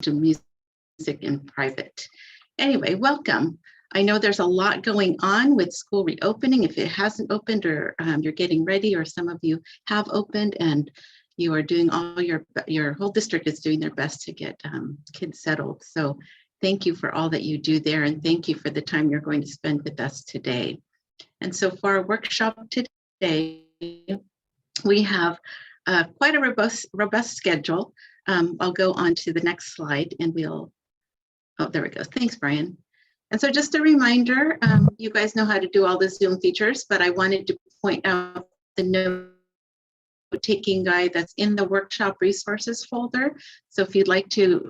to music in private. Anyway, welcome. I know there's a lot going on with school reopening. If it hasn't opened or you're getting ready, or some of you have opened and you are doing all your whole district is doing their best to get kids settled. So thank you for all that you do there, and thank you for the time you're going to spend with us today. And so for our workshop today, we have quite a robust schedule. I'll go on to the next slide and we'll, oh, there we go. Thanks, Brian. And so just a reminder, you guys know how to do all the Zoom features, but I wanted to point out the note-taking guide that's in the workshop resources folder. So if you'd like to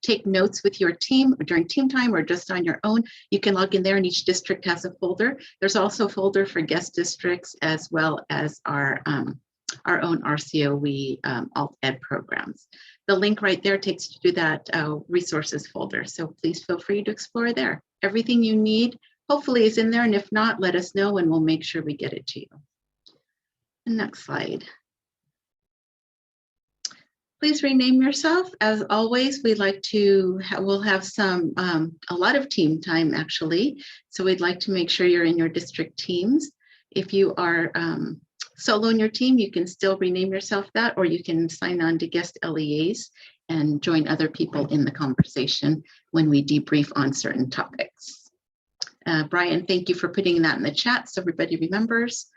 take notes with your team during team time or just on your own, you can log in there, and each district has a folder. There's also a folder for guest districts as well as our own RCOE alt ed programs. The link right there takes you to that resources folder. So please feel free to explore there. Everything you need hopefully is in there, and if not, let us know and we'll make sure we get it to you. Next slide. Please rename yourself. As always, we'd like to, we'll have a lot of team time actually. So we'd like to make sure you're in your district teams. If you are solo in your team, you can still rename yourself that, or you can sign on to guest LEAs and join other people in the conversation when we debrief on certain topics. Brian, thank you for putting that in the chat so everybody remembers,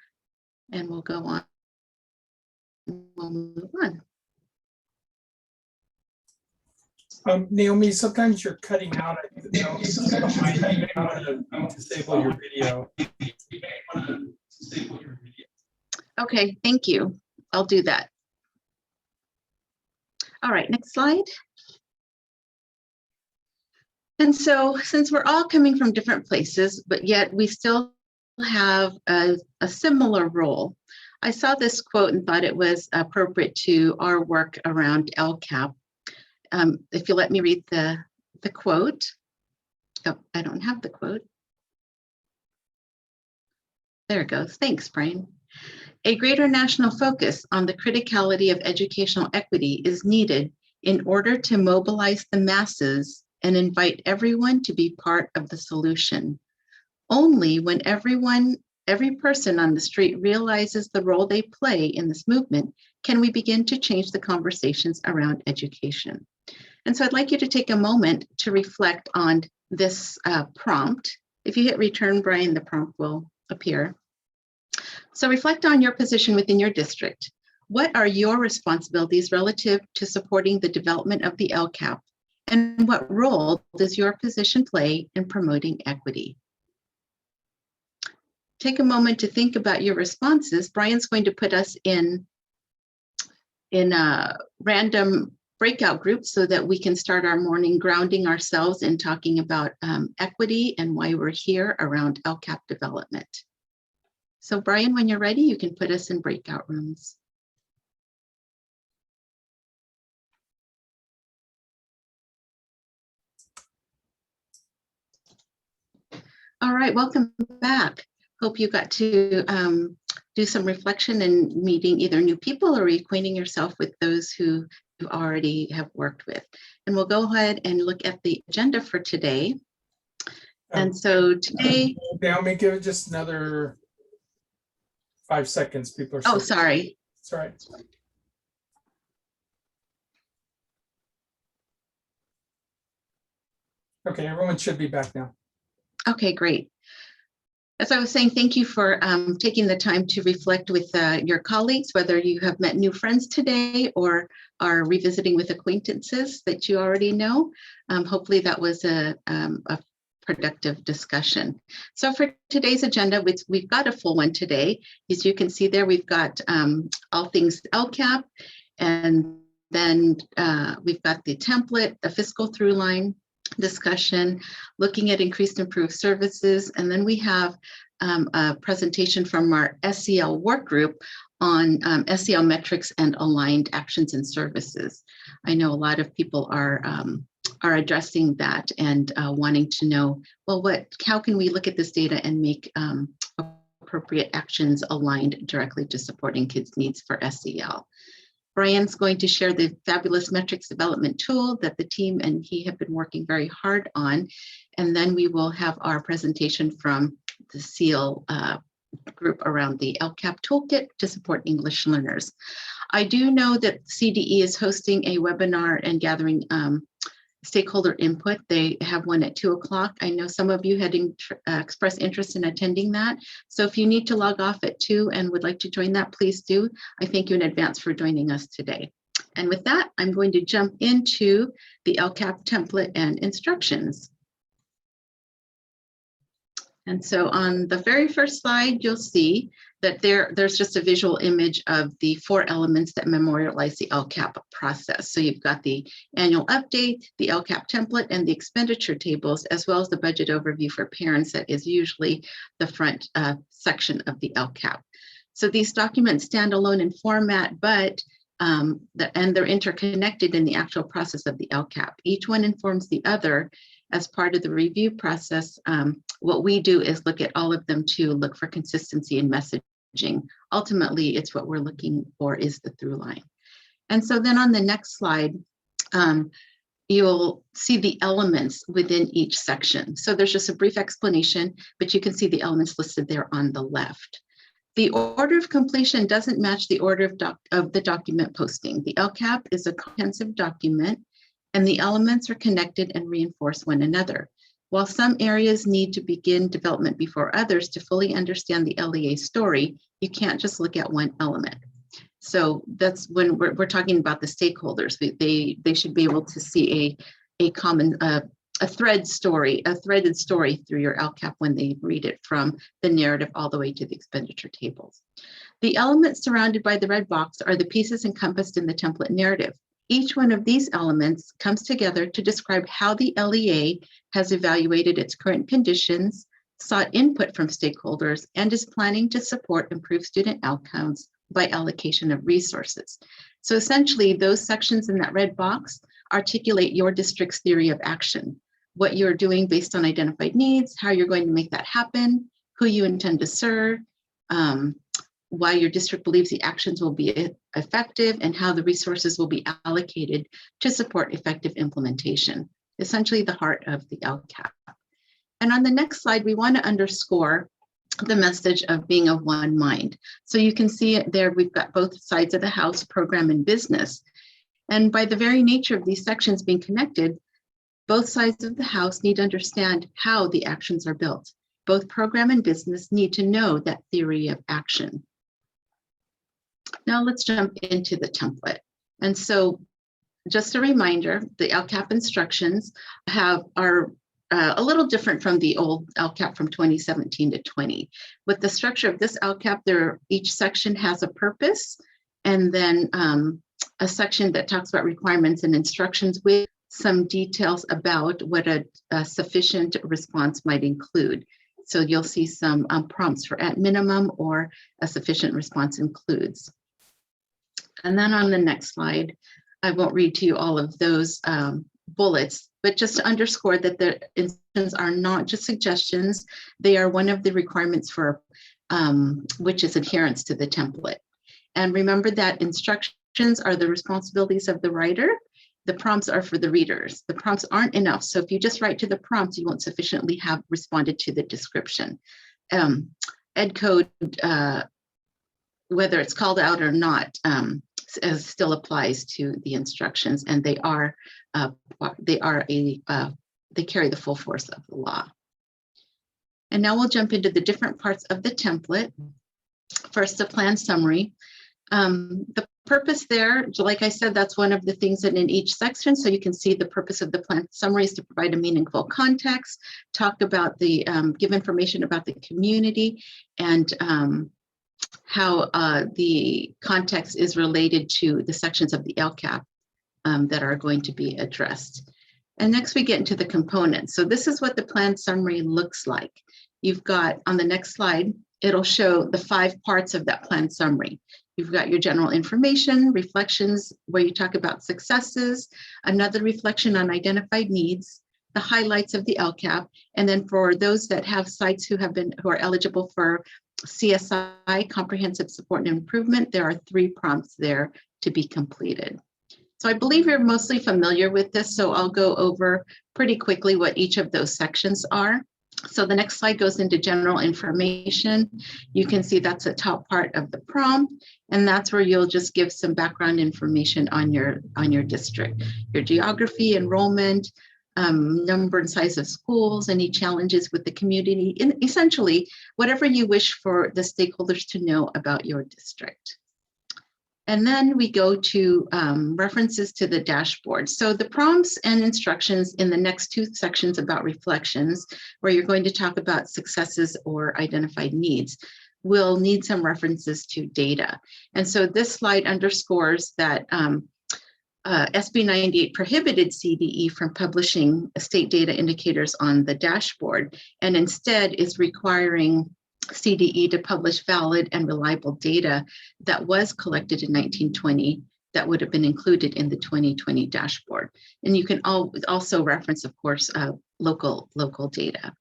and we'll go on. We'll move on. Naomi, sometimes you're cutting out. You know, I want to disable your video. Okay, thank you. I'll do that. All right, next slide. And so since we're all coming from different places, but yet we still have a similar role, I saw this quote and thought it was appropriate to our work around LCAP. If you let me read the quote. Oh, I don't have the quote. There it goes. Thanks, Brian. A greater national focus on the criticality of educational equity is needed in order to mobilize the masses and invite everyone to be part of the solution. Only when every person on the street realizes the role they play in this movement can we begin to change the conversations around education. And so I'd like you to take a moment to reflect on this prompt. If you hit return, Brian, the prompt will appear. So reflect on your position within your district. What are your responsibilities relative to supporting the development of the LCAP? And what role does your position play in promoting equity? Take a moment to think about your responses. Brian's going to put us in a random breakout groups so that we can start our morning grounding ourselves in talking about equity and why we're here around LCAP development. So Brian, when you're ready, you can put us in breakout rooms. All right, welcome back. Hope you got to do some reflection and meeting either new people or reacquainting yourself with those who you already have worked with. And we'll go ahead and look at the agenda for today. And so today, Naomi, give it just another 5 seconds. People are. Oh, sorry. It's all right. Okay, everyone should be back now. Okay, great. As I was saying, thank you for taking the time to reflect with your colleagues, whether you have met new friends today or are revisiting with acquaintances that you already know. Hopefully that was a productive discussion. So for today's agenda, we've got a full one today. As you can see there, we've got all things LCAP, and then we've got the template, the fiscal through line discussion, looking at increased improved services, and then we have a presentation from our SEL work group on SEL metrics and aligned actions and services. I know a lot of people are addressing that and wanting to know, well, how can we look at this data and make appropriate actions aligned directly to supporting kids' needs for SEL? Brian's going to share the fabulous metrics development tool that the team and he have been working very hard on. And then we will have our presentation from the SEAL group around the LCAP toolkit to support English learners. I do know that CDE is hosting a webinar and gathering stakeholder input. They have one at 2 o'clock. I know some of you had expressed interest in attending that. So if you need to log off at 2 and would like to join that, please do. I thank you in advance for joining us today. And with that, I'm going to jump into the LCAP template and instructions. And so on the very first slide, you'll see that there's just a visual image of the 4 elements that memorialize the LCAP process. So you've got the annual update, the LCAP template, and the expenditure tables, as well as the budget overview for parents that is usually the front section of the LCAP. So these documents stand alone in format, but and they're interconnected in the actual process of the LCAP. Each one informs the other. As part of the review process, what we do is look at all of them to look for consistency in messaging. Ultimately, it's what we're looking for is the through line. And so then on the next slide, you'll see the elements within each section. So there's just a brief explanation, but you can see the elements listed there on the left. The order of completion doesn't match the order of the document posting. The LCAP is a comprehensive document, and the elements are connected and reinforce one another. While some areas need to begin development before others to fully understand the LEA story, you can't just look at one element. So that's when we're talking about the stakeholders. They should be able to see a common, a threaded story through your LCAP when they read it from the narrative all the way to the expenditure tables. The elements surrounded by the red box are the pieces encompassed in the template narrative. Each one of these elements comes together to describe how the LEA has evaluated its current conditions, sought input from stakeholders, and is planning to support improved student outcomes by allocation of resources. So essentially, those sections in that red box articulate your district's theory of action, what you're doing based on identified needs, how you're going to make that happen, who you intend to serve, why your district believes the actions will be effective, and how the resources will be allocated to support effective implementation, essentially the heart of the LCAP. And on the next slide, we want to underscore the message of being of one mind. So you can see it there, we've got both sides of the house, program and business. And by the very nature of these sections being connected, both sides of the house need to understand how the actions are built. Both program and business need to know that theory of action. Now let's jump into the template. And so just a reminder, the LCAP instructions are a little different from the old LCAP from 2017 to 20. With the structure of this LCAP, each section has a purpose, and then a section that talks about requirements and instructions with some details about what a sufficient response might include. So you'll see some prompts for at minimum or a sufficient response includes. And then on the next slide, I won't read to you all of those bullets, but just to underscore that the instructions are not just suggestions, they are one of the requirements for which is adherence to the template. And remember that instructions are the responsibilities of the writer. The prompts are for the readers. The prompts aren't enough. So if you just write to the prompts, you won't sufficiently have responded to the description. EdCode, whether it's called out or not, still applies to the instructions, and they carry the full force of the law. And now we'll jump into the different parts of the template. First, the plan summary. The purpose there, like I said, that's one of the things that in each section. So you can see the purpose of the plan summary is to provide a meaningful context, talk about give information about the community, and how the context is related to the sections of the LCAP that are going to be addressed. And next we get into the components. So this is what the plan summary looks like. You've got on the next slide, it'll show the 5 parts of that plan summary. You've got your general information, reflections where you talk about successes, another reflection on identified needs, the highlights of the LCAP, and then for those that have sites who are eligible for CSI, Comprehensive Support and Improvement, there are 3 prompts there to be completed. So I believe you're mostly familiar with this, so I'll go over pretty quickly what each of those sections are. So the next slide goes into general information. You can see that's the top part of the prompt, and that's where you'll just give some background information on your district, your geography, enrollment, number and size of schools, any challenges with the community, and essentially whatever you wish for the stakeholders to know about your district. And then we go to references to the dashboard. So the prompts and instructions in the next two sections about reflections, where you're going to talk about successes or identified needs, will need some references to data. And so this slide underscores that SB 98 prohibited CDE from publishing state data indicators on the dashboard, and instead is requiring CDE to publish valid and reliable data that was collected in 1920 that would have been included in the 2020 dashboard. And you can also reference, of course, local data.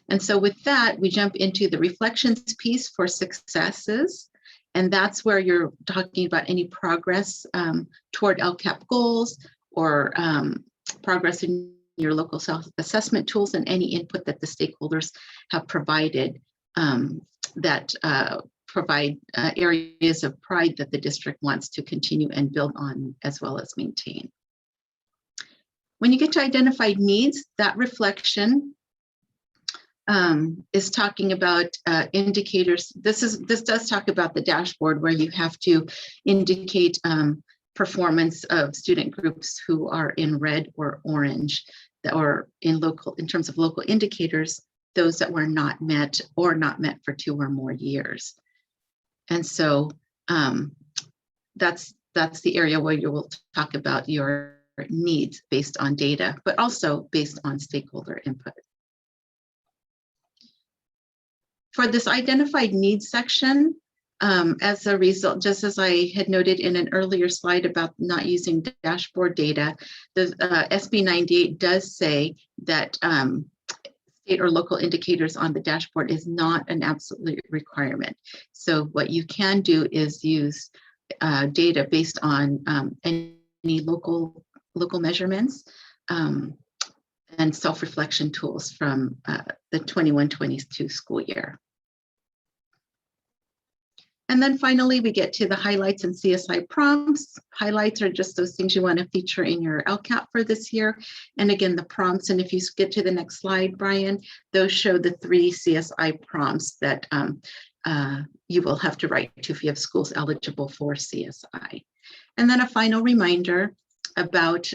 And so with that, we jump into the reflections piece for successes. And that's where you're talking about any progress toward LCAP goals, or progress in your local self-assessment tools, and any input that the stakeholders have provided that provide areas of pride that the district wants to continue and build on, as well as maintain. When you get to identified needs, that reflection is talking about indicators. This does talk about the dashboard, where you have to indicate performance of student groups who are in red or orange, or in terms of local indicators, those that were not met or not met for 2 or more years. And so that's the area where you will talk about your needs based on data, but also based on stakeholder input. For this identified needs section, as a result, just as I had noted in an earlier slide about not using dashboard data, the SB 98 does say that state or local indicators on the dashboard is not an absolute requirement. So what you can do is use data based on any local measurements and self-reflection tools from the 21-22 school year. And then finally, we get to the highlights and CSI prompts. Highlights are just those things you want to feature in your LCAP for this year. And again, the prompts, and if you get to the next slide, Brian, those show the 3 CSI prompts that you will have to write to if you have schools eligible for CSI. And then a final reminder about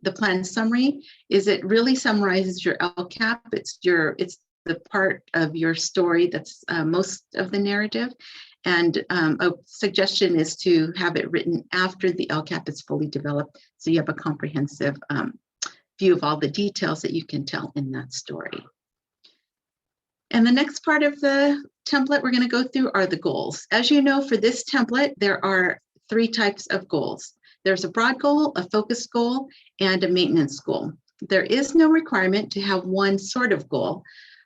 the plan summary is it really summarizes your LCAP. It's the part of your story that's most of the narrative. And a suggestion is to have it written after the LCAP is fully developed, so you have a comprehensive view of all the details that you can tell in that story. And the next part of the template we're going to go through are the goals. As you know, for this template, there are 3 types of goals. There's a broad goal, a focus goal, and a maintenance goal. There is no requirement to have one sort of goal.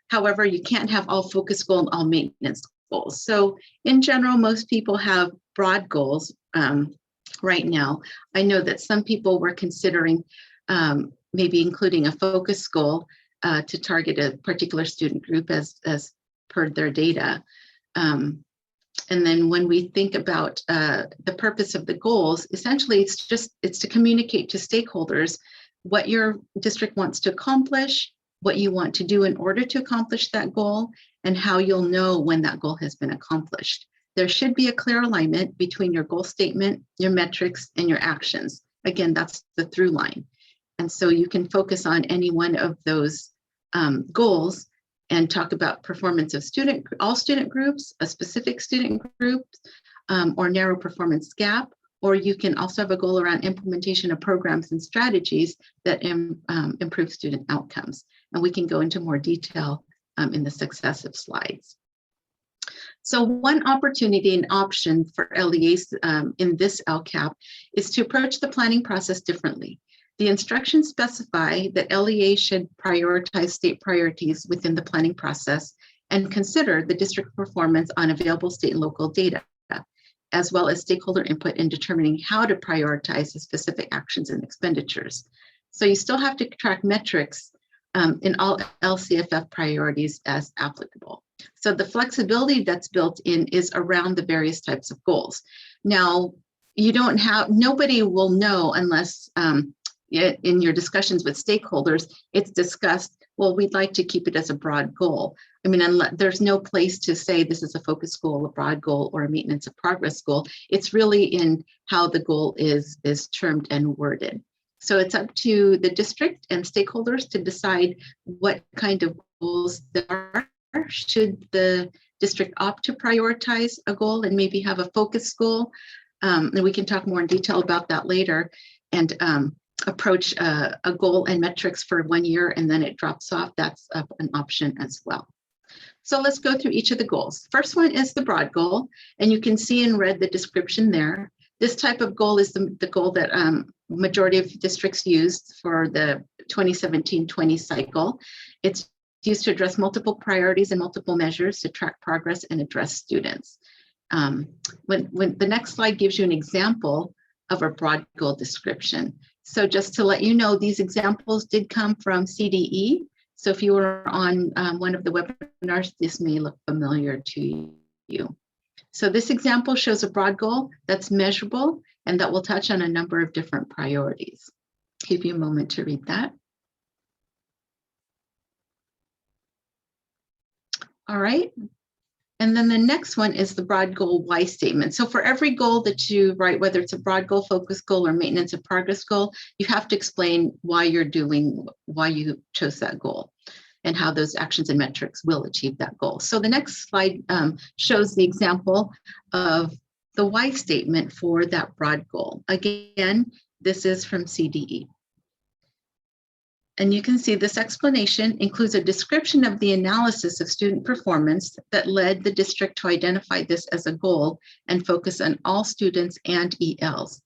However, you can't have all focus goal and all maintenance goals. So in general, most people have broad goals right now. I know that some people were considering maybe including a focus goal to target a particular student group as per their data. And then when we think about the purpose of the goals, essentially it's to communicate to stakeholders what your district wants to accomplish, what you want to do in order to accomplish that goal, and how you'll know when that goal has been accomplished. There should be a clear alignment between your goal statement, your metrics, and your actions. Again, that's the through line. And so you can focus on any one of those goals and talk about performance of all student groups, a specific student group, or narrow performance gap. Or you can also have a goal around implementation of programs and strategies that improve student outcomes. And we can go into more detail in the successive slides. So one opportunity and option for LEAs in this LCAP is to approach the planning process differently. The instructions specify that LEA should prioritize state priorities within the planning process and consider the district performance on available state and local data. as well as stakeholder input in determining how to prioritize the specific actions and expenditures. So you still have to track metrics in all LCFF priorities as applicable. So the flexibility that's built in is around the various types of goals. Now, nobody will know unless in your discussions with stakeholders, it's discussed, well, we'd like to keep it as a broad goal. I mean, there's no place to say this is a focus goal, a broad goal, or a maintenance of progress goal. It's really in how the goal is termed and worded. So it's up to the district and stakeholders to decide what kind of goals there are. Should the district opt to prioritize a goal and maybe have a focus goal? And we can talk more in detail about that later, and approach a goal and metrics for 1 year and then it drops off. That's an option as well. So let's go through each of the goals. First one is the broad goal, and you can see in red the description there. This type of goal is the goal that majority of districts used for the 2017-20 cycle. It's used to address multiple priorities and multiple measures to track progress and address students. When the next slide gives you an example of a broad goal description. So just to let you know, these examples did come from CDE. So if you were on one of the webinars, this may look familiar to you. So this example shows a broad goal that's measurable and that will touch on a number of different priorities. Give you a moment to read that. All right. And then the next one is the broad goal why statement. So for every goal that you write, whether it's a broad goal, focus goal, or maintenance of progress goal, you have to explain why you chose that goal and how those actions and metrics will achieve that goal. So the next slide shows the example of the why statement for that broad goal. Again, this is from CDE. And you can see this explanation includes a description of the analysis of student performance that led the district to identify this as a goal and focus on all students and ELs.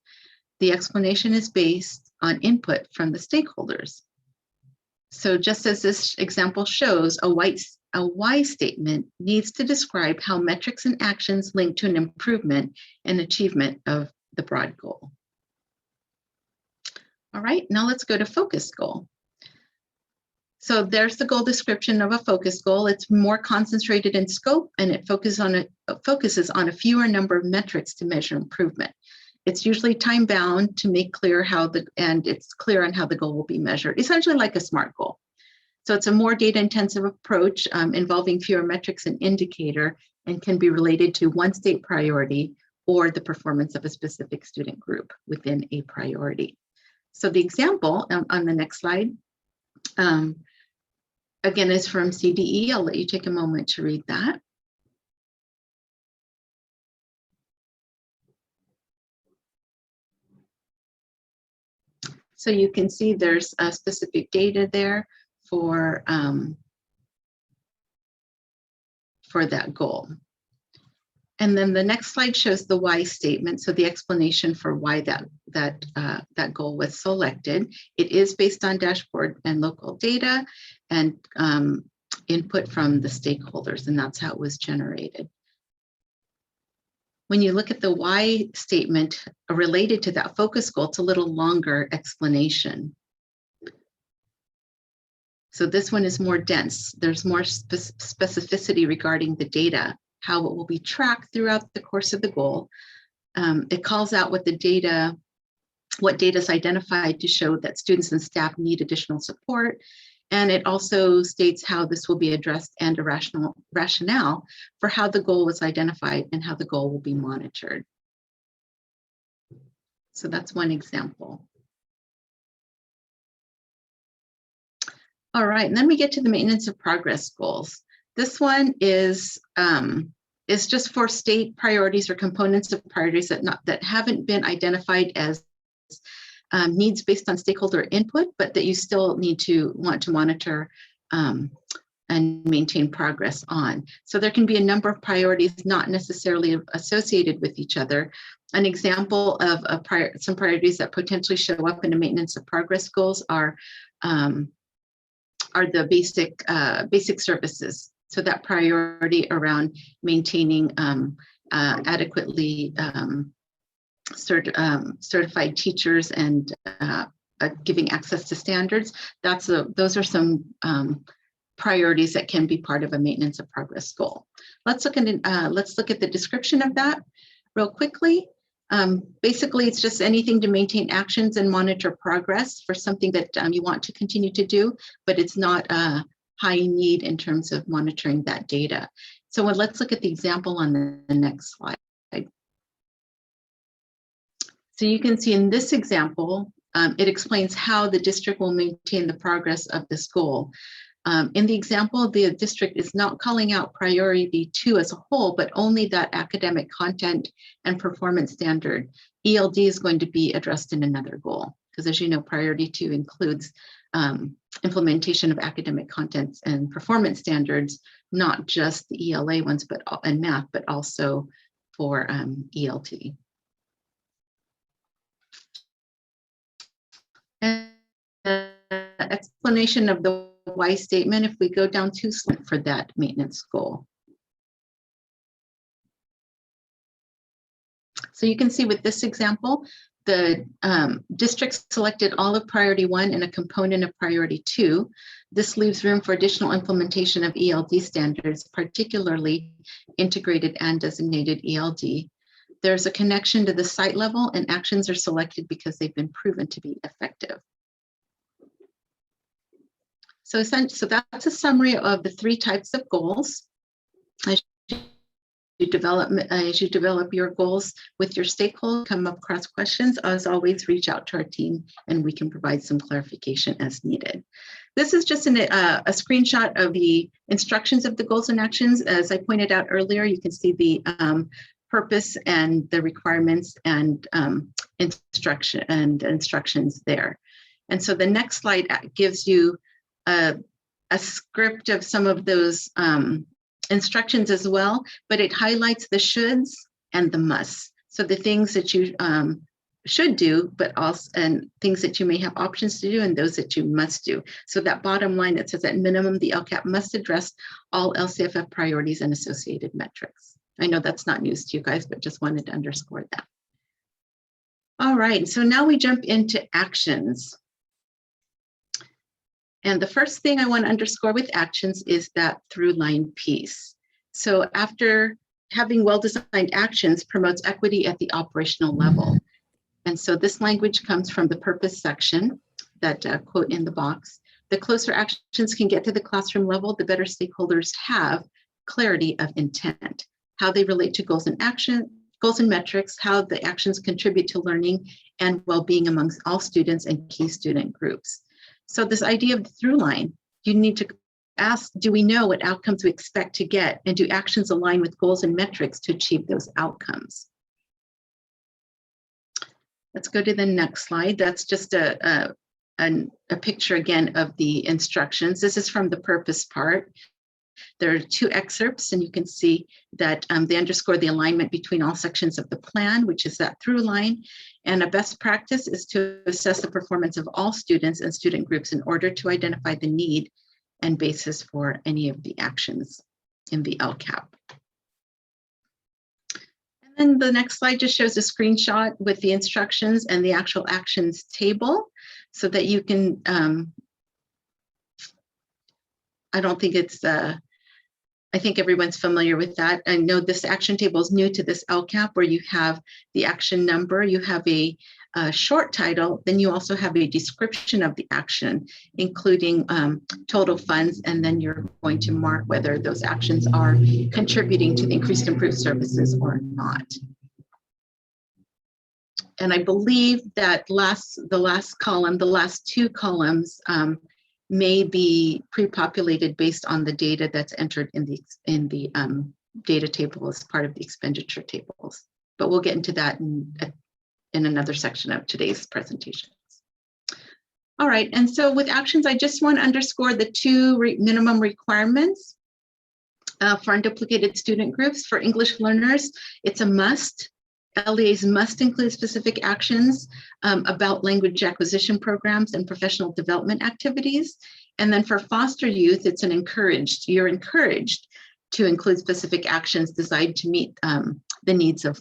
The explanation is based on input from the stakeholders. So just as this example shows, a why statement needs to describe how metrics and actions link to an improvement and achievement of the broad goal. All right, now let's go to focus goal. So there's the goal description of a focus goal. It's more concentrated in scope and it focuses on a fewer number of metrics to measure improvement. It's usually time bound to make clear and it's clear on how the goal will be measured, essentially like a SMART goal. So it's a more data intensive approach involving fewer metrics and indicator and can be related to one state priority or the performance of a specific student group within a priority. So the example on the next slide, again, is from CDE. I'll let you take a moment to read that. So you can see there's specific data there for that goal. And then the next slide shows the why statement. So the explanation for why that goal was selected. It is based on dashboard and local data and input from the stakeholders, and that's how it was generated. When you look at the why statement related to that focus goal, it's a little longer explanation. So this one is more dense. There's more specificity regarding the data, how it will be tracked throughout the course of the goal. It calls out what data is identified to show that students and staff need additional support. And it also states how this will be addressed and a rationale for how the goal was identified and how the goal will be monitored. So that's one example. All right, and then we get to the maintenance of progress goals. This one is just for state priorities or components of priorities that haven't been identified as needs based on stakeholder input, but that you still want to monitor and maintain progress on. So there can be a number of priorities not necessarily associated with each other. An example of some priorities that potentially show up in the maintenance of progress goals are the basic services. So that priority around maintaining adequately certified teachers and giving access to standards. Those are some priorities that can be part of a maintenance of progress goal. Let's look at the description of that real quickly. Basically, it's just anything to maintain actions and monitor progress for something that you want to continue to do, but it's not a high need in terms of monitoring that data. So let's look at the example on the next slide. So you can see in this example, it explains how the district will maintain the progress of this goal. In the example, the district is not calling out priority 2 as a whole, but only that academic content and performance standard. ELD is going to be addressed in another goal, because as you know, priority 2 includes implementation of academic contents and performance standards, not just the ELA ones, and math, but also for ELT. And explanation of the why statement, if we go down to slide for that maintenance goal. So you can see with this example, the district selected all of priority 1 and a component of priority 2. This leaves room for additional implementation of ELD standards, particularly integrated and designated ELD. There's a connection to the site level, and actions are selected because they've been proven to be effective. So that's a summary of the 3 types of goals. As you develop your goals with your stakeholders, come across questions, as always, reach out to our team and we can provide some clarification as needed. This is just a screenshot of the instructions of the goals and actions. As I pointed out earlier, you can see the purpose and the requirements and instructions there. And so the next slide gives you a script of some of those instructions as well, but it highlights the shoulds and the musts. So the things that you should do, but also and things that you may have options to do and those that you must do. So that bottom line that says at minimum, the LCAP must address all LCFF priorities and associated metrics. I know that's not news to you guys, but just wanted to underscore that. All right, so now we jump into actions. And the first thing I want to underscore with actions is that through line piece. So after having well-designed actions promotes equity at the operational level. And so this language comes from the purpose section, that quote in the box. The closer actions can get to the classroom level, the better stakeholders have clarity of intent, how they relate to goals and metrics, how the actions contribute to learning and well-being amongst all students and key student groups. So this idea of the through line, you need to ask, do we know what outcomes we expect to get? And do actions align with goals and metrics to achieve those outcomes? Let's go to the next slide. That's just a picture again of the instructions. This is from the purpose part. There are 2 excerpts, and you can see that they underscore the alignment between all sections of the plan, which is that through line. And a best practice is to assess the performance of all students and student groups in order to identify the need and basis for any of the actions in the LCAP. And then the next slide just shows a screenshot with the instructions and the actual actions table so that you can, I think everyone's familiar with that. I know this action table is new to this LCAP, where you have the action number, you have a short title, then you also have a description of the action, including total funds, and then you're going to mark whether those actions are contributing to the increased improved services or not. And I believe that the last 2 columns may be pre-populated based on the data that's entered in the data table as part of the expenditure tables. But we'll get into that in another section of today's presentation. All right, and so with actions, I just want to underscore the 2 minimum requirements for unduplicated student groups. For English learners, it's a must. LEAs must include specific actions about language acquisition programs and professional development activities. And then for foster youth, it's you're encouraged to include specific actions designed to meet the needs of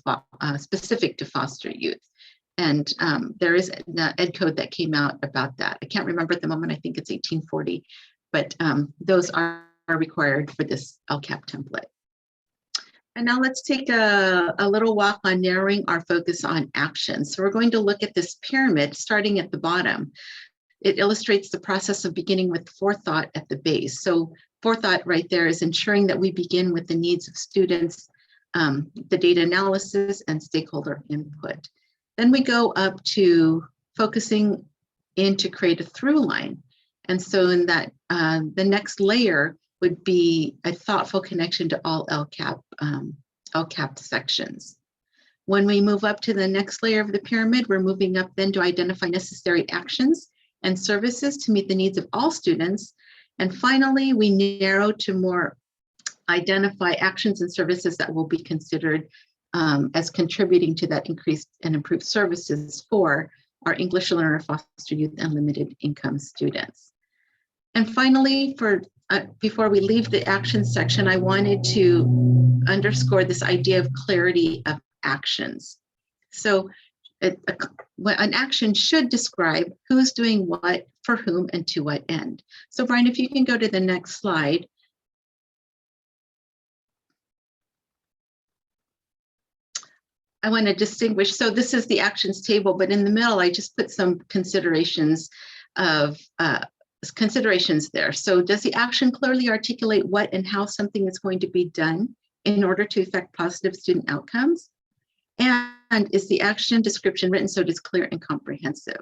specific to foster youth. And there is the ed code that came out about that. I can't remember at the moment, I think it's 1840, but those are required for this LCAP template. And now let's take a little walk on narrowing our focus on action. So we're going to look at this pyramid starting at the bottom. It illustrates the process of beginning with forethought at the base. So forethought right there is ensuring that we begin with the needs of students, the data analysis and stakeholder input. Then we go up to focusing in to create a through line. And so in that, the next layer would be a thoughtful connection to all LCAP sections. When we move up to the next layer of the pyramid, we're moving up then to identify necessary actions and services to meet the needs of all students. And finally, we narrow to more identify actions and services that will be considered as contributing to that increased and improved services for our English learner, foster youth, and limited income students. And finally, before we leave the action section, I wanted to underscore this idea of clarity of actions. So an action should describe who's doing what, for whom, and to what end. So Brian, if you can go to the next slide. I want to distinguish, so this is the actions table, but in the middle, I just put some considerations there. So does the action clearly articulate what and how something is going to be done in order to affect positive student outcomes? And is the action description written so it is clear and comprehensive?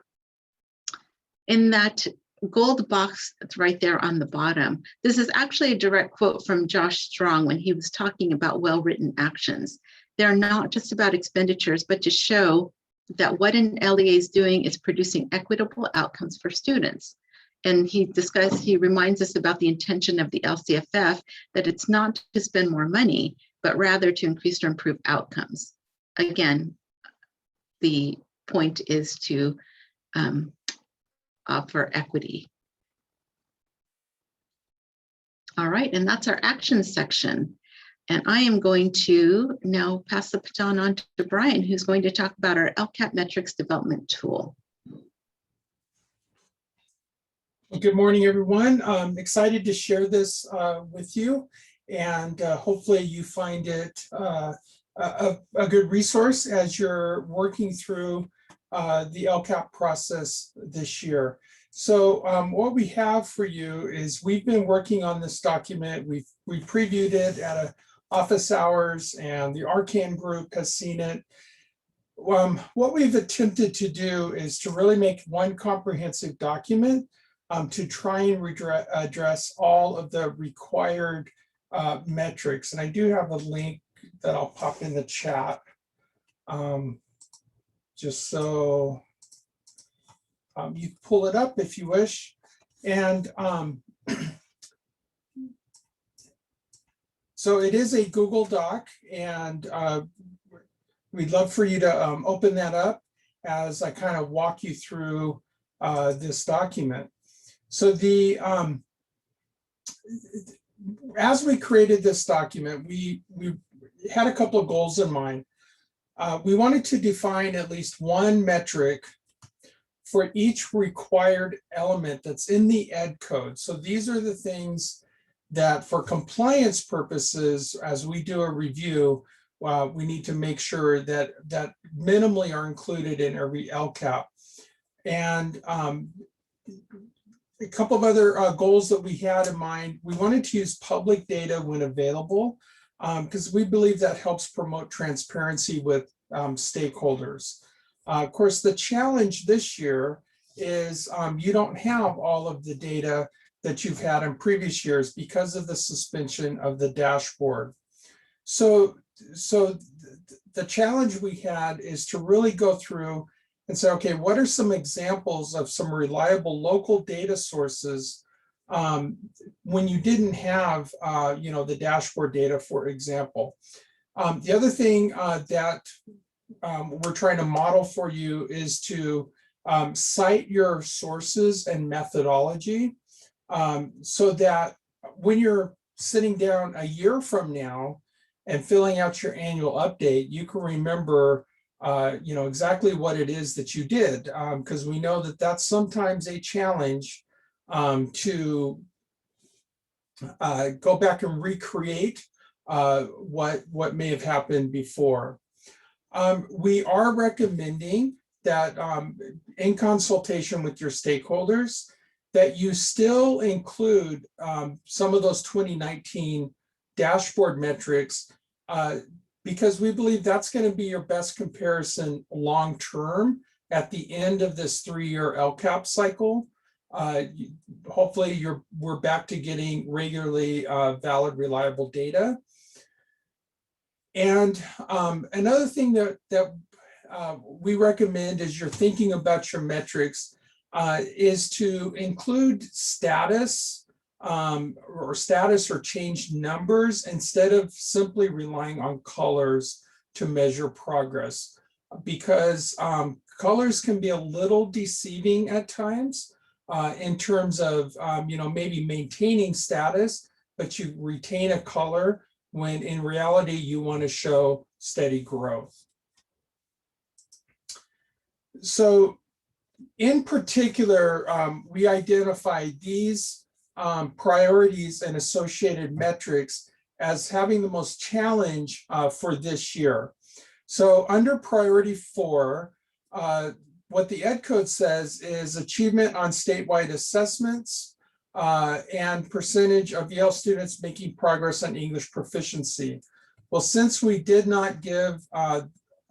In that gold box that's right there on the bottom, this is actually a direct quote from Josh Strong when he was talking about well-written actions. They're not just about expenditures, but to show that what an LEA is doing is producing equitable outcomes for students. And he reminds us about the intention of the LCFF, that it's not to spend more money, but rather to increase or improve outcomes. Again, the point is to offer equity. All right, and that's our action section. And I am going to now pass the baton on to Brian, who's going to talk about our LCAP metrics development tool. Well, good morning, everyone. I'm excited to share this with you, and hopefully you find it a good resource as you're working through the LCAP process this year. So what we have for you is we've been working on this document. We previewed it at office hours, and the Arcan group has seen it. What we've attempted to do is to really make one comprehensive document to try and address all of the required metrics. And I do have a link that I'll pop in the chat, just so you pull it up if you wish. And so it is a Google Doc, and we'd love for you to open that up as I kind of walk you through this document. So as we created this document, we had a couple of goals in mind. We wanted to define at least one metric for each required element that's in the ed code. So these are the things that for compliance purposes, as we do a review, we need to make sure that minimally are included in every LCAP. And a couple of other goals that we had in mind, we wanted to use public data when available, because we believe that helps promote transparency with stakeholders. Of course, the challenge this year is you don't have all of the data that you've had in previous years because of the suspension of the dashboard. So the challenge we had is to really go through and say, okay, what are some examples of some reliable local data sources when you didn't have the dashboard data, for example. The other thing that we're trying to model for you is to cite your sources and methodology, so that when you're sitting down a year from now and filling out your annual update, you can remember exactly what it is that you did, because we know that that's sometimes a challenge to go back and recreate what may have happened before. We are recommending that in consultation with your stakeholders, that you still include some of those 2019 dashboard metrics, because we believe that's going to be your best comparison long-term at the end of this 3-year LCAP cycle. Hopefully we're back to getting regularly valid, reliable data. And another thing that we recommend as you're thinking about your metrics is to include status or changed numbers instead of simply relying on colors to measure progress, because colors can be a little deceiving at times in terms of maybe maintaining status, but you retain a color when in reality you want to show steady growth. So in particular, we identify these priorities and associated metrics as having the most challenge for this year. So under priority 4, what the Ed Code says is achievement on statewide assessments and percentage of Yale students making progress on English proficiency. Well, since we did not give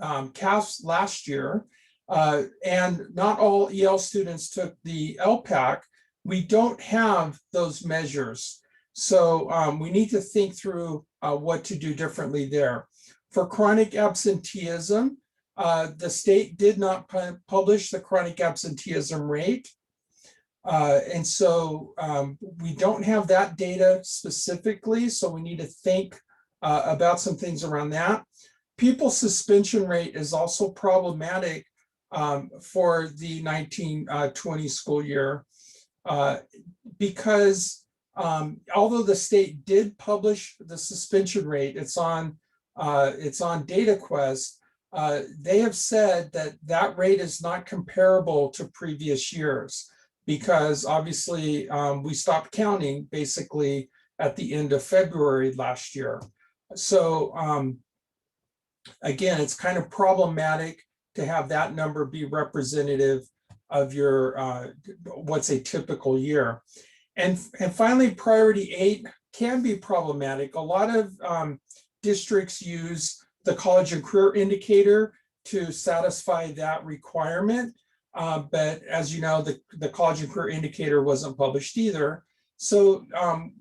CAFs last year, and not all EL students took the LPAC, we don't have those measures. So we need to think through what to do differently there. For chronic absenteeism, the state did not publish the chronic absenteeism rate. And so we don't have that data specifically, so we need to think about some things around that. Pupil suspension rate is also problematic for the 1920 school year because although the state did publish the suspension rate, it's on DataQuest, they have said that that rate is not comparable to previous years because obviously we stopped counting basically at the end of February last year. So again, it's kind of problematic to have that number be representative of your what's a typical year. And finally, priority 8 can be problematic. A lot of districts use the college and career indicator to satisfy that requirement. But as you know, the college and career indicator wasn't published either. So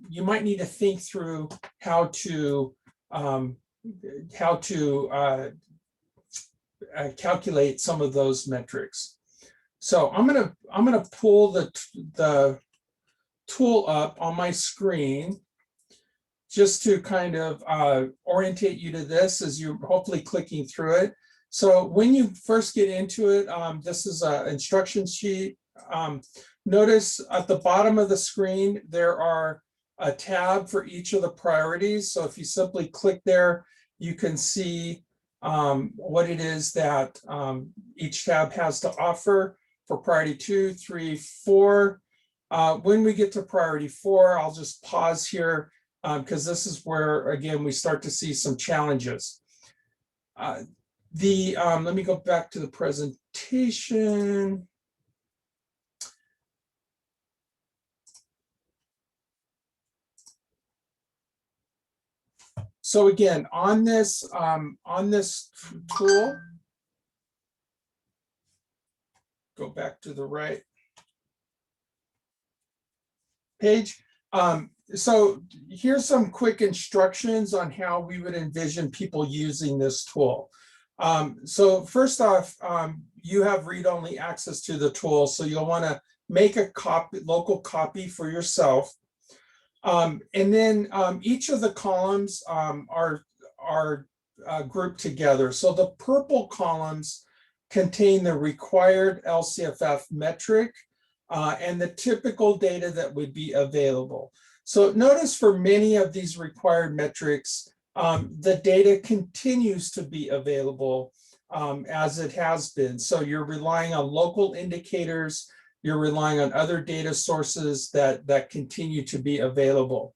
you might need to think through how to calculate some of those metrics. So I'm gonna pull the tool up on my screen just to kind of orientate you to this as you're hopefully clicking through it. So when you first get into it, this is an instruction sheet. Notice at the bottom of the screen, there are a tab for each of the priorities. So if you simply click there, you can see what it is that each tab has to offer for priority 2, 3, 4. When we get to priority 4, I'll just pause here because this is where, again, we start to see some challenges. Let me go back to the presentation. So again, on this tool, go back to the right page. So here's some quick instructions on how we would envision people using this tool. So first off, you have read-only access to the tool, so you'll want to make a local copy for yourself. And then each of the columns are grouped together. So the purple columns contain the required LCFF metric and the typical data that would be available. So notice for many of these required metrics, the data continues to be available as it has been. So you're relying on local indicators, you're relying on other data sources that continue to be available.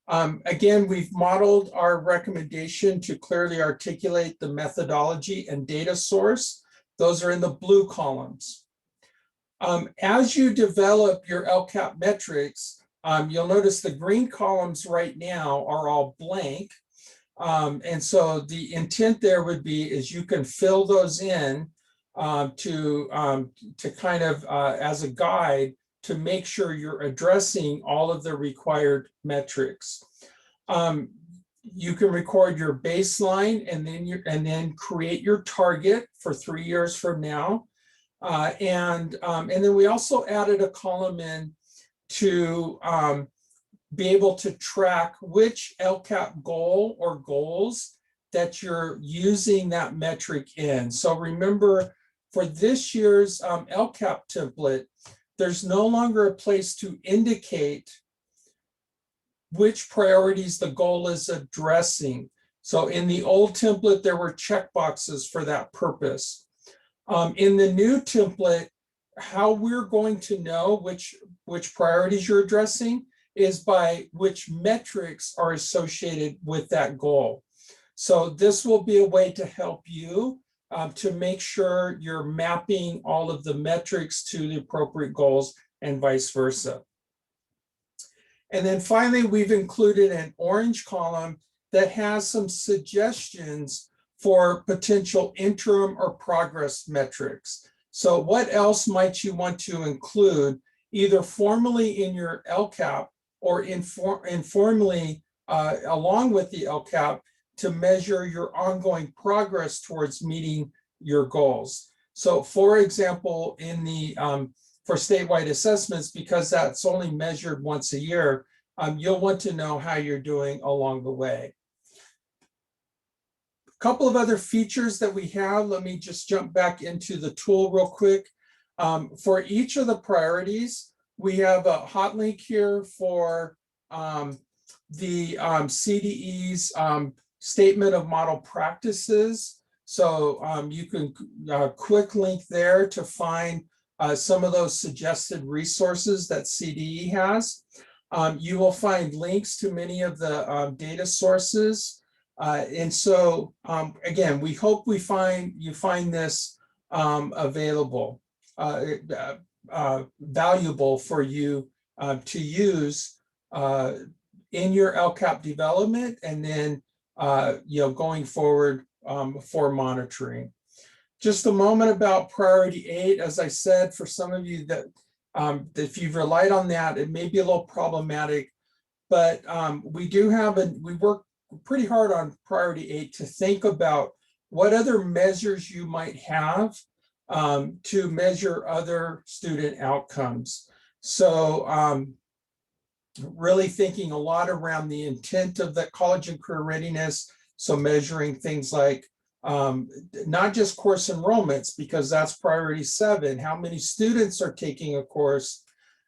Again, we've modeled our recommendation to clearly articulate the methodology and data source. Those are in the blue columns. As you develop your LCAP metrics, you'll notice the green columns right now are all blank. And so the intent there would be is you can fill those in to kind of as a guide to make sure you're addressing all of the required metrics. You can record your baseline and then create your target for 3 years from now. And then we also added a column in to be able to track which LCAP goal or goals that you're using that metric in. So remember, for this year's LCAP template, there's no longer a place to indicate which priorities the goal is addressing. So in the old template, there were checkboxes for that purpose. In the new template, how we're going to know which priorities you're addressing is by which metrics are associated with that goal. So this will be a way to help you to make sure you're mapping all of the metrics to the appropriate goals and vice versa. And then finally, we've included an orange column that has some suggestions for potential interim or progress metrics. So what else might you want to include either formally in your LCAP or informally along with the LCAP to measure your ongoing progress towards meeting your goals? So for example, in the for statewide assessments, because that's only measured once a year, you'll want to know how you're doing along the way. A couple of other features that we have, let me just jump back into the tool real quick. For each of the priorities, we have a hot link here for the CDE's statement of model practices. So you can quick link there to find some of those suggested resources that CDE has. You will find links to many of the data sources. And so again, we hope you find this available, valuable for you to use in your LCAP development, and then going forward for monitoring. Just a moment about priority 8. As I said, for some of you that if you've relied on that, it may be a little problematic, but we work pretty hard on priority 8 to think about what other measures you might have to measure other student outcomes. So really thinking a lot around the intent of the college and career readiness. So measuring things like not just course enrollments, because that's priority 7. How many students are taking a course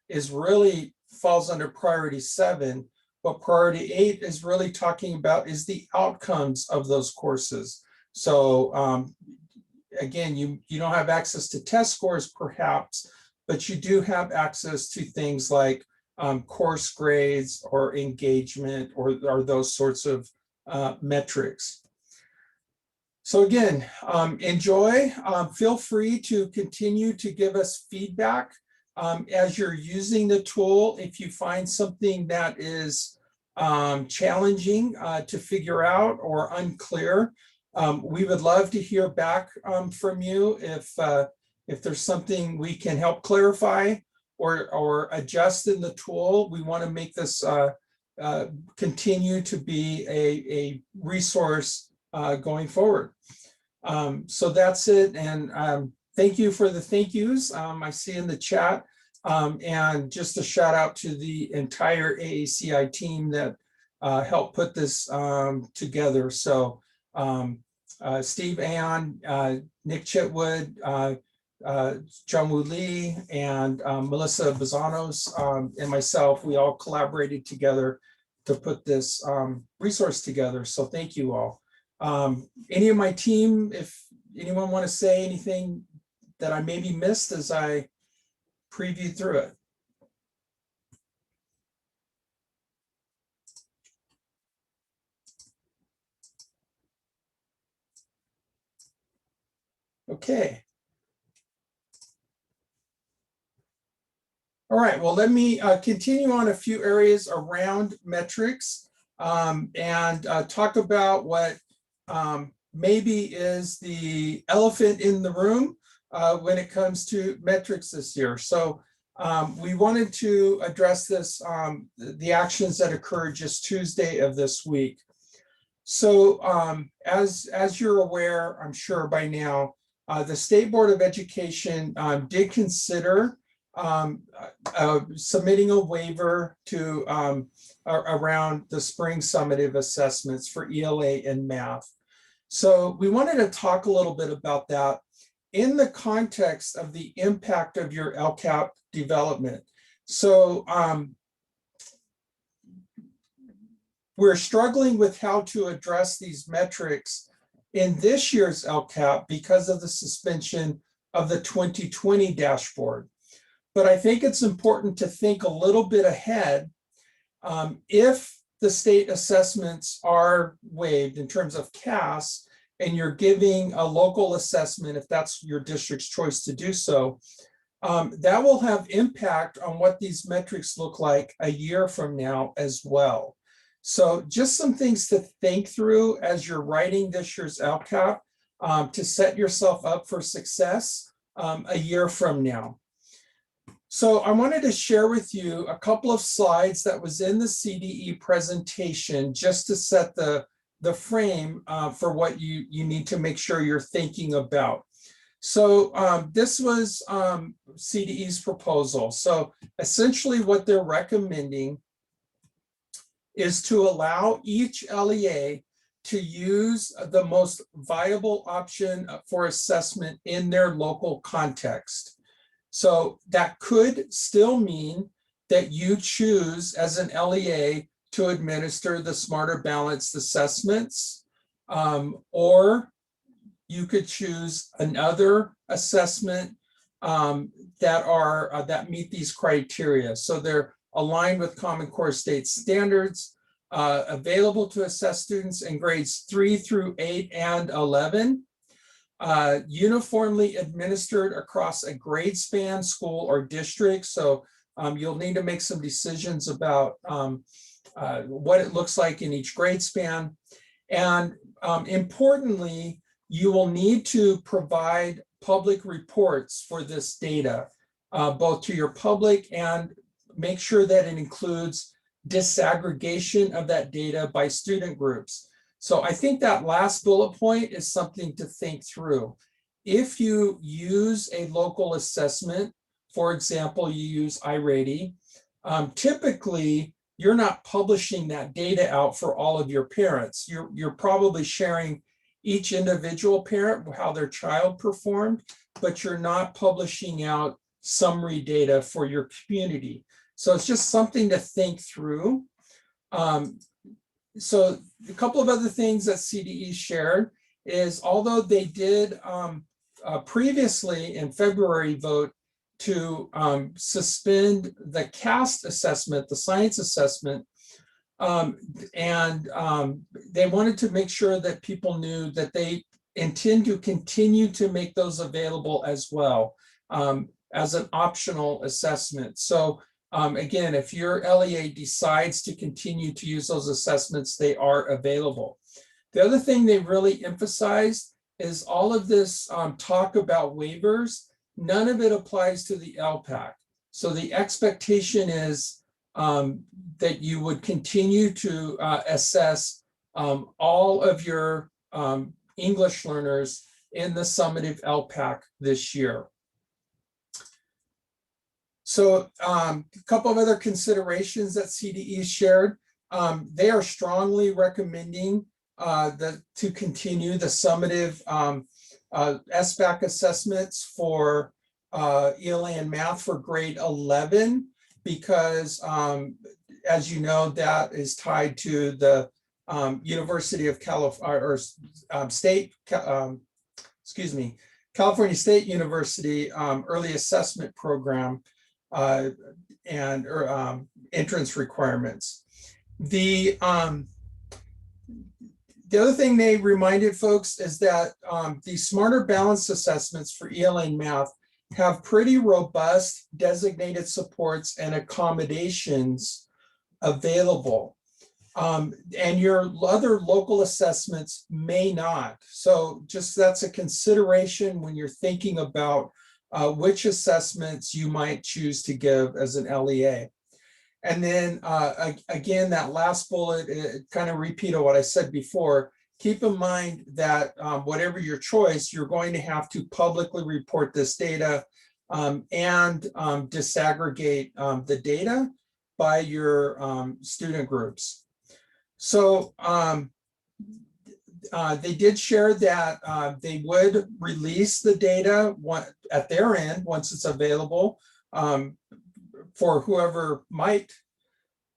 is really falls under priority 7. But priority 8 is really talking about is the outcomes of those courses. So again, you don't have access to test scores perhaps, but you do have access to things like course grades or engagement or those sorts of metrics. So again, enjoy, feel free to continue to give us feedback as you're using the tool. If you find something that is challenging to figure out or unclear, we would love to hear back from you if there's something we can help clarify or adjust in the tool. We want to make this continue to be a resource going forward. So that's it. And thank you for the thank yous I see in the chat. And just a shout out to the entire AACI team that helped put this together. So Steve Aon, Nick Chitwood, Jungwoo Lee, and Melissa Bazanos and myself, we all collaborated together put this resource together. So thank you all. Any of my team, if anyone want to say anything that I maybe missed as I preview through it. Okay. All right, well, let me continue on a few areas around metrics and talk about what maybe is the elephant in the room when it comes to metrics this year. So we wanted to address this, the actions that occurred just Tuesday of this week. So as you're aware, I'm sure by now, the State Board of Education did consider submitting a waiver to around the spring summative assessments for ELA and math. So we wanted to talk a little bit about that in the context of the impact of your LCAP development. So we're struggling with how to address these metrics in this year's LCAP because of the suspension of the 2020 dashboard. But I think it's important to think a little bit ahead. If the state assessments are waived in terms of CAS, and you're giving a local assessment, if that's your district's choice to do so, that will have impact on what these metrics look like a year from now as well. So just some things to think through as you're writing this year's LCAP to set yourself up for success a year from now. So I wanted to share with you a couple of slides that was in the CDE presentation just to set the frame for what you need to make sure you're thinking about. So this was CDE's proposal. So essentially what they're recommending is to allow each LEA to use the most viable option for assessment in their local context. So that could still mean that you choose as an LEA to administer the Smarter Balanced assessments, or you could choose another assessment that meet these criteria. So they're aligned with Common Core state standards, available to assess students in grades 3 through 8 and 11. Uniformly administered across a grade span, school or district. So you'll need to make some decisions about what it looks like in each grade span. And importantly, you will need to provide public reports for this data, both to your public, and make sure that it includes disaggregation of that data by student groups. So I think that last bullet point is something to think through. If you use a local assessment, for example, you use iRady, typically you're not publishing that data out for all of your parents. You're probably sharing each individual parent, how their child performed, but you're not publishing out summary data for your community. So it's just something to think through. So a couple of other things that CDE shared is, although they did previously in February vote to suspend the CAST assessment, the science assessment, and they wanted to make sure that people knew that they intend to continue to make those available as well as an optional assessment. So again, if your LEA decides to continue to use those assessments, they are available. The other thing they really emphasized is all of this talk about waivers, none of it applies to the LPAC. So the expectation is that you would continue to assess all of your English learners in the summative LPAC this year. So a couple of other considerations that CDE shared. They are strongly recommending to continue the summative SBAC assessments for ELA and math for grade 11, because as you know, that is tied to the University of California or California State University early assessment program and entrance requirements. The other thing they reminded folks is that the Smarter Balanced assessments for ELA and math have pretty robust designated supports and accommodations available. And your other local assessments may not. So just that's a consideration when you're thinking about which assessments you might choose to give as an LEA. And then again, that last bullet, kind of repeated what I said before. Keep in mind that whatever your choice, you're going to have to publicly report this data and disaggregate the data by your student groups. So they did share that they would release the data at their end once it's available for whoever might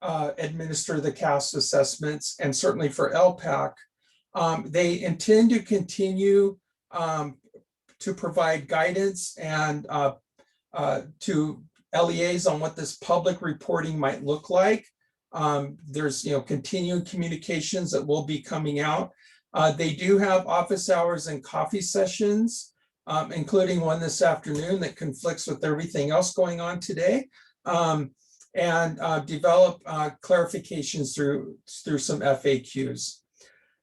administer the CAST assessments, and certainly for LPAC. They intend to continue to provide guidance and to LEAs on what this public reporting might look like. There's continuing communications that will be coming out. They do have office hours and coffee sessions, including one this afternoon that conflicts with everything else going on today, and develop clarifications through some FAQs.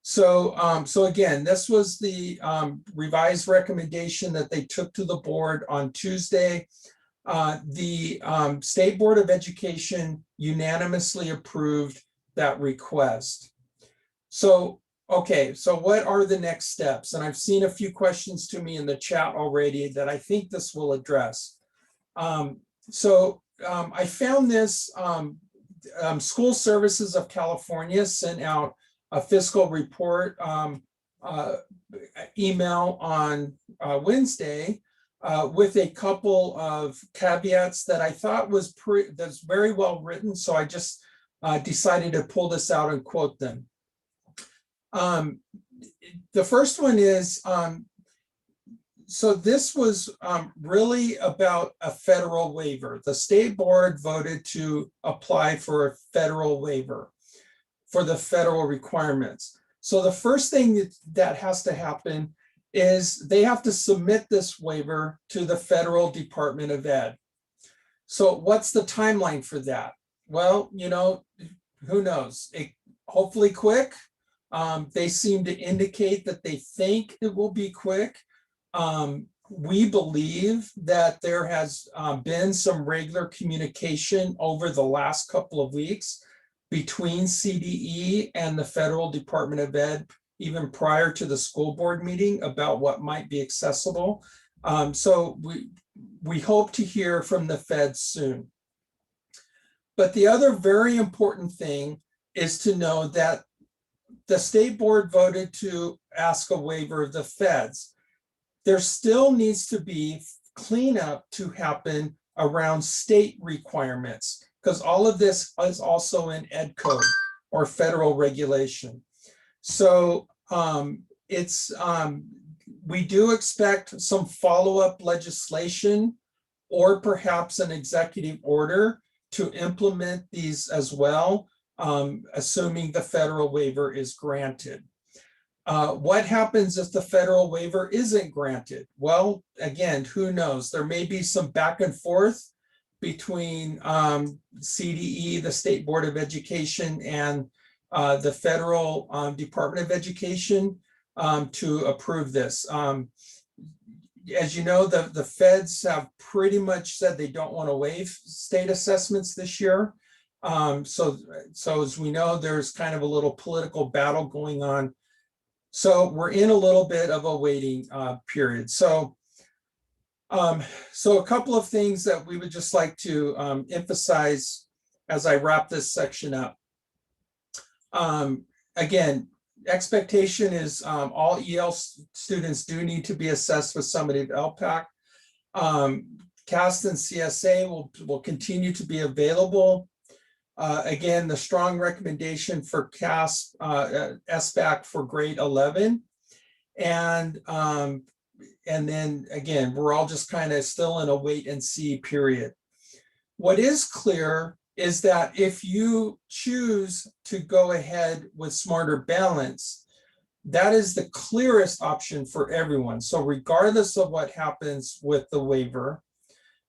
So again, this was the revised recommendation that they took to the board on Tuesday. The State Board of Education unanimously approved that request. So, okay, so what are the next steps? And I've seen a few questions to me in the chat already that I think this will address. I found this, School Services of California sent out a fiscal report email on Wednesday with a couple of caveats that I thought that's very well written. So I just decided to pull this out and quote them. The first one is, so this was really about a federal waiver. The state board voted to apply for a federal waiver for the federal requirements. So the first thing that has to happen is they have to submit this waiver to the Federal Department of Ed. So what's the timeline for that? Well, who knows? Hopefully quick. They seem to indicate that they think it will be quick. We believe that there has been some regular communication over the last couple of weeks between CDE and the Federal Department of Ed, even prior to the school board meeting, about what might be accessible. So we hope to hear from the feds soon. But the other very important thing is to know that the state board voted to ask a waiver of the feds. There still needs to be cleanup to happen around state requirements, because all of this is also in Ed Code or federal regulation. So we do expect some follow-up legislation or perhaps an executive order to implement these as well, assuming the federal waiver is granted. What happens if the federal waiver isn't granted? Well, again, who knows? There may be some back and forth between CDE, the State Board of Education, and the Federal Department of Education to approve this. As you know, the feds have pretty much said they don't want to waive state assessments this year. So as we know, there's kind of a little political battle going on. So we're in a little bit of a waiting period. So a couple of things that we would just like to emphasize as I wrap this section up. Again, expectation is all EL students do need to be assessed with summative LPAC. CAST and CSA will continue to be available. Again, the strong recommendation for CAST, SBAC for grade 11. And then again, we're all just kind of still in a wait and see period. What is clear is that if you choose to go ahead with Smarter Balance, that is the clearest option for everyone. So regardless of what happens with the waiver,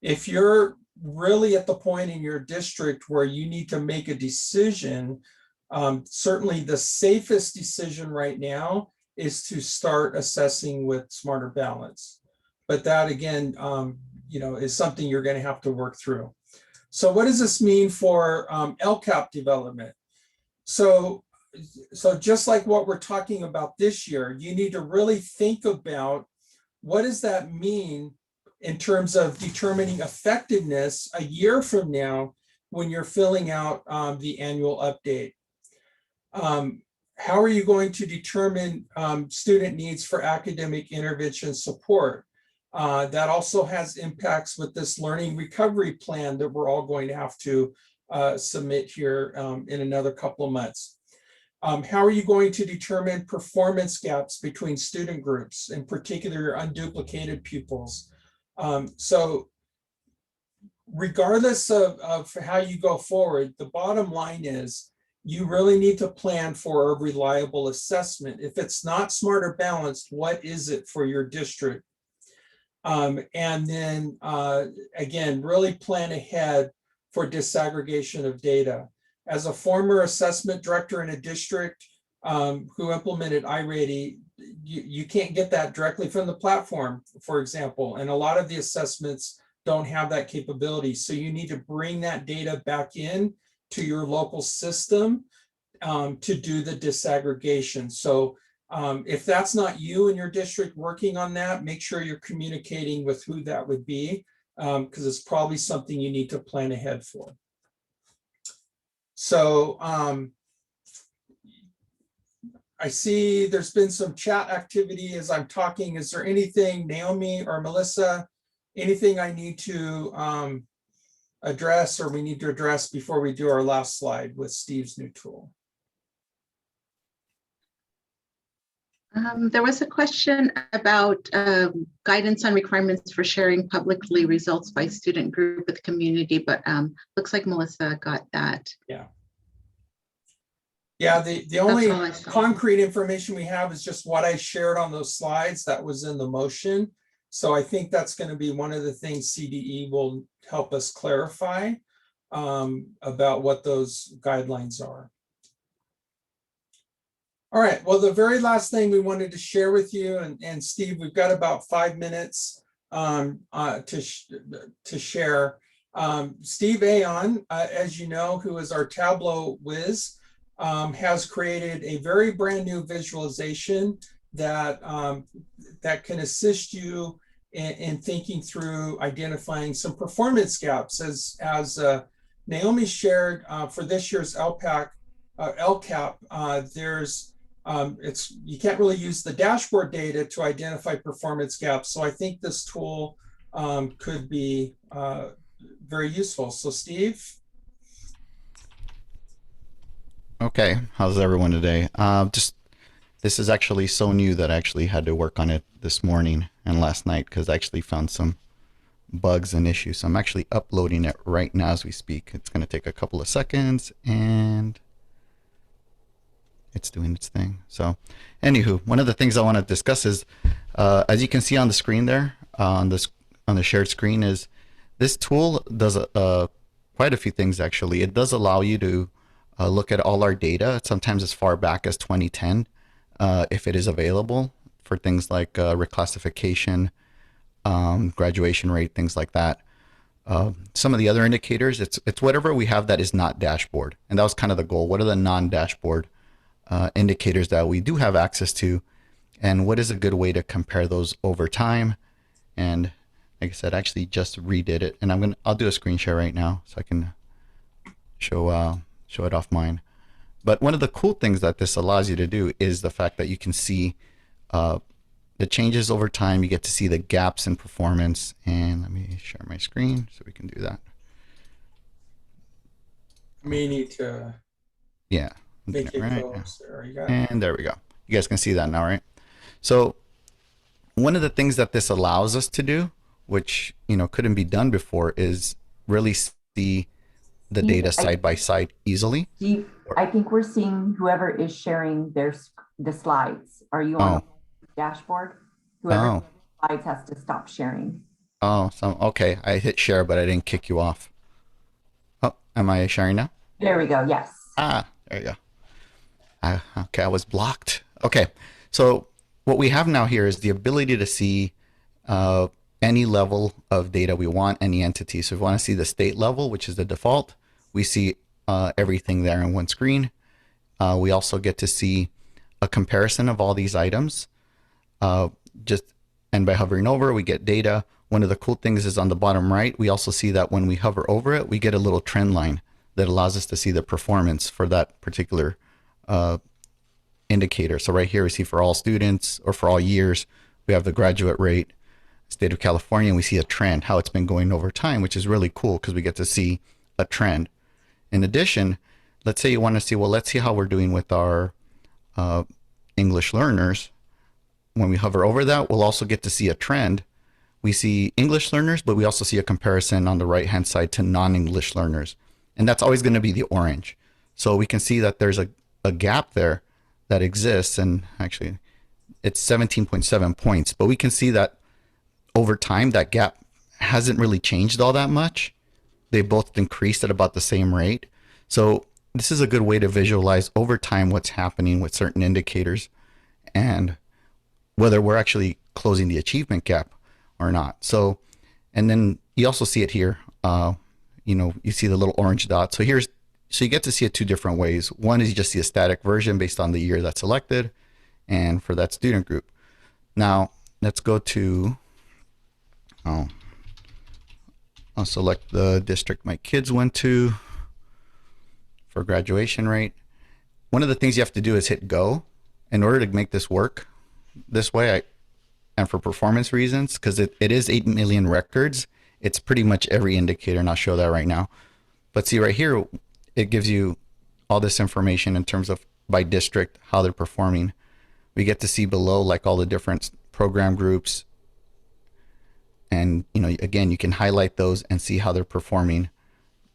if you're really at the point in your district where you need to make a decision, certainly the safest decision right now is to start assessing with Smarter Balance. But that again, is something you're going to have to work through. So what does this mean for LCAP development? So just like what we're talking about this year, you need to really think about what does that mean in terms of determining effectiveness a year from now when you're filling out the annual update. How are you going to determine student needs for academic intervention support? That also has impacts with this learning recovery plan that we're all going to have to submit here in another couple of months. How are you going to determine performance gaps between student groups, in particular your unduplicated pupils? So regardless of how you go forward, the bottom line is you really need to plan for a reliable assessment. If it's not Smarter Balanced, what is it for your district? And then again, really plan ahead for disaggregation of data. As a former assessment director in a district who implemented iReady, you can't get that directly from the platform, for example, and a lot of the assessments don't have that capability. So you need to bring that data back in to your local system to do the disaggregation. So if that's not you in your district working on that, make sure you're communicating with who that would be, because it's probably something you need to plan ahead for. So I see there's been some chat activity as I'm talking. Is there anything, Naomi or Melissa, anything I need to address or we need to address before we do our last slide with Steve's new tool? There was a question about guidance on requirements for sharing publicly results by student group with the community, but looks like Melissa got that. Yeah. Yeah, the only concrete information we have is just what I shared on those slides that was in the motion. So I think that's going to be one of the things CDE will help us clarify about what those guidelines are. All right, well, the very last thing we wanted to share with you, and Steve, we've got about 5 minutes to share. Steve Aon, as you know, who is our Tableau whiz, has created a very brand new visualization that, that can assist you in thinking through identifying some performance gaps. As Naomi shared for this year's LCAP, there's you can't really use the dashboard data to identify performance gaps. So I think this tool could be very useful. So Steve. Okay, how's everyone today? This is actually so new that I actually had to work on it this morning and last night because I actually found some bugs and issues. So I'm actually uploading it right now as we speak. It's going to take a couple of seconds and it's doing its thing. So anywho, one of the things I want to discuss is, as you can see on the screen there, on the shared screen, is this tool does quite a few things actually. It does allow you to look at all our data, sometimes as far back as 2010, if it is available, for things like reclassification, graduation rate, things like that. Some of the other indicators, it's whatever we have that is not dashboard. And that was kind of the goal. What are the non-dashboard indicators that we do have access to? And what is a good way to compare those over time? And like I said, I actually just redid it. And I'll do a screen share right now so I can show it off mine. But one of the cool things that this allows you to do is the fact that you can see the changes over time. You get to see the gaps in performance. And let me share my screen so we can do that. May need to Yeah. make it Right. close. There you go. And there we go. You guys can see that now, right? So one of the things that this allows us to do, which, you know, couldn't be done before, is really see the data side by side easily. I think we're seeing whoever is sharing the slides. Are you on the dashboard? Whoever slides has to stop sharing. Oh, so okay. I hit share, but I didn't kick you off. Oh, am I sharing now? There we go. Yes. Ah, there you go. Okay, I was blocked. Okay, so what we have now here is the ability to see any level of data we want, any entity. So if we want to see the state level, which is the default, we see everything there in one screen. We also get to see a comparison of all these items. And by hovering over, we get data. One of the cool things is on the bottom right, we also see that when we hover over it, we get a little trend line that allows us to see the performance for that particular indicator. So right here we see for all students or for all years, we have the graduate rate, state of California, and we see a trend, how it's been going over time, which is really cool because we get to see a trend. In addition, let's say you want to see, well, let's see how we're doing with our English learners. When we hover over that, we'll also get to see a trend. We see English learners, but we also see a comparison on the right-hand side to non-English learners. And that's always going to be the orange. So we can see that there's a gap there that exists. And actually, it's 17.7 points. But we can see that over time, that gap hasn't really changed all that much. They both increased at about the same rate. So this is a good way to visualize over time what's happening with certain indicators and whether we're actually closing the achievement gap or not. So, and then you also see it here. You know, you see the little orange dot. So so you get to see it two different ways. One is you just see a static version based on the year that's selected and for that student group. Now let's go to, I'll select the district my kids went to for graduation rate. One of the things you have to do is hit go in order to make this work this way. And for performance reasons, because it is 8 million records, it's pretty much every indicator, and I'll show that right now. But see right here, it gives you all this information in terms of by district, how they're performing. We get to see below like all the different program groups. And, you know, again, you can highlight those and see how they're performing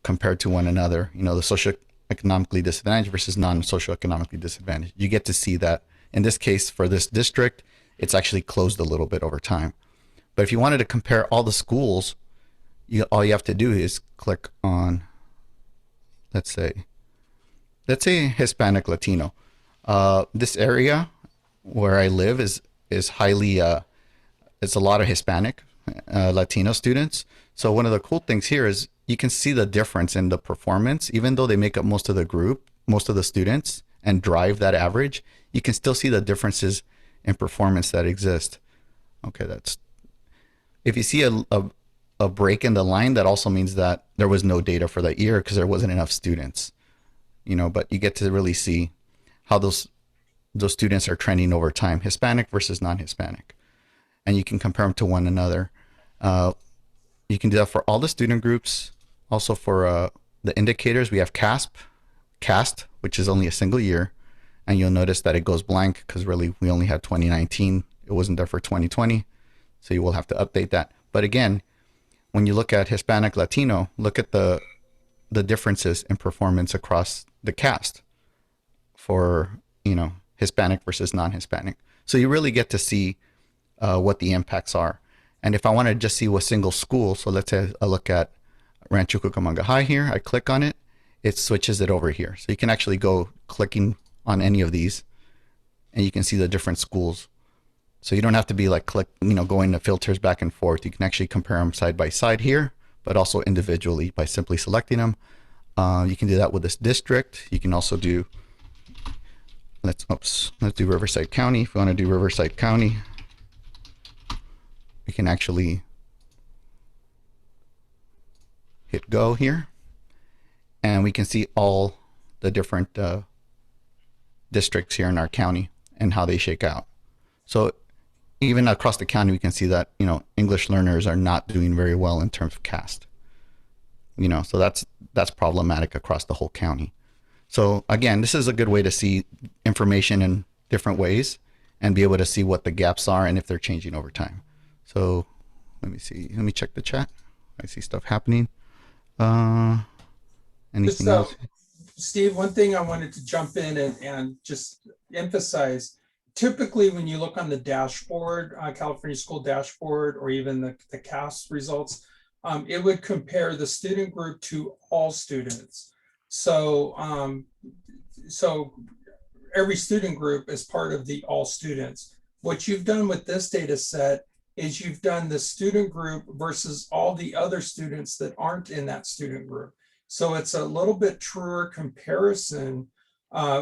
compared to one another. You know, the socioeconomically disadvantaged versus non-socioeconomically disadvantaged. You get to see that. In this case, for this district, it's actually closed a little bit over time. But if you wanted to compare all the schools, all you have to do is click on, let's say Hispanic Latino. This area where I live is highly, it's a lot of Hispanic Latino students. So one of the cool things here is you can see the difference in the performance, even though they make up most of the group, most of the students, and drive that average, you can still see the differences in performance that exist. Okay, if you see a break in the line, that also means that there was no data for that year because there wasn't enough students, you know, but you get to really see how those students are trending over time, Hispanic versus non-Hispanic, and you can compare them to one another. You can do that for all the student groups. Also for the indicators, we have CAST, which is only a single year. And you'll notice that it goes blank because really we only had 2019. It wasn't there for 2020. So you will have to update that. But again, when you look at Hispanic Latino, look at the differences in performance across the CAST for, you know, Hispanic versus non-Hispanic. So you really get to see what the impacts are. And if I want to just see a single school, so let's say I look at Rancho Cucamonga High here, I click on it, it switches it over here. So you can actually go clicking on any of these and you can see the different schools. So you don't have to be like going to filters back and forth. You can actually compare them side by side here, but also individually by simply selecting them. You can do that with this district. You can also do, let's do Riverside County. If we want to do Riverside County, we can actually hit go here and we can see all the different districts here in our county and how they shake out. So, even across the county, we can see that, you know, English learners are not doing very well in terms of CAST. You know, so that's problematic across the whole county. So again, this is a good way to see information in different ways and be able to see what the gaps are and if they're changing over time. So let me see. Let me check the chat. I see stuff happening. Anything else? Steve, one thing I wanted to jump in and just emphasize, typically when you look on the dashboard, California School Dashboard, or even the CAST results, it would compare the student group to all students. So, so every student group is part of the all students. What you've done with this data set is you've done the student group versus all the other students that aren't in that student group. So it's a little bit truer comparison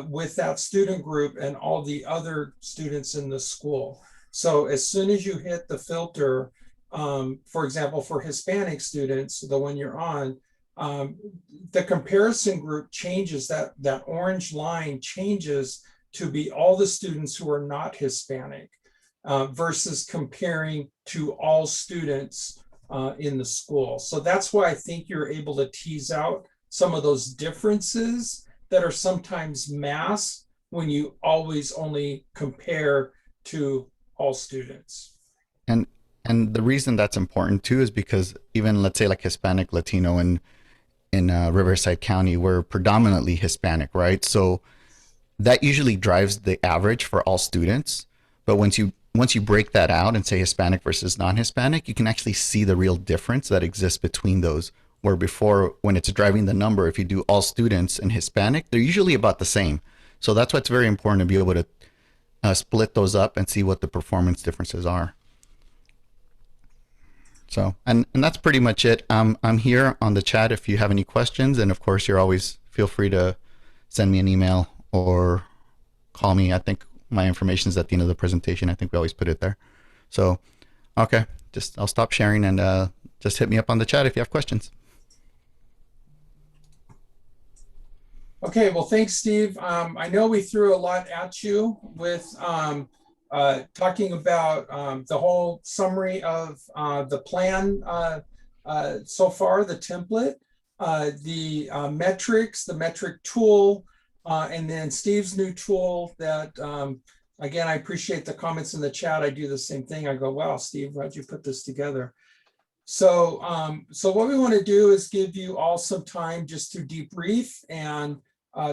with that student group and all the other students in the school. So as soon as you hit the filter, for example, for Hispanic students, the one you're on, the comparison group changes, that orange line changes to be all the students who are not Hispanic versus comparing to all students in the school. So that's why I think you're able to tease out some of those differences that are sometimes masked when you always only compare to all students. And the reason that's important too is because even, let's say, like Hispanic, Latino in Riverside County, we're predominantly Hispanic, right? So that usually drives the average for all students. But once you break that out and say Hispanic versus non-Hispanic, you can actually see the real difference that exists between those. Where before, when it's driving the number, if you do all students and Hispanic, they're usually about the same. So that's why it's very important to be able to split those up and see what the performance differences are. So, and that's pretty much it. I'm here on the chat if you have any questions. And of course, you're always, feel free to send me an email or call me. I think my information is at the end of the presentation. I think we always put it there. So, okay, I'll stop sharing and just hit me up on the chat if you have questions. Okay, well, thanks, Steve. I know we threw a lot at you with talking about the whole summary of the plan so far, the template, the metrics, the metric tool, and then Steve's new tool that, again, I appreciate the comments in the chat. I do the same thing. I go, wow, Steve, how'd you put this together? So, so what we want to do is give you all some time just to debrief and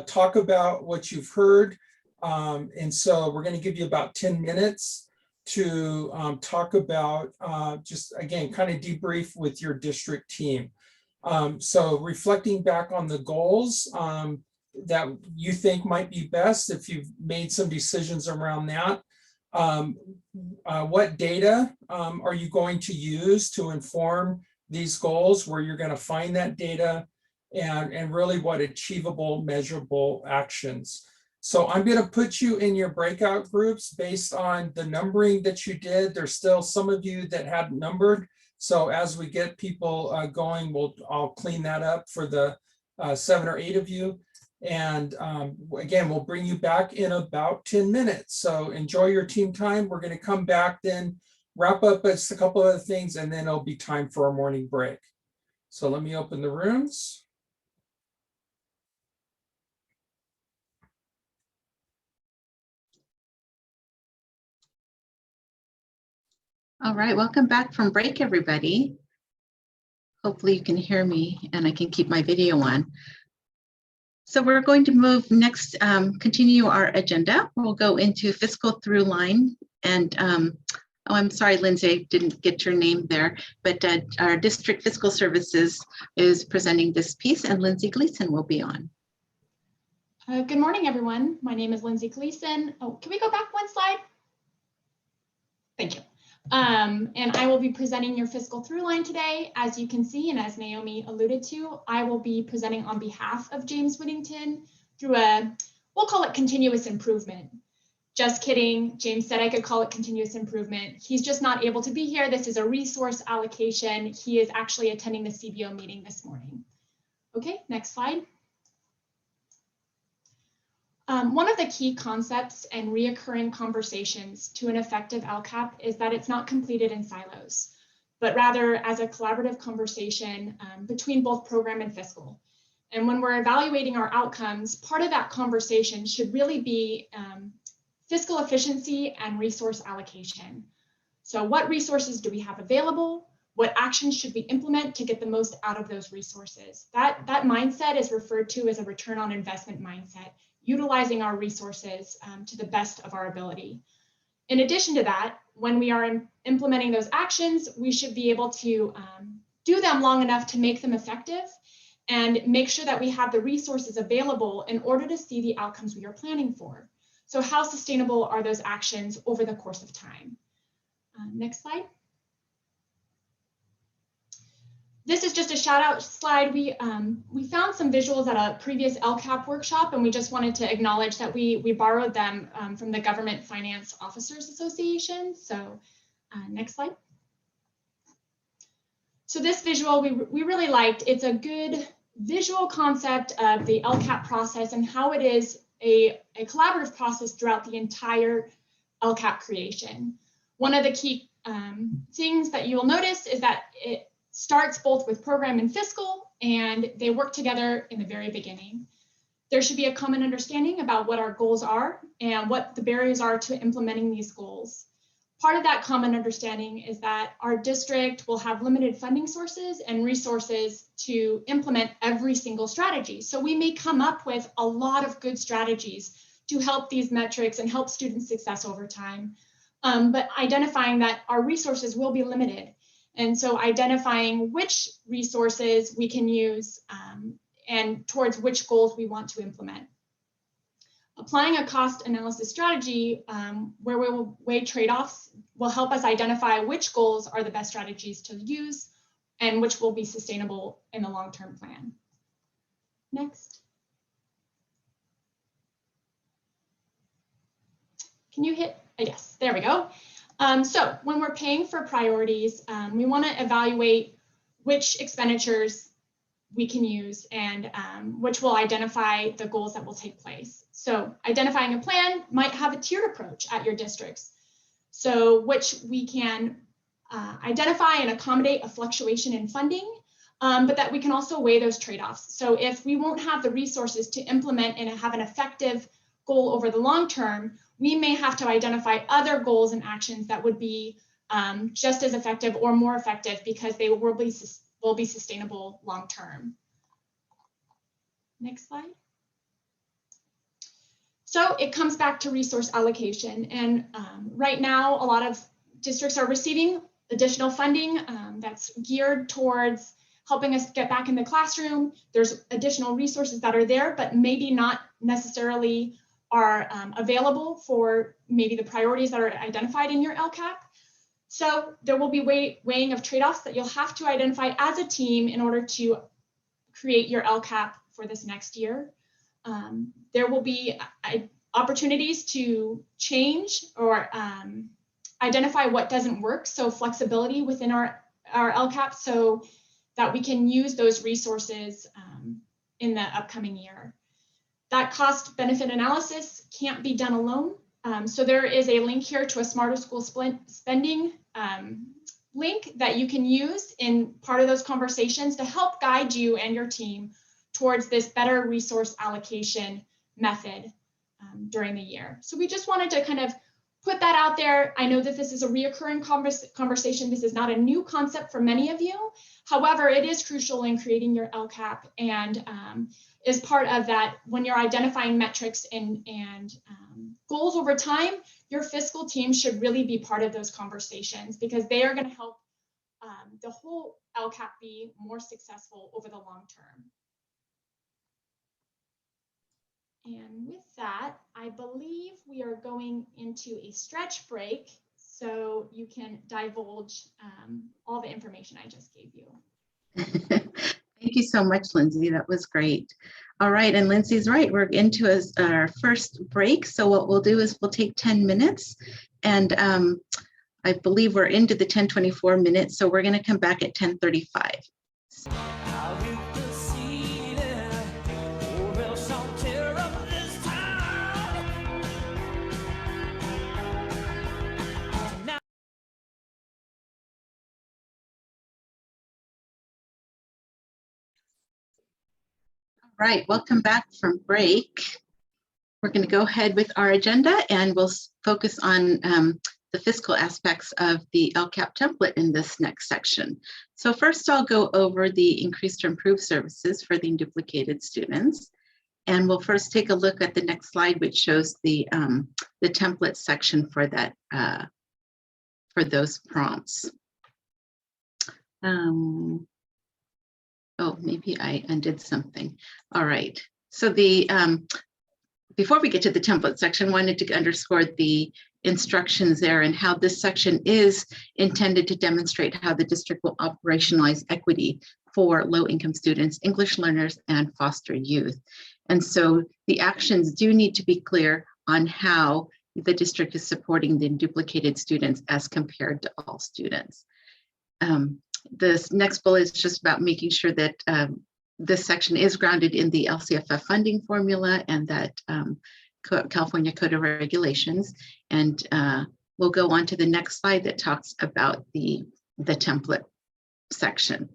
talk about what you've heard. And so we're going to give you about 10 minutes to talk about just, again, kind of debrief with your district team. So reflecting back on the goals that you think might be best, if you've made some decisions around that, what data are you going to use to inform these goals, where you're going to find that data, and really what achievable, measurable actions. So I'm going to put you in your breakout groups based on the numbering that you did. There's still some of you that hadn't numbered. So as we get people going, I'll clean that up for the 7 or 8 of you. And again, we'll bring you back in about 10 minutes. So enjoy your team time. We're going to come back, then wrap up just a couple other things, and then it'll be time for our morning break. So let me open the rooms. All right, welcome back from break, everybody. Hopefully you can hear me and I can keep my video on. So we're going to move next, continue our agenda. We'll go into fiscal through line. And oh, I'm sorry, Lindsay, I didn't get your name there, but our district fiscal services is presenting this piece, and Lindsay Gleason will be on. Good morning, everyone. My name is Lindsay Gleason. Oh, can we go back one slide? Thank you. And I will be presenting your fiscal through line today. As you can see, and as Naomi alluded to, I will be presenting on behalf of James Whittington through we'll call it continuous improvement. Just kidding. James said I could call it continuous improvement. He's just not able to be here. This is a resource allocation. He is actually attending the CBO meeting this morning. Okay, next slide. One of the key concepts and reoccurring conversations to an effective LCAP is that it's not completed in silos, but rather as a collaborative conversation between both program and fiscal. And when we're evaluating our outcomes, part of that conversation should really be fiscal efficiency and resource allocation. So what resources do we have available? What actions should we implement to get the most out of those resources? That mindset is referred to as a return on investment mindset, utilizing our resources to the best of our ability. In addition to that, when we are implementing those actions, we should be able to do them long enough to make them effective and make sure that we have the resources available in order to see the outcomes we are planning for. So how sustainable are those actions over the course of time? Next slide. This is just a shout out slide. We found some visuals at a previous LCAP workshop, and we just wanted to acknowledge that we borrowed them from the Government Finance Officers Association. So next slide. So this visual we really liked. It's a good visual concept of the LCAP process and how it is a collaborative process throughout the entire LCAP creation. One of the key things that you'll notice is that it starts both with program and fiscal, and they work together in the very beginning. There should be a common understanding about what our goals are and what the barriers are to implementing these goals. Part of that common understanding is that our district will have limited funding sources and resources to implement every single strategy. So we may come up with a lot of good strategies to help these metrics and help student success over time. But identifying that our resources will be limited. And so identifying which resources we can use and towards which goals we want to implement. Applying a cost analysis strategy where we will weigh trade-offs will help us identify which goals are the best strategies to use and which will be sustainable in the long-term plan. Next. Can you hit, yes, there we go. So when we're paying for priorities, we want to evaluate which expenditures we can use and which will identify the goals that will take place. So identifying a plan might have a tiered approach at your districts. So which we can identify and accommodate a fluctuation in funding, but that we can also weigh those trade-offs. So if we won't have the resources to implement and have an effective goal over the long term, we may have to identify other goals and actions that would be just as effective or more effective because they will be sustainable long term. Next slide. So it comes back to resource allocation. And right now, a lot of districts are receiving additional funding that's geared towards helping us get back in the classroom. There's additional resources that are there, but maybe not necessarily are available for maybe the priorities that are identified in your LCAP. So there will be weighing of trade-offs that you'll have to identify as a team in order to create your LCAP for this next year. There will be opportunities to change or identify what doesn't work. So flexibility within our LCAP so that we can use those resources in the upcoming year. That cost benefit analysis can't be done alone. So there is a link here to a Smarter School Spending link that you can use in part of those conversations to help guide you and your team towards this better resource allocation method during the year. So we just wanted to kind of put that out there. I know that this is a reoccurring conversation. This is not a new concept for many of you. However, it is crucial in creating your LCAP and is part of that when you're identifying metrics and goals over time, your fiscal team should really be part of those conversations because they are going to help the whole LCAP be more successful over the long term. And with that, I believe we are going into a stretch break so you can divulge all the information I just gave you. Thank you so much, Lindsay. That was great. All right, and Lindsay's right. We're into our first break. So what we'll do is we'll take 10 minutes and I believe we're into the 10:24 minutes. So we're going to come back at 10:35. Right, welcome back from break. We're going to go ahead with our agenda and we'll focus on the fiscal aspects of the LCAP template in this next section. So first I'll go over the increased or improved services for the unduplicated students. And we'll first take a look at the next slide, which shows the template section for that, for those prompts. Oh, maybe I undid something. All right. So the before we get to the template section, wanted to underscore the instructions there and how this section is intended to demonstrate how the district will operationalize equity for low-income students, English learners, and foster youth. And so the actions do need to be clear on how the district is supporting the duplicated students as compared to all students. This next bullet is just about making sure that this section is grounded in the LCFF funding formula and that California Code of Regulations. And we'll go on to the next slide that talks about the template section.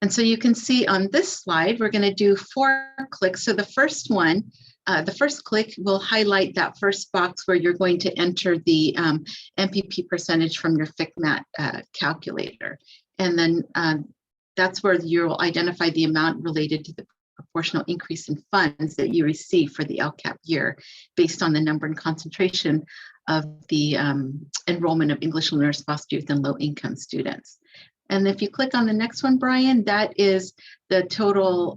And so you can see on this slide, we're going to do 4 clicks. So the first one, the first click will highlight that first box where you're going to enter the MPP percentage from your FCMAT calculator. And then that's where you'll identify the amount related to the proportional increase in funds that you receive for the LCAP year based on the number and concentration of the enrollment of English learners, foster youth, and low-income students. And if you click on the next one, Brian, that is the total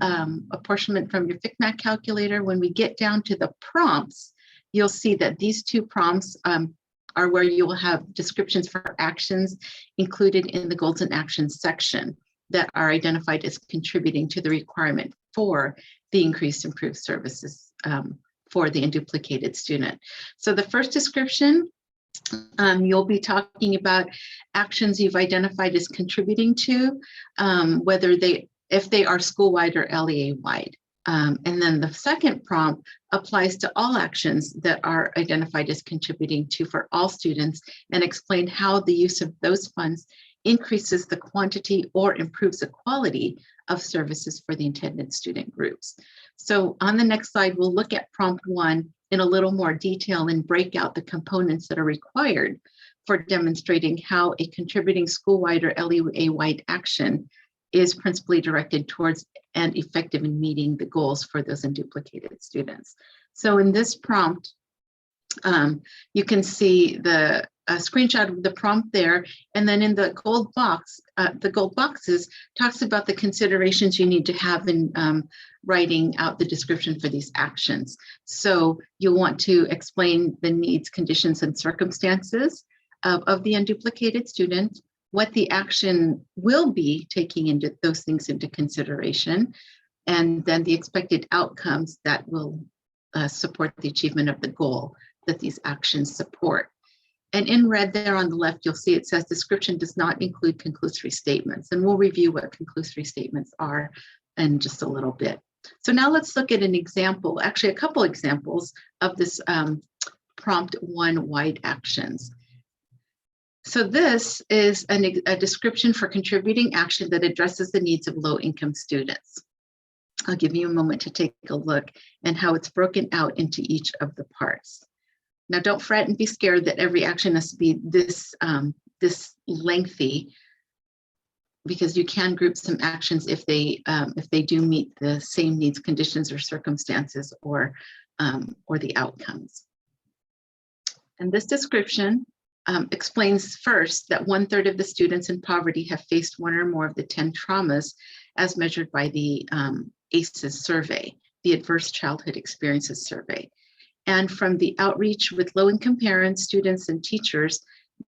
apportionment from your FCMAT calculator. When we get down to the prompts, you'll see that these 2 prompts are where you will have descriptions for actions included in the goals and actions section that are identified as contributing to the requirement for the increased improved services for the unduplicated student. So the first description, you'll be talking about actions you've identified as contributing to, if they are school-wide or LEA-wide. And then the second prompt applies to all actions that are identified as contributing to for all students and explain how the use of those funds increases the quantity or improves the quality of services for the intended student groups. So on the next slide, we'll look at prompt 1 in a little more detail and break out the components that are required for demonstrating how a contributing school-wide or LEA-wide action is principally directed towards and effective in meeting the goals for those unduplicated students. So in this prompt, you can see a screenshot of the prompt there, and then in the gold box, the gold boxes talks about the considerations you need to have in writing out the description for these actions. So you'll want to explain the needs, conditions, and circumstances of the unduplicated student, what the action will be taking into those things into consideration, and then the expected outcomes that will support the achievement of the goal that these actions support. And in red there on the left, you'll see it says description does not include conclusory statements. And we'll review what conclusory statements are in just a little bit. So now let's look at an example, actually a couple examples of this prompt 1 wide actions. So this is a description for contributing action that addresses the needs of low-income students. I'll give you a moment to take a look and how it's broken out into each of the parts. Now, don't fret and be scared that every action has to be this lengthy, because you can group some actions if they do meet the same needs, conditions, or circumstances, or the outcomes. And this description explains first that 1/3 of the students in poverty have faced 1 or more of the 10 traumas as measured by the ACEs survey, the Adverse Childhood Experiences Survey. And from the outreach with low-income parents, students, and teachers,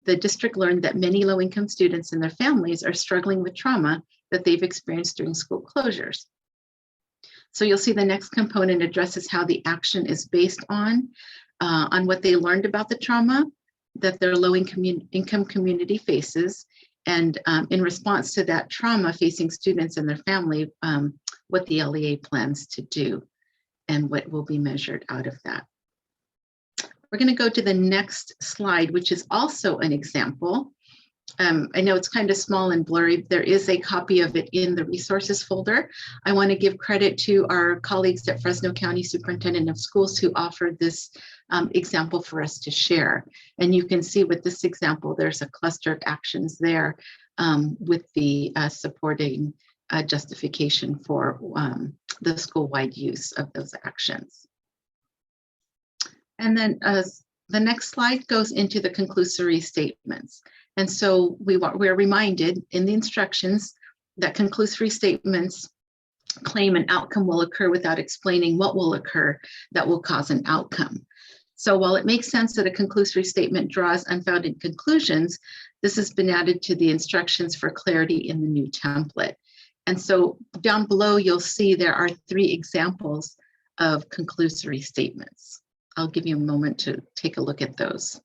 the district learned that many low-income students and their families are struggling with trauma that they've experienced during school closures. So you'll see the next component addresses how the action is based on what they learned about the trauma that their low-income community faces, and in response to that trauma facing students and their family, what the LEA plans to do and what will be measured out of that. We're going to go to the next slide, which is also an example. I know it's kind of small and blurry. There is a copy of it in the resources folder. I want to give credit to our colleagues at Fresno County Superintendent of Schools who offered this example for us to share. And you can see with this example, there's a cluster of actions there with the supporting justification for the school-wide use of those actions. And then the next slide goes into the conclusory statements. And so we're reminded in the instructions that conclusory statements claim an outcome will occur without explaining what will occur that will cause an outcome. So while it makes sense that a conclusory statement draws unfounded conclusions, this has been added to the instructions for clarity in the new template. And so down below, you'll see there are 3 examples of conclusory statements. I'll give you a moment to take a look at those.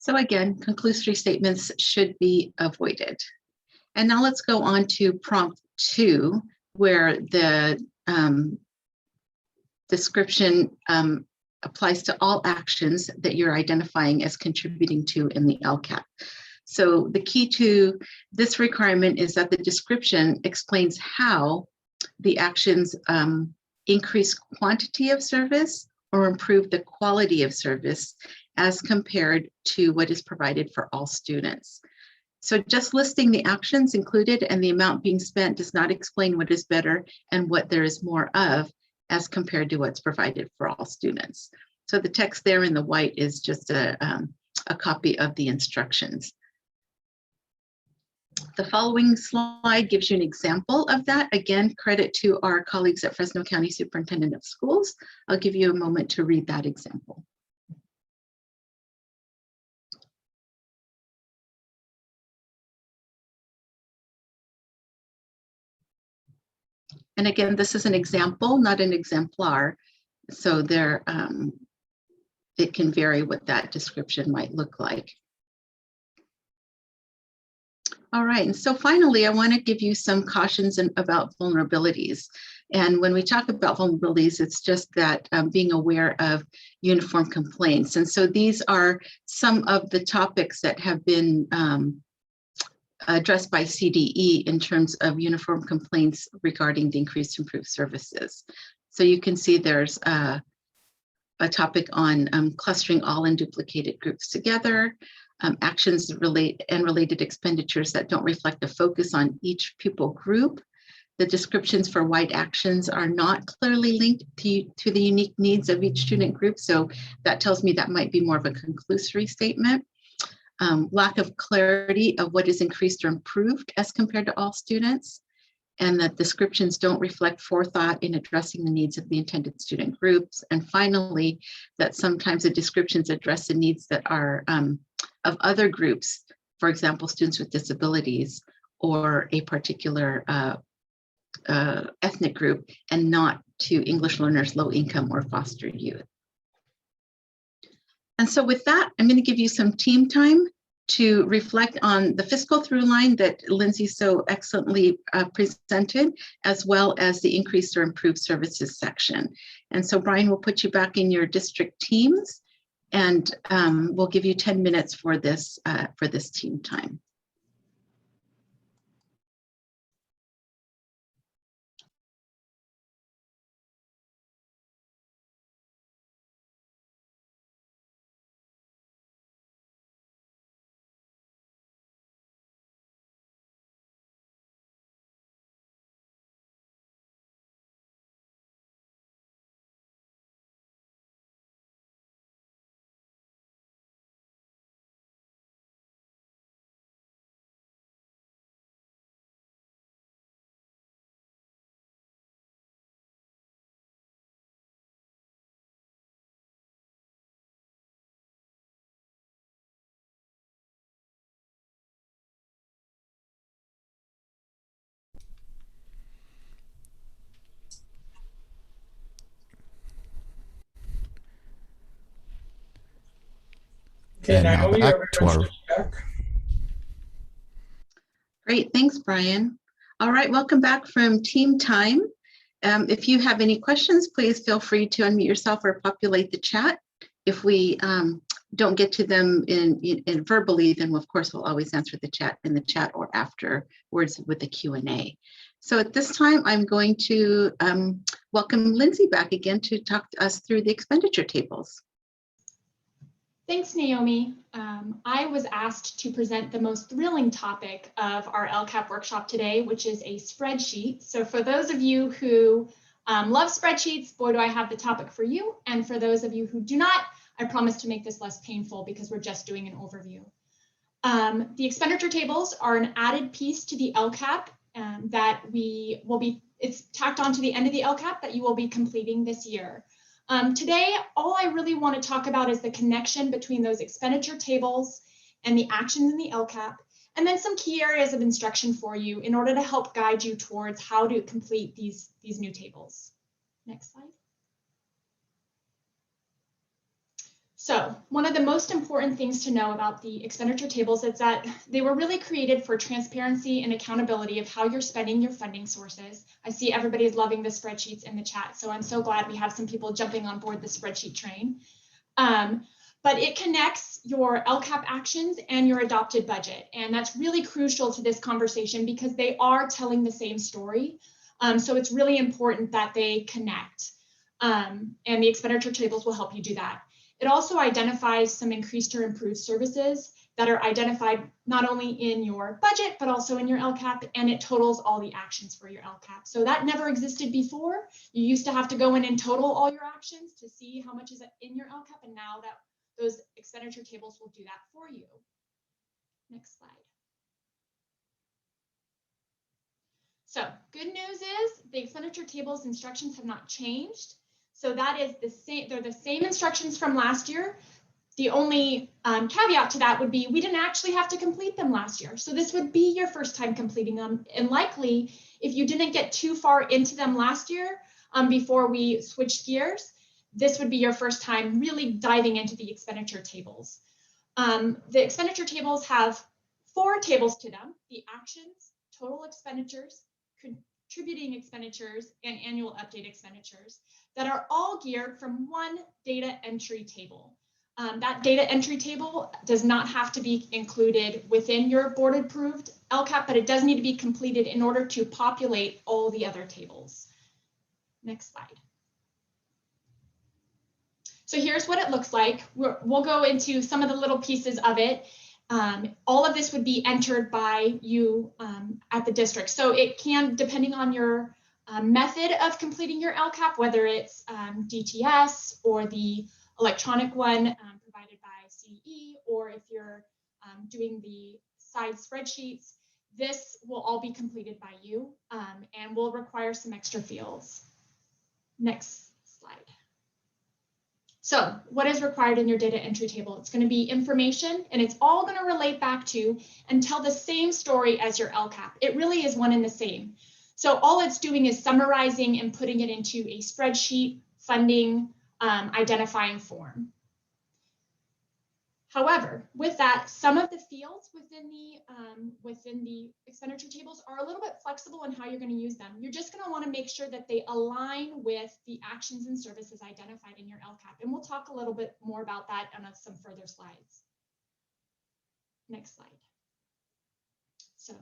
So again, conclusory statements should be avoided. And now let's go on to prompt 2, where the description applies to all actions that you're identifying as contributing to in the LCAP. So the key to this requirement is that the description explains how the actions increase quantity of service or improve the quality of service as compared to what is provided for all students. So just listing the actions included and the amount being spent does not explain what is better and what there is more of as compared to what's provided for all students. So the text there in the white is just a copy of the instructions. The following slide gives you an example of that. Again, credit to our colleagues at Fresno County Superintendent of Schools. I'll give you a moment to read that example. And again, this is an example, not an exemplar. So there, it can vary what that description might look like. All right, and so finally, I want to give you some cautions about vulnerabilities. And when we talk about vulnerabilities, it's just that being aware of uniform complaints. And so these are some of the topics that have been addressed by CDE in terms of uniform complaints regarding the increased improved services. So you can see there's a topic on clustering all unduplicated groups together, actions related expenditures that don't reflect a focus on each pupil group. The descriptions for wide actions are not clearly linked to the unique needs of each student group. So that tells me that might be more of a conclusory statement. Lack of clarity of what is increased or improved as compared to all students, and that descriptions don't reflect forethought in addressing the needs of the intended student groups. And finally, that sometimes the descriptions address the needs that are of other groups, for example, students with disabilities or a particular ethnic group, and not to English learners, low income or foster youth. And so with that, I'm going to give you some team time to reflect on the fiscal through line that Lindsay so excellently presented, as well as the increased or improved services section. And so Brian will put you back in your district teams, and we'll give you 10 minutes for this team time. Okay, And now Naomi, back are we to our back? Great, thanks, Brian. All right, welcome back from team time. If you have any questions, please feel free to unmute yourself or populate the chat. If we don't get to them in verbally, then of course we'll always answer the chat in the chat or afterwards with the Q&A. So at this time, I'm going to welcome Lindsay back again to talk to us through the expenditure tables. Thanks, Naomi. I was asked to present the most thrilling topic of our LCAP workshop today, which is a spreadsheet. So for those of you who love spreadsheets, boy, do I have the topic for you. And for those of you who do not, I promise to make this less painful because we're just doing an overview. The expenditure tables are an added piece to the LCAP that it's tacked on to the end of the LCAP that you will be completing this year. Today, all I really want to talk about is the connection between those expenditure tables and the actions in the LCAP, and then some key areas of instruction for you in order to help guide you towards how to complete these new tables. Next slide. So one of the most important things to know about the expenditure tables is that they were really created for transparency and accountability of how you're spending your funding sources. I see everybody is loving the spreadsheets in the chat, so I'm so glad we have some people jumping on board the spreadsheet train. But it connects your LCAP actions and your adopted budget, and that's really crucial to this conversation because they are telling the same story. So it's really important that they connect, and the expenditure tables will help you do that. It also identifies some increased or improved services that are identified not only in your budget, but also in your LCAP, and it totals all the actions for your LCAP. So that never existed before. You used to have to go in and total all your actions to see how much is in your LCAP, and now that those expenditure tables will do that for you. Next slide. So good news is the expenditure tables instructions have not changed. So that is the same, they're the same instructions from last year. The only caveat to that would be we didn't actually have to complete them last year. So this would be your first time completing them. And likely, if you didn't get too far into them last year before we switched gears, this would be your first time really diving into the expenditure tables. The expenditure tables have 4 tables to them: the actions, total expenditures, contributing expenditures, and annual update expenditures that are all geared from one data entry table. That data entry table does not have to be included within your board approved LCAP, but it does need to be completed in order to populate all the other tables. Next slide. So here's what it looks like. We'll go into some of the little pieces of it. All of this would be entered by you at the district. So it can, depending on your method of completing your LCAP, whether it's DTS or the electronic one provided by CE, or if you're doing the side spreadsheets, this will all be completed by you and will require some extra fields. Next slide. So what is required in your data entry table? It's going to be information, and it's all going to relate back to and tell the same story as your LCAP. It really is one and the same. So all it's doing is summarizing and putting it into a spreadsheet funding identifying form. However, with that, some of the fields within the expenditure tables are a little bit flexible in how you're going to use them. You're just going to want to make sure that they align with the actions and services identified in your LCAP. And we'll talk a little bit more about that on some further slides. Next slide. So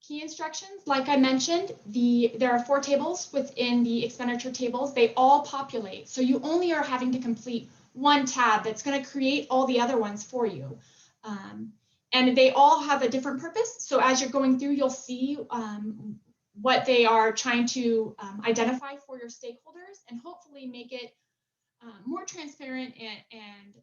key instructions, like I mentioned, there are 4 tables within the expenditure tables. They all populate. So you only are having to complete one tab that's going to create all the other ones for you. And they all have a different purpose. So as you're going through, you'll see what they are trying to identify for your stakeholders and hopefully make it more transparent and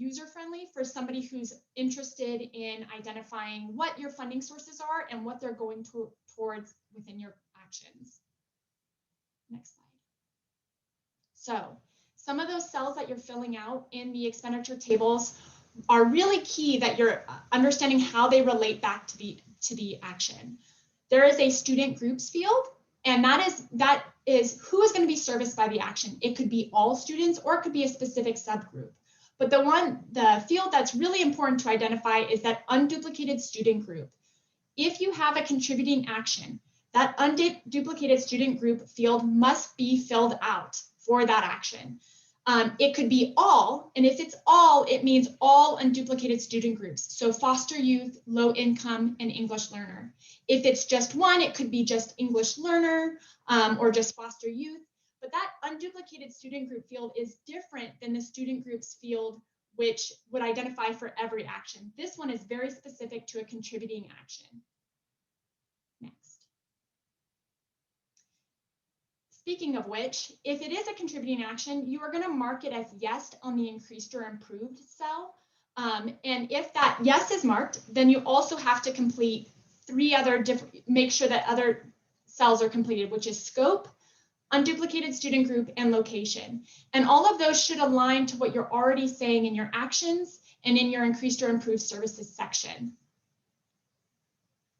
user-friendly for somebody who's interested in identifying what your funding sources are and what they're going towards within your actions. Next slide. So some of those cells that you're filling out in the expenditure tables are really key that you're understanding how they relate back to the action. There is a student groups field, and that is who is going to be serviced by the action. It could be all students or it could be a specific subgroup. But the field that's really important to identify is that unduplicated student group. if you have a contributing action, that unduplicated student group field must be filled out for that action. It could be all, and if it's all, it means all unduplicated student groups. So foster youth, low income, and English learner. If it's just one, it could be just English learner or just foster youth. But that unduplicated student group field is different than the student groups field, which would identify for every action. This one is very specific to a contributing action. Next. Speaking of which, if it is a contributing action, you are going to mark it as yes on the increased or improved cell. And if that yes is marked, then you also have to complete three other different, make sure that other cells are completed, which is scope, unduplicated student group, and location. And all of those should align to what you're already saying in your actions and in your increased or improved services section.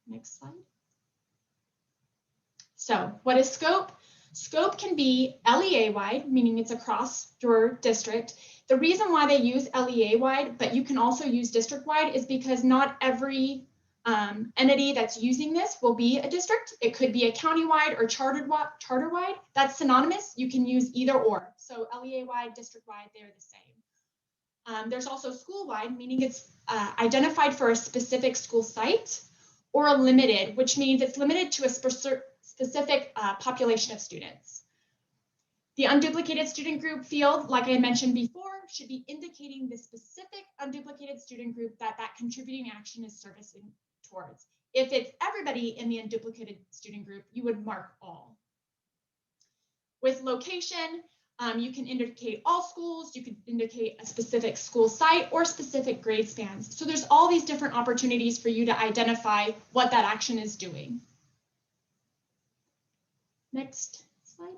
Next slide. So what is scope? Scope can be LEA-wide, meaning it's across your district. The reason why they use LEA-wide, but you can also use district-wide, is because not every entity that's using this will be a district. It could be a county-wide or charter-wide. That's synonymous. You can use either or. So LEA-wide, district-wide, they're the same. There's also school-wide, meaning it's identified for a specific school site, or a limited, which means it's limited to a specific population of students. The unduplicated student group field, like I mentioned before, should be indicating the specific unduplicated student group that that contributing action is servicing towards. If it's everybody in the unduplicated student group, you would mark all. With location, you can indicate all schools, you could indicate a specific school site or specific grade spans. So there's all these different opportunities for you to identify what that action is doing. Next slide.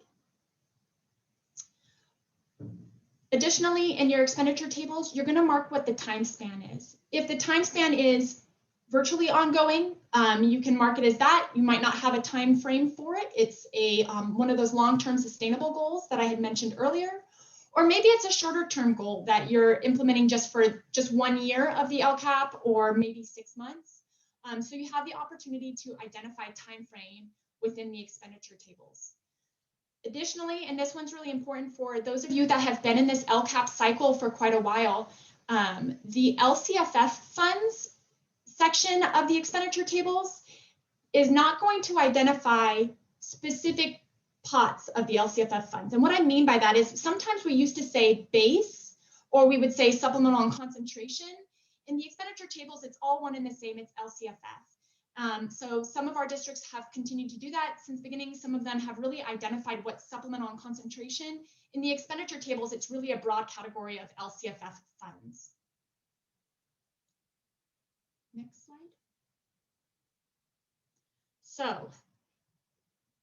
Additionally, in your expenditure tables, you're going to mark what the time span is. If the time span is virtually ongoing, you can mark it as that. You might not have a time frame for it. It's a one of those long-term sustainable goals that I had mentioned earlier. Or maybe it's a shorter term goal that you're implementing just for just 1 year of the LCAP, or maybe 6 months. So you have the opportunity to identify time frame within the expenditure tables. Additionally, and this one's really important for those of you that have been in this LCAP cycle for quite a while, the LCFF funds section of the expenditure tables is not going to identify specific pots of the LCFF funds. And what I mean by that is sometimes we used to say base, or we would say supplemental on concentration. In the expenditure tables, it's all one and the same, it's LCFF. So some of our districts have continued to do that since the beginning. Some of them have really identified what's supplemental on concentration. In the expenditure tables, it's really a broad category of LCFF funds. Next slide. So,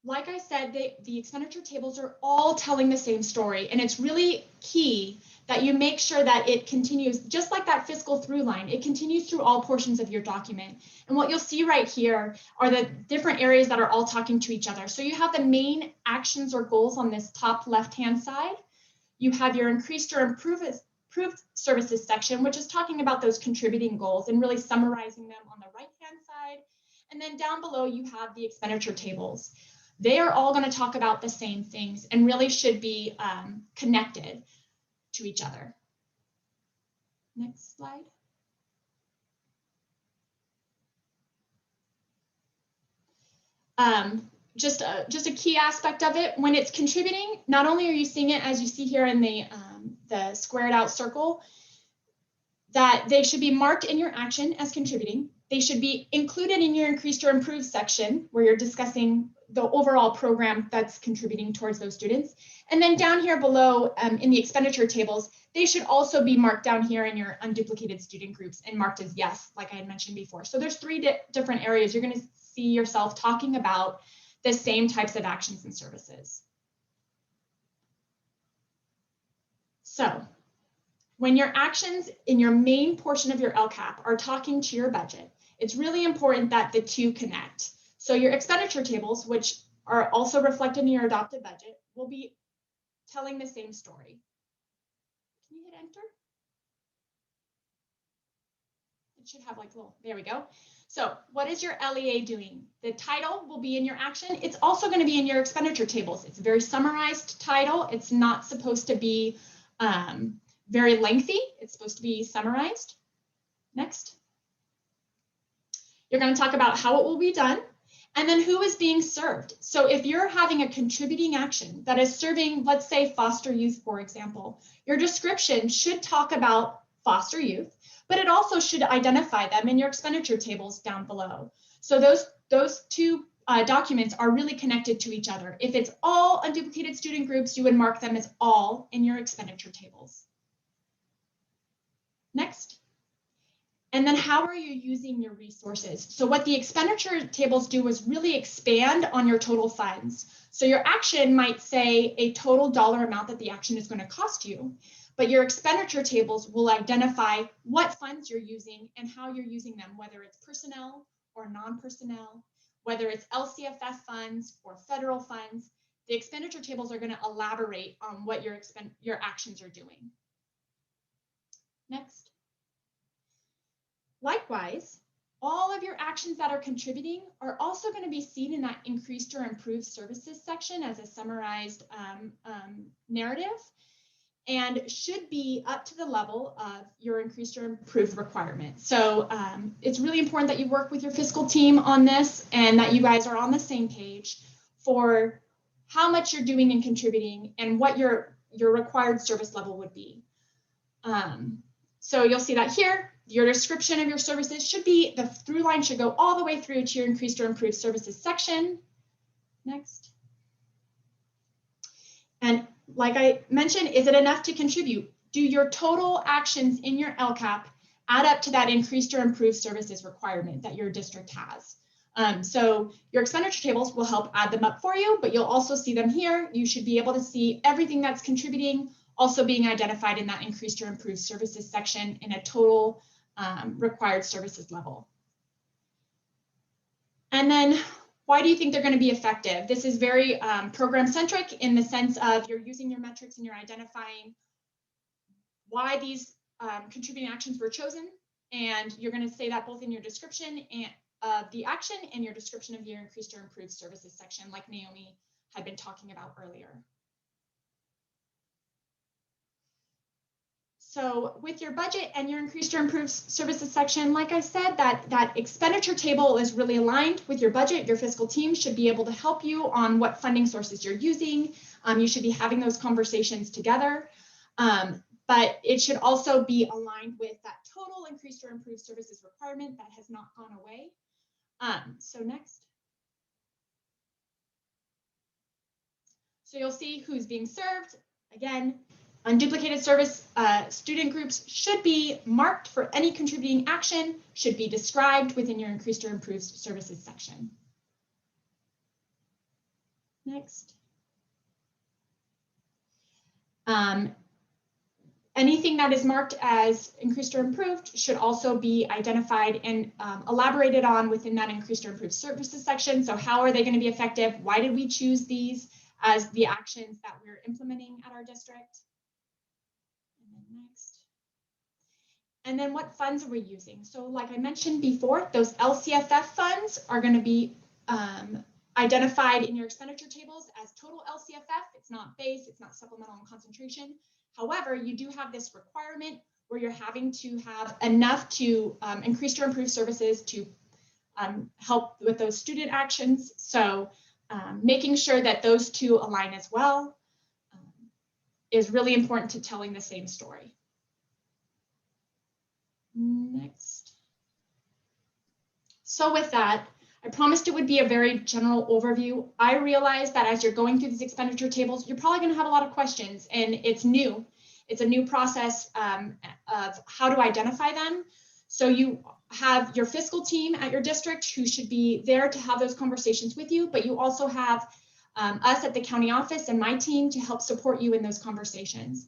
like I said, the expenditure tables are all telling the same story, and it's really key that you make sure that it continues, just like that fiscal through line, it continues through all portions of your document. And what you'll see right here are the different areas that are all talking to each other. So you have the main actions or goals on this top left-hand side. You have your increased or improved services section, which is talking about those contributing goals and really summarizing them on the right-hand side. And then down below, you have the expenditure tables. They are all going to talk about the same things and really should be connected to each other. Next slide. Just a key aspect of it, when it's contributing, not only are you seeing it as you see here in the squared out circle, that they should be marked in your action as contributing. They should be included in your increased or improved section where you're discussing the overall program that's contributing towards those students. And then down here below in the expenditure tables, they should also be marked down here in your unduplicated student groups and marked as yes, like I had mentioned before. So there's three different areas you're going to see yourself talking about the same types of actions and services. So when your actions in your main portion of your LCAP are talking to your budget, it's really important that the two connect. So your expenditure tables, which are also reflected in your adopted budget, will be telling the same story. Can you hit enter? it should have like little, there we go. So what is your LEA doing? The title will be in your action. It's also going to be in your expenditure tables. It's a very summarized title. It's not supposed to be very lengthy. It's supposed to be summarized. Next. You're going to talk about how it will be done and then who is being served. So if you're having a contributing action that is serving, let's say, foster youth, for example, your description should talk about foster youth, but it also should identify them in your expenditure tables down below. So those two documents are really connected to each other. If it's all unduplicated student groups, you would mark them as all in your expenditure tables. Next. And then how are you using your resources? So what the expenditure tables do is really expand on your total funds. So your action might say a total dollar amount that the action is going to cost you, but your expenditure tables will identify what funds you're using and how you're using them, whether it's personnel or non-personnel, whether it's LCFF funds or federal funds. The expenditure tables are going to elaborate on what your actions are doing. Next. Likewise, all of your actions that are contributing are also going to be seen in that increased or improved services section as a summarized narrative and should be up to the level of your increased or improved requirement. So it's really important that you work with your fiscal team on this and that you guys are on the same page for how much you're doing and contributing and what your required service level would be. So you'll see that here. Your description of your services should be, the through line should go all the way through to your increased or improved services section. Next. And like I mentioned, is it enough to contribute? Do your total actions in your LCAP add up to that increased or improved services requirement that your district has? So your expenditure tables will help add them up for you, but you'll also see them here. You should be able to see everything that's contributing also being identified in that increased or improved services section in a total required services level. And then why do you think they're going to be effective? This is very program centric in the sense of you're using your metrics and you're identifying why these contributing actions were chosen. And you're going to say that both in your description and the action and your description of your increased or improved services section, like Naomi had been talking about earlier. So with your budget and your increased or improved services section, like I said, that expenditure table is really aligned with your budget. Your fiscal team should be able to help you on what funding sources you're using. You should be having those conversations together. But it should also be aligned with that total increased or improved services requirement that has not gone away. So next. So you'll see who's being served. Again, unduplicated service student groups should be marked for any contributing action, should be described within your increased or improved services section. Next. Anything that is marked as increased or improved should also be identified and elaborated on within that increased or improved services section. So how are they going to be effective? Why did we choose these as the actions that we're implementing at our district? And then next. And then what funds are we using? So like I mentioned before, those LCFF funds are going to be identified in your expenditure tables as total LCFF. It's not base, it's not supplemental and concentration. However, you do have this requirement where you're having to have enough to increase or improve services to help with those student actions. So making sure that those two align as well is really important to telling the same story. Next. So with that, I promised it would be a very general overview. I realize that as you're going through these expenditure tables, you're probably going to have a lot of questions, and it's new. It's a new process of how to identify them. So you have your fiscal team at your district who should be there to have those conversations with you, but you also have us at the county office and my team to help support you in those conversations.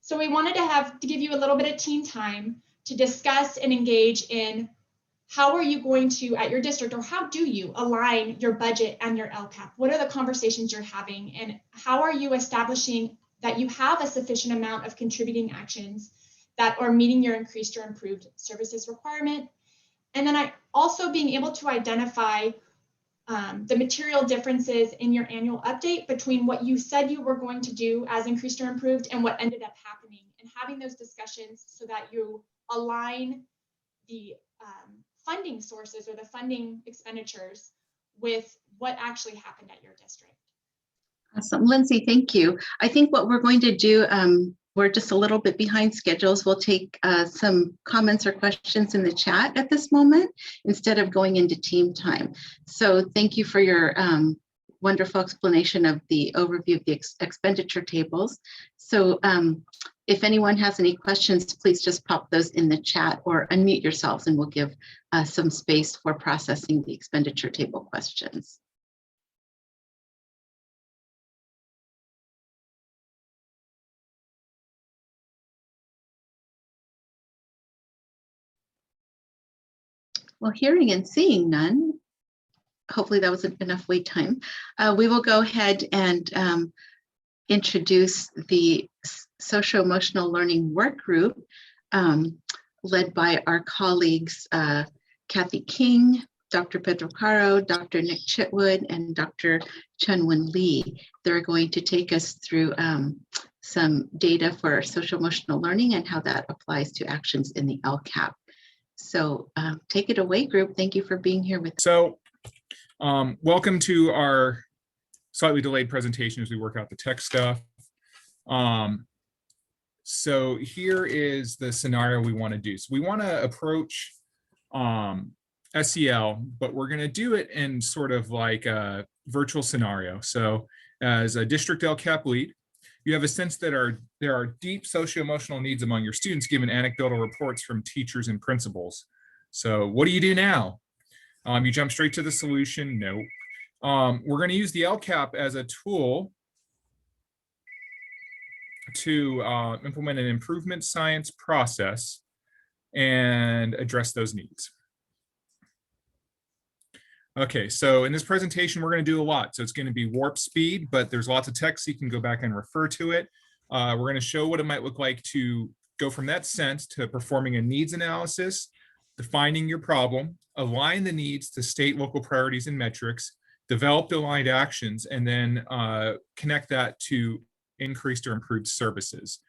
So we wanted to give you a little bit of team time to discuss and engage in how are you going to, at your district, or how do you align your budget and your LCAP? What are the conversations you're having, and how are you establishing that you have a sufficient amount of contributing actions that are meeting your increased or improved services requirement. And then also being able to identify the material differences in your annual update between what you said you were going to do as increased or improved and what ended up happening, and having those discussions so that you align the funding sources or the funding expenditures with what actually happened at your district. Awesome. Lindsay, thank you. I think what we're going to do, we're just a little bit behind schedules. We'll take some comments or questions in the chat at this moment instead of going into team time. So thank you for your wonderful explanation of the overview of the expenditure tables. So if anyone has any questions, please just pop those in the chat or unmute yourselves and we'll give some space for processing the expenditure table questions. Well, hearing and seeing none, hopefully that was enough wait time. We will go ahead and introduce the Socio-Emotional Learning Work Group led by our colleagues, Kathy King, Dr. Pedro Caro, Dr. Nick Chitwood, and Dr. Chunwin Lee. They're going to take us through some data for social-emotional learning and how that applies to actions in the LCAP. So take it away, group. Thank you for being here with us. So welcome to our slightly delayed presentation as we work out the tech stuff. So here is the scenario we want to do. So we want to approach SEL, but we're going to do it in sort of like a virtual scenario. So as a district LCAP lead, you have a sense that there are deep socio-emotional needs among your students given anecdotal reports from teachers and principals. So what do you do now? You jump straight to the solution? No. We're going to use the LCAP as a tool to implement an improvement science process and address those needs. Okay, so in this presentation, we're going to do a lot. So it's going to be warp speed, but there's lots of text, so you can go back and refer to it. We're going to show what it might look like to go from that sense to performing a needs analysis, defining your problem, align the needs to state, local priorities and metrics, develop aligned actions, and then connect that to increased or improved services.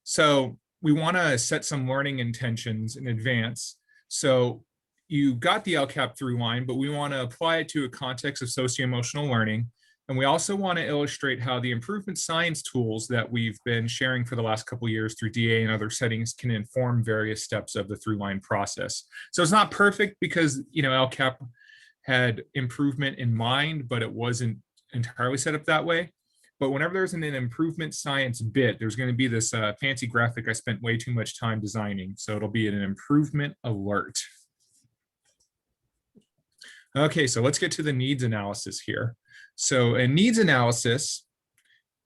So we want to set some learning intentions in advance. So you got the LCAP through line, but we want to apply it to a context of socio-emotional learning. And we also want to illustrate how the improvement science tools that we've been sharing for the last couple of years through DA and other settings can inform various steps of the through line process. So it's not perfect because, you know, LCAP had improvement in mind, but it wasn't entirely set up that way. But whenever there's an improvement science bit, there's going to be this fancy graphic I spent way too much time designing. So it'll be an improvement alert. Okay, so let's get to the needs analysis here. So a needs analysis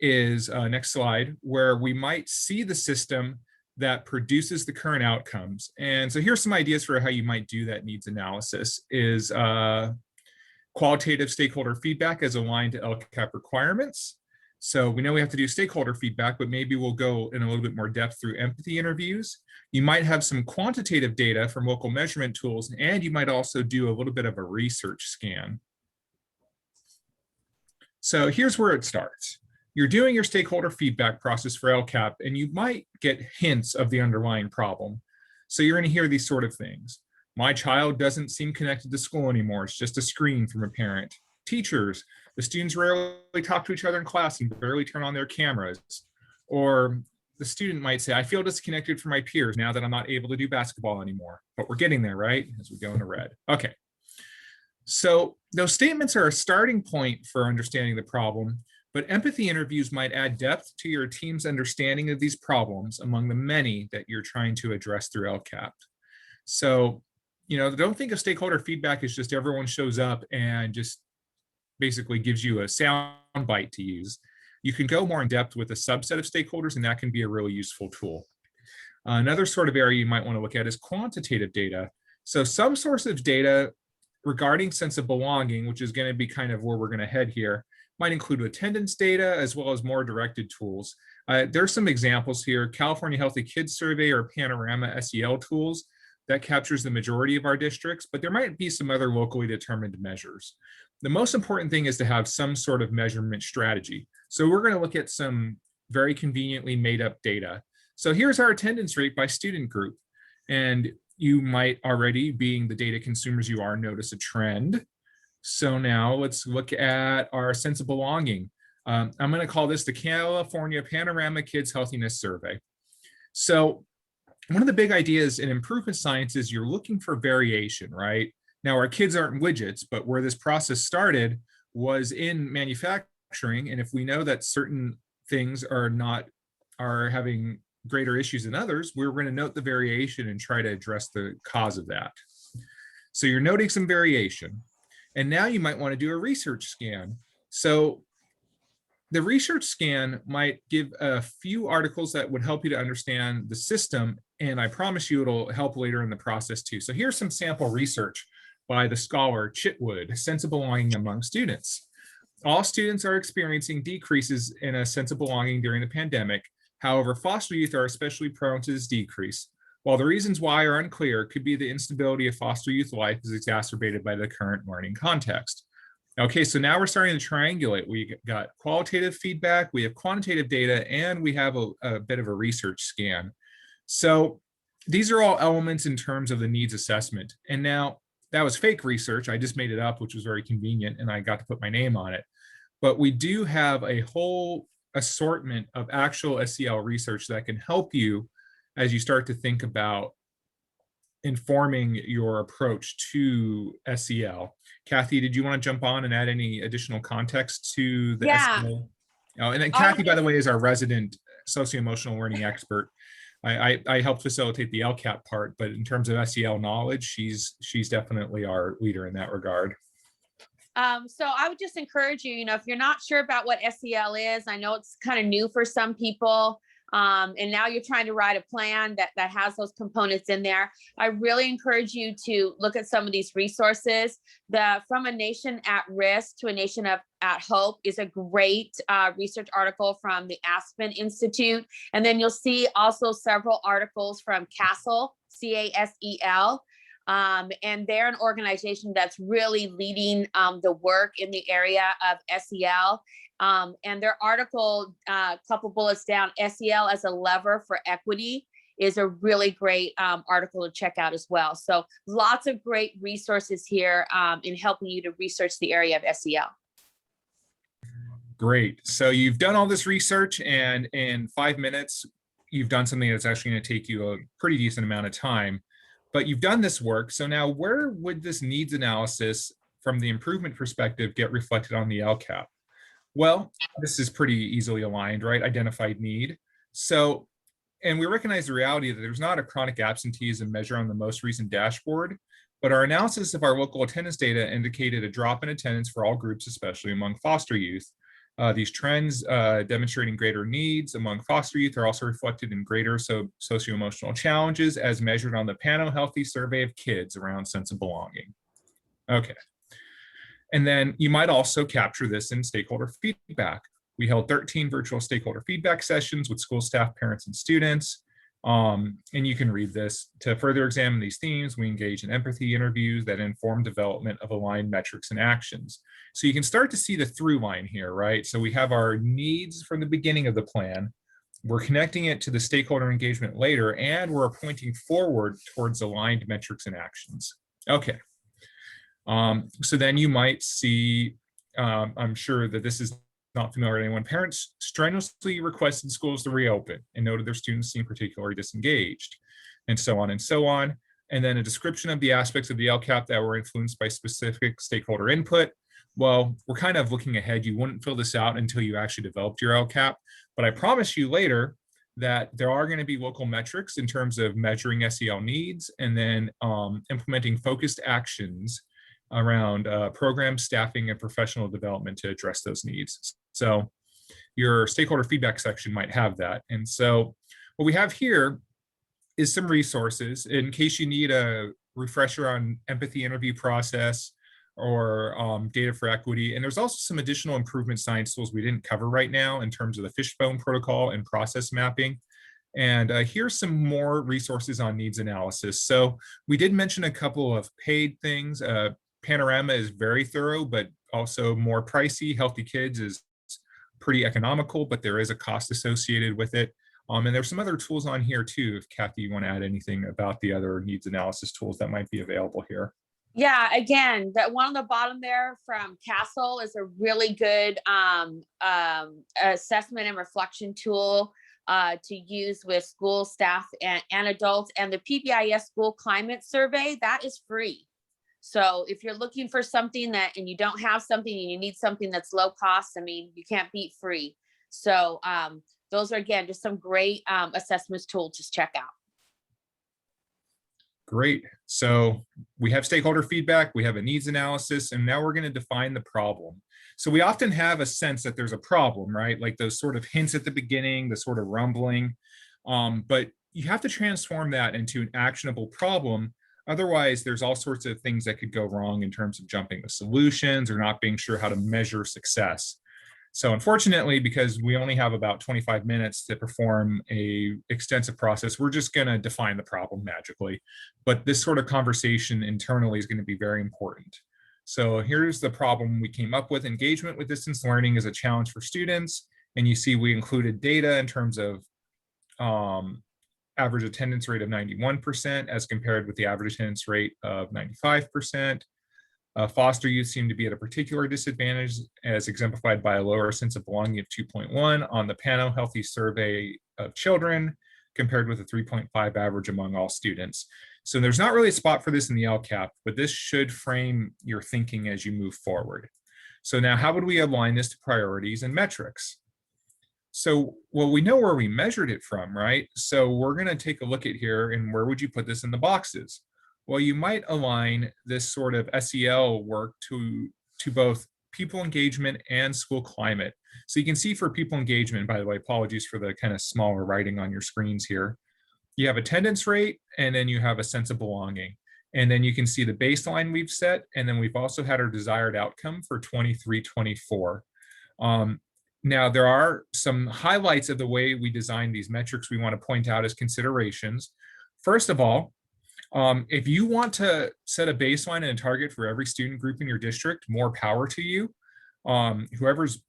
is, next slide, where we might see the system that produces the current outcomes. And so here's some ideas for how you might do that needs analysis is qualitative stakeholder feedback as aligned to LCAP requirements. So we know we have to do stakeholder feedback, but maybe we'll go in a little bit more depth through empathy interviews. You might have some quantitative data from local measurement tools, and you might also do a little bit of a research scan. So here's where it starts. You're doing your stakeholder feedback process for LCAP, and you might get hints of the underlying problem. So you're going to hear these sort of things. My child doesn't seem connected to school anymore. It's just a screen from a parent. Teachers, the students rarely talk to each other in class and barely turn on their cameras. Or the student might say, I feel disconnected from my peers now that I'm not able to do basketball anymore. But we're getting there, right? As we go into red. Okay. So those statements are a starting point for understanding the problem, but empathy interviews might add depth to your team's understanding of these problems among the many that you're trying to address through LCAP. So, you know, don't think of stakeholder feedback as just everyone shows up and just basically gives you a sound bite to use. You can go more in depth with a subset of stakeholders, and that can be a really useful tool. Another sort of area you might want to look at is quantitative data. So some source of data regarding sense of belonging, which is going to be kind of where we're going to head here, might include attendance data as well as more directed tools. There's some examples here. California Healthy Kids Survey or Panorama SEL tools that captures the majority of our districts, but there might be some other locally determined measures. The most important thing is to have some sort of measurement strategy. So we're going to look at some very conveniently made up data. So here's our attendance rate by student group. And you might already, being the data consumers you are, notice a trend. So now let's look at our sense of belonging. I'm going to call this the California Panorama Kids Healthiness Survey. So one of the big ideas in improvement science is you're looking for variation, right? Now, our kids aren't widgets, but where this process started was in manufacturing. And if we know that certain things are having greater issues than others, we're going to note the variation and try to address the cause of that. So you're noting some variation. And now you might want to do a research scan. So the research scan might give a few articles that would help you to understand the system. And I promise you it'll help later in the process too. So here's some sample research by the scholar Chitwood, Sense of Belonging Among Students. All students are experiencing decreases in a sense of belonging during the pandemic. However, foster youth are especially prone to this decrease. While the reasons why are unclear, it could be the instability of foster youth life is exacerbated by the current learning context. Okay, so now we're starting to triangulate. We got qualitative feedback, we have quantitative data, and we have a bit of a research scan. So these are all elements in terms of the needs assessment. And now that was fake research. I just made it up, which was very convenient, and I got to put my name on it. But we do have a whole assortment of actual SEL research that can help you as you start to think about informing your approach to SEL. Kathy, did you want to jump on and add any additional context to the SEL? Oh, and then Kathy, by the way, is our resident socio-emotional learning expert. I helped facilitate the LCAP part, but in terms of SEL knowledge, she's definitely our leader in that regard. So I would just encourage you, if you're not sure about what SEL is, I know it's kind of new for some people. And now you're trying to write a plan that has those components in there. I really encourage you to look at some of these resources. From a Nation at Risk to a Nation at Hope is a great research article from the Aspen Institute. And then you'll see also several articles from CASEL, C-A-S-E-L. And they're an organization that's really leading the work in the area of SEL. And their article, couple bullets down, SEL as a lever for equity, is a really great article to check out as well. So lots of great resources here in helping you to research the area of SEL. Great. So you've done all this research, and in 5 minutes, you've done something that's actually going to take you a pretty decent amount of time. But you've done this work. So now where would this needs analysis from the improvement perspective get reflected on the LCAP? Well, this is pretty easily aligned, right? Identified need. So, and we recognize the reality that there's not a chronic absenteeism measure on the most recent dashboard, but our analysis of our local attendance data indicated a drop in attendance for all groups, especially among foster youth. These trends demonstrating greater needs among foster youth are also reflected in greater socio-emotional challenges as measured on the Pano Healthy Survey of Kids around sense of belonging. Okay. And then you might also capture this in stakeholder feedback. We held 13 virtual stakeholder feedback sessions with school staff, parents, and students. And you can read this. To further examine these themes, we engage in empathy interviews that inform development of aligned metrics and actions. So you can start to see the through line here, right? So we have our needs from the beginning of the plan. We're connecting it to the stakeholder engagement later, and we're pointing forward towards aligned metrics and actions. Okay. So then you might see, I'm sure that this is not familiar to anyone, parents strenuously requested schools to reopen and noted their students seem particularly disengaged, and so on and so on. And then a description of the aspects of the LCAP that were influenced by specific stakeholder input. Well, we're kind of looking ahead. You wouldn't fill this out until you actually developed your LCAP, but I promise you later that there are going to be local metrics in terms of measuring SEL needs and then implementing focused actions around program staffing and professional development to address those needs. So your stakeholder feedback section might have that. And so what we have here is some resources in case you need a refresher on empathy interview process data for equity. And there's also some additional improvement science tools we didn't cover right now in terms of the fishbone protocol and process mapping. And here's some more resources on needs analysis. So we did mention a couple of paid things. Panorama is very thorough, but also more pricey. Healthy Kids is pretty economical, but there is a cost associated with it. And there's some other tools on here too, if Kathy, you want to add anything about the other needs analysis tools that might be available here. Yeah, again, that one on the bottom there from Castle is a really good assessment and reflection tool to use with school staff and adults. And the PBIS School Climate Survey, that is free. So if you're looking for something and you don't have something and you need something that's low cost, I mean, you can't beat free. So those are, again, just some great assessments tools to check out. Great. So we have stakeholder feedback, we have a needs analysis, and now we're going to define the problem. So we often have a sense that there's a problem, right? Like those sort of hints at the beginning, the sort of rumbling, but you have to transform that into an actionable problem. Otherwise, there's all sorts of things that could go wrong in terms of jumping to solutions or not being sure how to measure success. So unfortunately, because we only have about 25 minutes to perform a extensive process, we're just going to define the problem magically. But this sort of conversation internally is going to be very important. So here's the problem we came up with. Engagement with distance learning is a challenge for students. And you see we included data in terms of average attendance rate of 91% as compared with the average attendance rate of 95%. Foster youth seem to be at a particular disadvantage, as exemplified by a lower sense of belonging of 2.1 on the PANO Healthy Survey of Children, compared with a 3.5 average among all students. So there's not really a spot for this in the LCAP, but this should frame your thinking as you move forward. So now how would we align this to priorities and metrics? So, well, we know where we measured it from, right? So we're going to take a look at here, and where would you put this in the boxes? Well, you might align this sort of SEL work to both people engagement and school climate. So you can see for people engagement, by the way, apologies for the kind of smaller writing on your screens here. You have attendance rate, and then you have a sense of belonging. And then you can see the baseline we've set, and then we've also had our desired outcome for 23-24. Now, there are some highlights of the way we design these metrics we want to point out as considerations. First of all, if you want to set a baseline and a target for every student group in your district, more power to you. Whoever's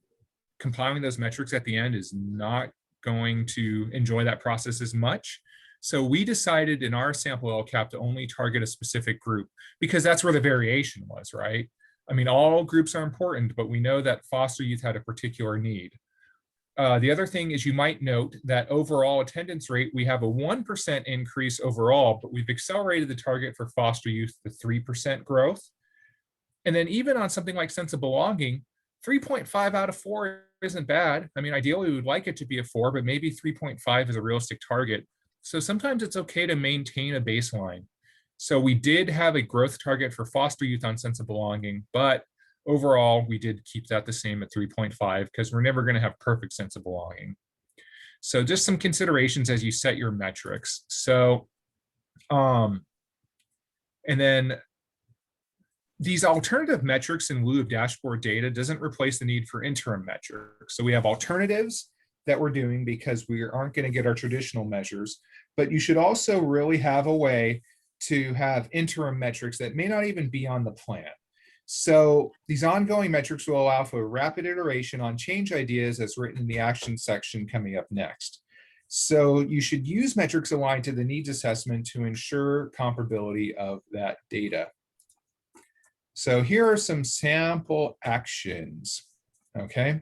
compiling those metrics at the end is not going to enjoy that process as much. So we decided in our sample LCAP to only target a specific group because that's where the variation was, right? I mean, all groups are important, but we know that foster youth had a particular need. The other thing is you might note that overall attendance rate, we have a 1% increase overall, but we've accelerated the target for foster youth to 3% growth. And then even on something like sense of belonging, 3.5 out of 4 isn't bad. I mean, ideally we would like it to be a 4, but maybe 3.5 is a realistic target. So sometimes it's okay to maintain a baseline. So we did have a growth target for foster youth on sense of belonging, but overall, we did keep that the same at 3.5 because we're never going to have perfect sense of belonging. So just some considerations as you set your metrics. So, and then these alternative metrics in lieu of dashboard data doesn't replace the need for interim metrics. So we have alternatives that we're doing because we aren't going to get our traditional measures, but you should also really have a way to have interim metrics that may not even be on the plan. So these ongoing metrics will allow for rapid iteration on change ideas as written in the action section coming up next. So you should use metrics aligned to the needs assessment to ensure comparability of that data. So here are some sample actions, okay?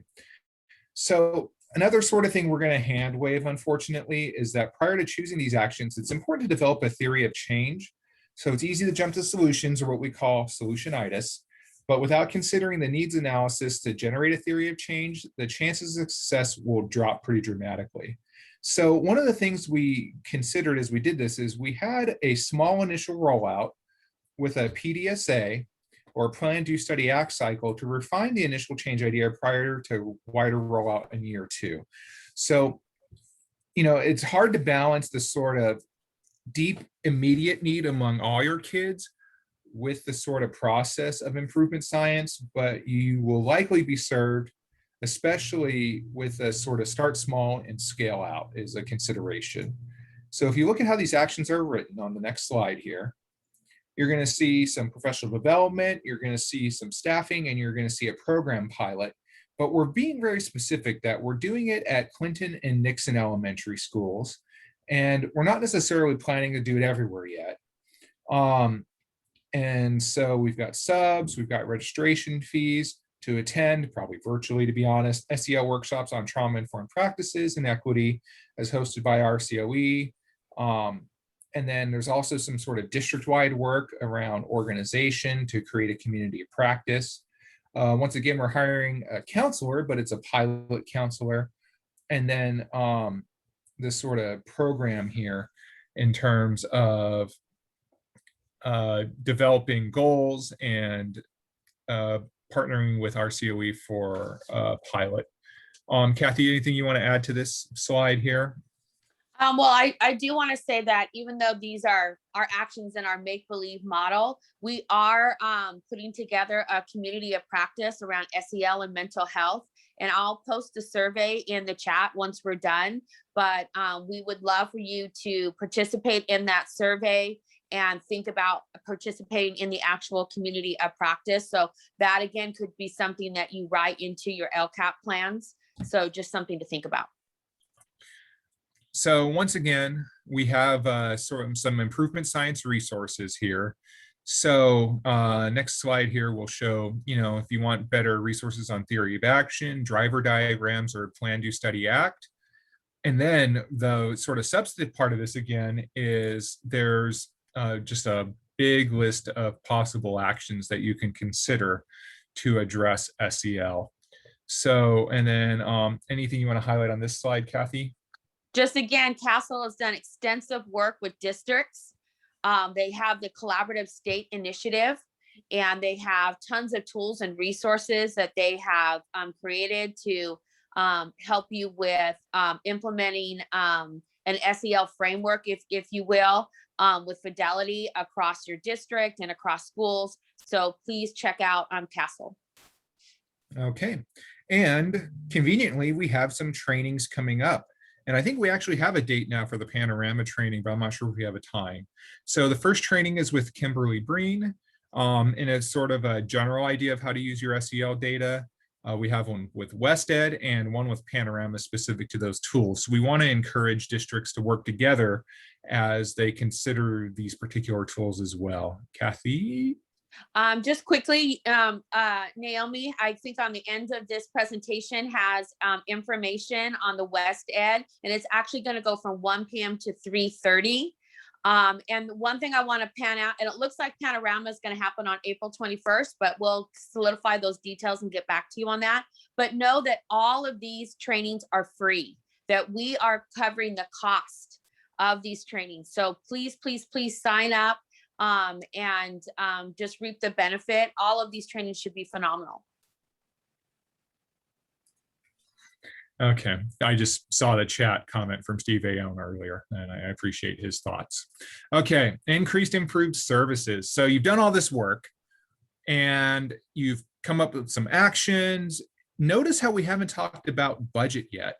So another sort of thing we're going to hand wave, unfortunately, is that prior to choosing these actions, it's important to develop a theory of change. So it's easy to jump to solutions, or what we call solutionitis, but without considering the needs analysis to generate a theory of change, the chances of success will drop pretty dramatically. So one of the things we considered as we did this is we had a small initial rollout with a PDSA, or Plan, Do, Study, Act cycle to refine the initial change idea prior to wider rollout in year 2. So, you know, it's hard to balance the sort of deep, immediate need among all your kids with the sort of process of improvement science, but you will likely be served, especially with a sort of start small and scale out is a consideration. So if you look at how these actions are written on the next slide here, you're going to see some professional development, you're going to see some staffing, and you're going to see a program pilot. But we're being very specific that we're doing it at Clinton and Nixon elementary schools, and we're not necessarily planning to do it everywhere yet. And so we've got subs, we've got registration fees to attend, probably virtually to be honest, SEL workshops on trauma-informed practices and equity as hosted by RCOE. And then there's also some sort of district-wide work around organization to create a community of practice. Once again, we're hiring a counselor, but it's a pilot counselor. And then this sort of program here in terms of developing goals and partnering with RCOE for a pilot. Kathy, anything you want to add to this slide here? Well, I do want to say that even though these are our actions in our make-believe model, we are putting together a community of practice around SEL and mental health. And I'll post a survey in the chat once we're done. But we would love for you to participate in that survey and think about participating in the actual community of practice. So that again could be something that you write into your LCAP plans. So just something to think about. So once again, we have sort of some improvement science resources here. So next slide here will show, if you want better resources on theory of action, driver diagrams, or plan, do, study, act. And then the sort of substantive part of this again is there's just a big list of possible actions that you can consider to address SEL. So, and then anything you want to highlight on this slide, Kathy? Just again, CASEL has done extensive work with districts. They have the Collaborative State Initiative, and they have tons of tools and resources that they have created to help you with implementing an SEL framework, if you will, with fidelity across your district and across schools. So please check out CASEL. Okay, and conveniently, we have some trainings coming up. And I think we actually have a date now for the Panorama training, but I'm not sure if we have a time. So the first training is with Kimberly Breen, and it's sort of a general idea of how to use your SEL data. We have one with WestEd and one with Panorama specific to those tools. So we want to encourage districts to work together as they consider these particular tools as well. Kathy? Just quickly, Naomi, I think on the end of this presentation has information on the WestEd, and it's actually going to go from 1 p.m. to 3:30. And one thing I want to pan out, and it looks like Panorama is going to happen on April 21st, but we'll solidify those details and get back to you on that. But know that all of these trainings are free, that we are covering the cost of these trainings. So please, please, please sign up. And just reap the benefit. All of these trainings should be phenomenal. Okay, I just saw the chat comment from Steve Aon earlier, and I appreciate his thoughts. Okay, improved services. So you've done all this work, and you've come up with some actions. Notice how we haven't talked about budget yet.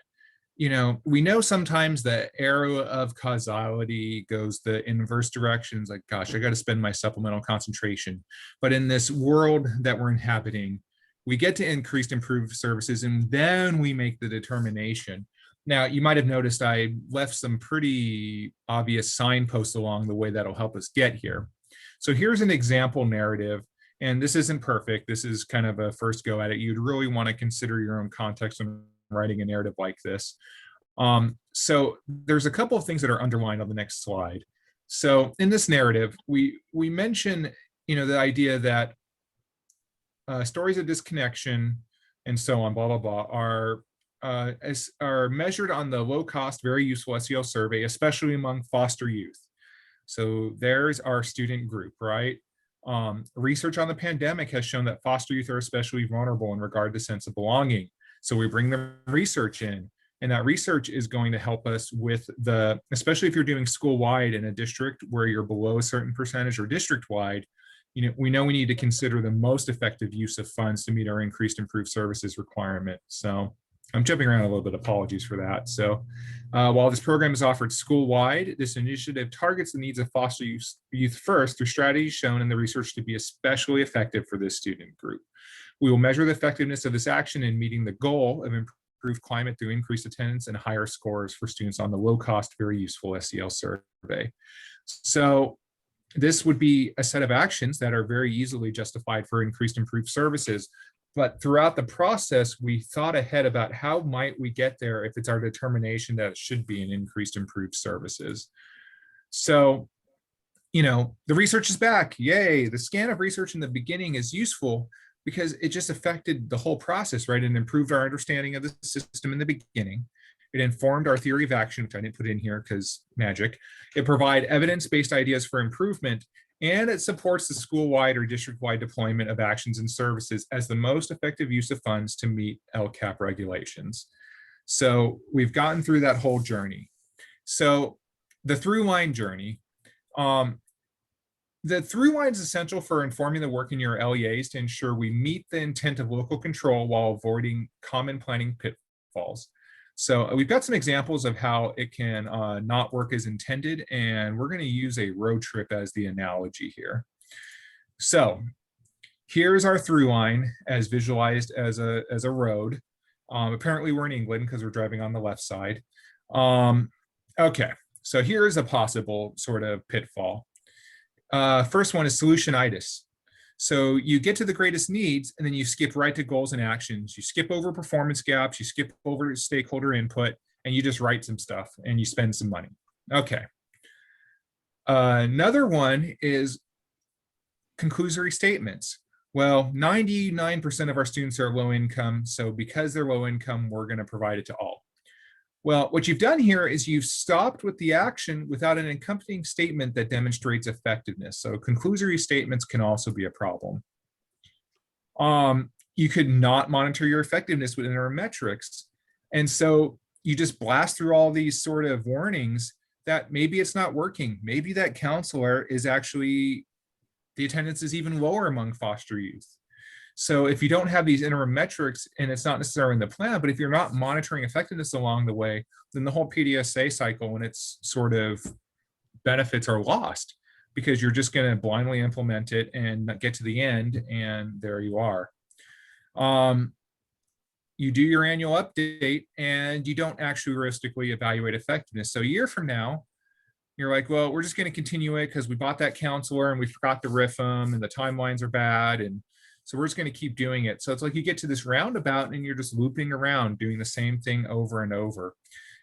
We know sometimes the arrow of causality goes the inverse direction. It's like, gosh, I got to spend my supplemental concentration. But in this world that we're inhabiting, we get to improved services, and then we make the determination. Now, you might have noticed I left some pretty obvious signposts along the way that'll help us get here. So here's an example narrative, and this isn't perfect. This is kind of a first go at it. You'd really want to consider your own context when writing a narrative like this. So there's a couple of things that are underlined on the next slide. So in this narrative, we mention, the idea that stories of disconnection and so on, blah, blah, blah, are measured on the low cost, very useful SEL survey, especially among foster youth. So there's our student group, right? Research on the pandemic has shown that foster youth are especially vulnerable in regard to sense of belonging. So we bring the research in, and that research is going to help us with especially if you're doing school-wide in a district where you're below a certain percentage or district-wide, we know we need to consider the most effective use of funds to meet our increased improved services requirement. So I'm jumping around a little bit, apologies for that. So while this program is offered school-wide, this initiative targets the needs of foster youth first through strategies shown in the research to be especially effective for this student group. We will measure the effectiveness of this action in meeting the goal of improved climate through increased attendance and higher scores for students on the low-cost, very useful SEL survey. So this would be a set of actions that are very easily justified for increased improved services. But throughout the process, we thought ahead about how might we get there if it's our determination that it should be an increased improved services. So, the research is back. Yay. The scan of research in the beginning is useful because it just affected the whole process, right? And improved our understanding of the system in the beginning. It informed our theory of action, which I didn't put in here because magic. It provided evidence-based ideas for improvement, and it supports the school-wide or district-wide deployment of actions and services as the most effective use of funds to meet LCAP regulations. So we've gotten through that whole journey. So the through line journey, the through line is essential for informing the work in your LEAs to ensure we meet the intent of local control while avoiding common planning pitfalls. So we've got some examples of how it can not work as intended, and we're going to use a road trip as the analogy here. So here's our through line as visualized as a road. Apparently we're in England because we're driving on the left side. Okay, so here's a possible sort of pitfall. First one is solutionitis. So you get to the greatest needs and then you skip right to goals and actions. You skip over performance gaps, you skip over stakeholder input, and you just write some stuff and you spend some money. Okay. Another one is conclusory statements. Well, 99% of our students are low income. So because they're low income, we're going to provide it to all. Well, what you've done here is you've stopped with the action without an accompanying statement that demonstrates effectiveness. So conclusory statements can also be a problem. You could not monitor your effectiveness with interim metrics. And so you just blast through all these sort of warnings that maybe it's not working. Maybe that counselor is actually, the attendance is even lower among foster youth. So if you don't have these interim metrics, and it's not necessarily in the plan, but if you're not monitoring effectiveness along the way, then the whole PDSA cycle and its sort of benefits are lost because you're just going to blindly implement it and get to the end, and there you are. You do your annual update and you don't actually realistically evaluate effectiveness. So a year from now, you're like, well, we're just going to continue it because we bought that counselor and we forgot to riff them and the timelines are bad. And so we're just going to keep doing it. So it's like you get to this roundabout and you're just looping around doing the same thing over and over.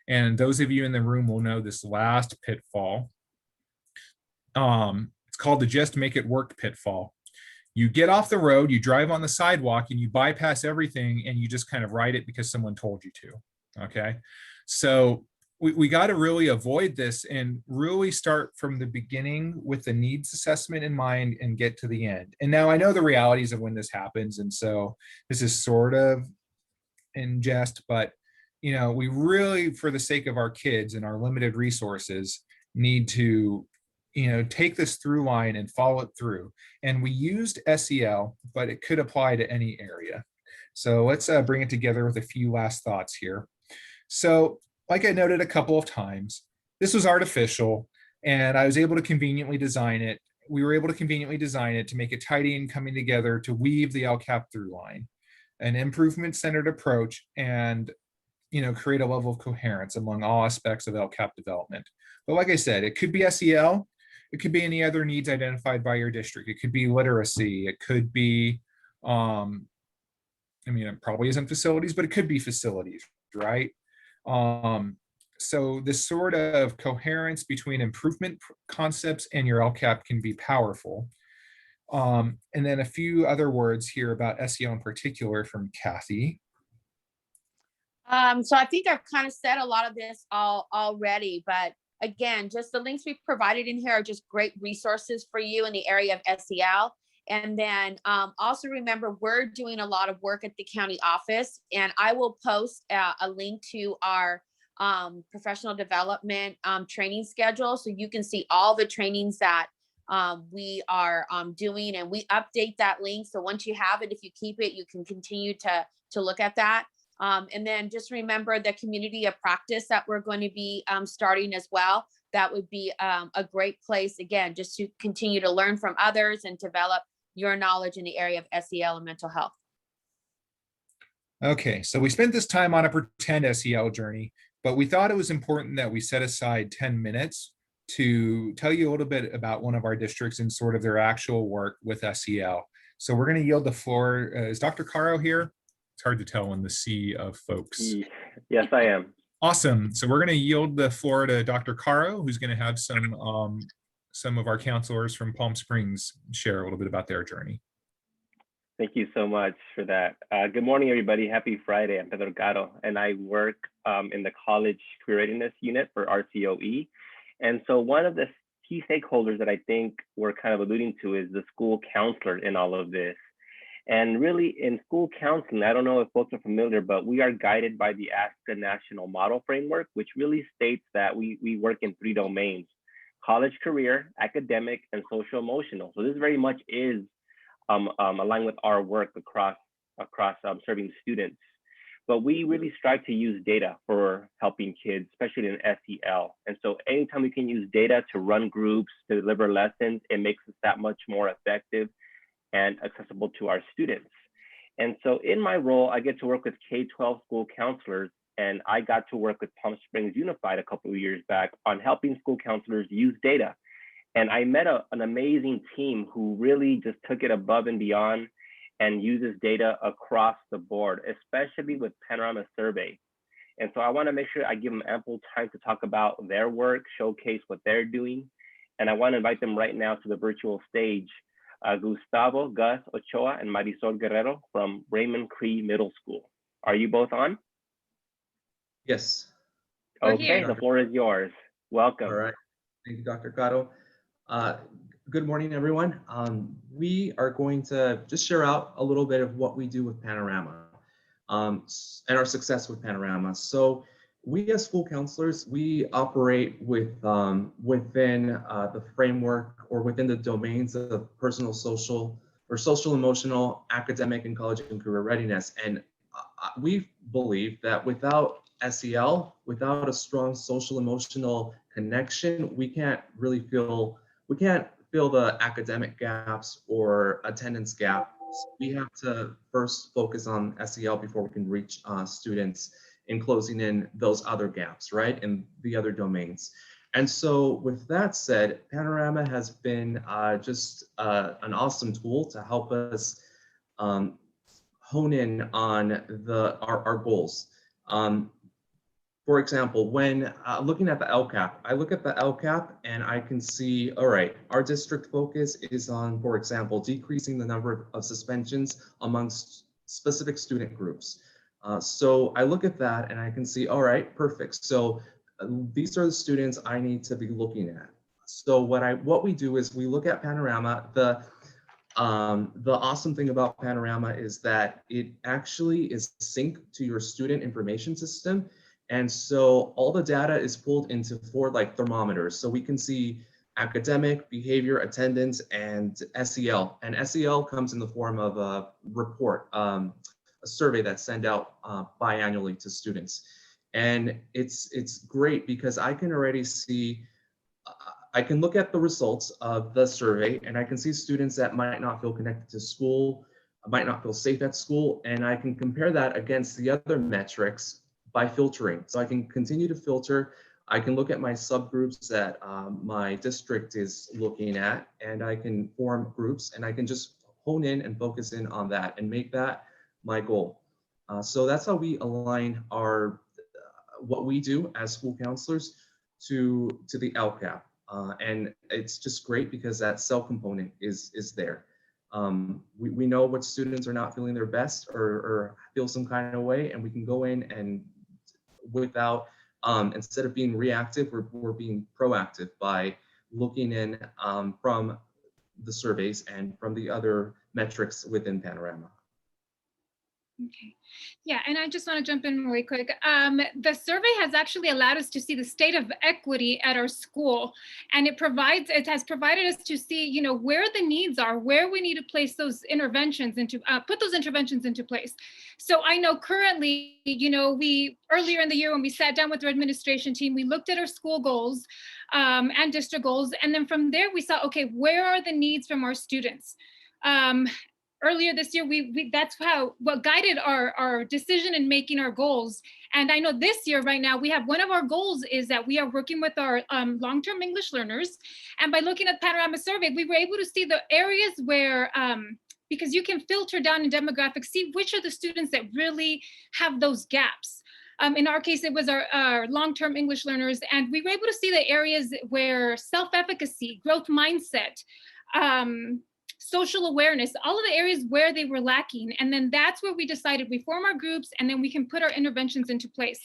And those of you in the room will know this last pitfall. It's called the just make it work pitfall. You get off the road, you drive on the sidewalk and you bypass everything and you just kind of ride it because someone told you to. Okay. So we got to really avoid this and really start from the beginning with the needs assessment in mind and get to the end. And now I know the realities of when this happens. And so this is sort of in jest, but we really, for the sake of our kids and our limited resources, need to, take this through line and follow it through. And we used SEL, but it could apply to any area. So let's bring it together with a few last thoughts here. So like I noted a couple of times, this was artificial and I was able to conveniently design it. We were able to conveniently design it to make it tidy and coming together to weave the LCAP through line, an improvement-centered approach, and create a level of coherence among all aspects of LCAP development. But like I said, it could be SEL, it could be any other needs identified by your district. It could be literacy, it could be, it probably isn't facilities, but it could be facilities, right? So this sort of coherence between improvement concepts and your LCAP can be powerful. And then a few other words here about SEL in particular from Kathy. So I think I've kind of said a lot of this already, but again, just the links we've provided in here are just great resources for you in the area of SEL. And then also remember, we're doing a lot of work at the county office, and I will post a link to our professional development training schedule. So you can see all the trainings that we are doing, and we update that link. So once you have it, if you keep it, you can continue to look at that. And then just remember the community of practice that we're going to be starting as well. That would be a great place, again, just to continue to learn from others and develop your knowledge in the area of SEL and mental health. Okay, so we spent this time on a pretend SEL journey, but we thought it was important that we set aside 10 minutes to tell you a little bit about one of our districts and sort of their actual work with SEL. So we're going to yield the floor. Is Dr. Caro here? It's hard to tell in the sea of folks. Yes, I am. Awesome. So we're going to yield the floor to Dr. Caro, who's going to have some of our counselors from Palm Springs share a little bit about their journey. Thank you so much for that. Good morning, everybody. Happy Friday. I'm Pedro Caro, and I work in the College Career Readiness Unit for RCOE. And so one of the key stakeholders that I think we're kind of alluding to is the school counselor in all of this. And really in school counseling, I don't know if folks are familiar, but we are guided by the ASCA National Model Framework, which really states that we work in 3 domains: college career, academic, and social emotional. So this very much is aligned with our work across serving students. But we really strive to use data for helping kids, especially in SEL. And so anytime we can use data to run groups, to deliver lessons, it makes us that much more effective and accessible to our students. And so in my role, I get to work with K-12 school counselors, and I got to work with Palm Springs Unified a couple of years back on helping school counselors use data. And I met an amazing team who really just took it above and beyond and uses data across the board, especially with Panorama Survey. And so I want to make sure I give them ample time to talk about their work, showcase what they're doing. And I want to invite them right now to the virtual stage. Gustavo, Gus Ochoa, and Marisol Guerrero from Raymond Cree Middle School. Are you both on? Yes. Okay, the floor is yours. Welcome. All right. Thank you, Dr. Caro. Good morning, everyone. We are going to just share out a little bit of what we do with Panorama and our success with Panorama. So we as school counselors, we operate with within the framework or within the domains of personal, social, or social, emotional, academic, and college and career readiness. And we believe that without SEL, without a strong social emotional connection, we can't fill the academic gaps or attendance gaps. We have to first focus on SEL before we can reach students in closing in those other gaps, right, in the other domains. And so with that said, Panorama has been just an awesome tool to help us hone in on our goals. For example, when looking at the LCAP, I look at the LCAP and I can see, all right, our district focus is on, for example, decreasing the number of suspensions amongst specific student groups. So I look at that and I can see, all right, perfect. So these are the students I need to be looking at. So what we do is we look at Panorama. The awesome thing about Panorama is that it actually is synced to your student information system. And so all the data is pulled into 4 like thermometers. So we can see academic, behavior, attendance, and SEL. And SEL comes in the form of a report, a survey that's sent out biannually to students. And it's great because I can already see, I can look at the results of the survey and I can see students that might not feel connected to school, might not feel safe at school, and I can compare that against the other metrics by filtering. So I can continue to filter. I can look at my subgroups that my district is looking at, and I can form groups, and I can just hone in and focus in on that and make that my goal. So that's how we align our what we do as school counselors to the LCAP. And it's just great because that SEL component is there. We know what students are not feeling their best or feel some kind of way, and we can go in and without, instead of being reactive, we're being proactive by looking in from the surveys and from the other metrics within Panorama. Okay. Yeah, and I just want to jump in really quick. The survey has actually allowed us to see the state of equity at our school, and it has provided us to see, you know, where the needs are, where we need to place those interventions into, put those interventions into place. So I know currently, you know, we earlier in the year when we sat down with our administration team, we looked at our school goals and district goals, and then from there we saw, okay, where are the needs from our students? Earlier this year, that's what guided our decision in making our goals. And I know this year right now, we have one of our goals is that we are working with our long-term English learners. And by looking at Panorama Survey, we were able to see the areas where, because you can filter down in demographics, see which are the students that really have those gaps. In our case, it was our long-term English learners. And we were able to see the areas where self-efficacy, growth mindset, social awareness, all of the areas where they were lacking. And then that's where we decided we form our groups and then we can put our interventions into place.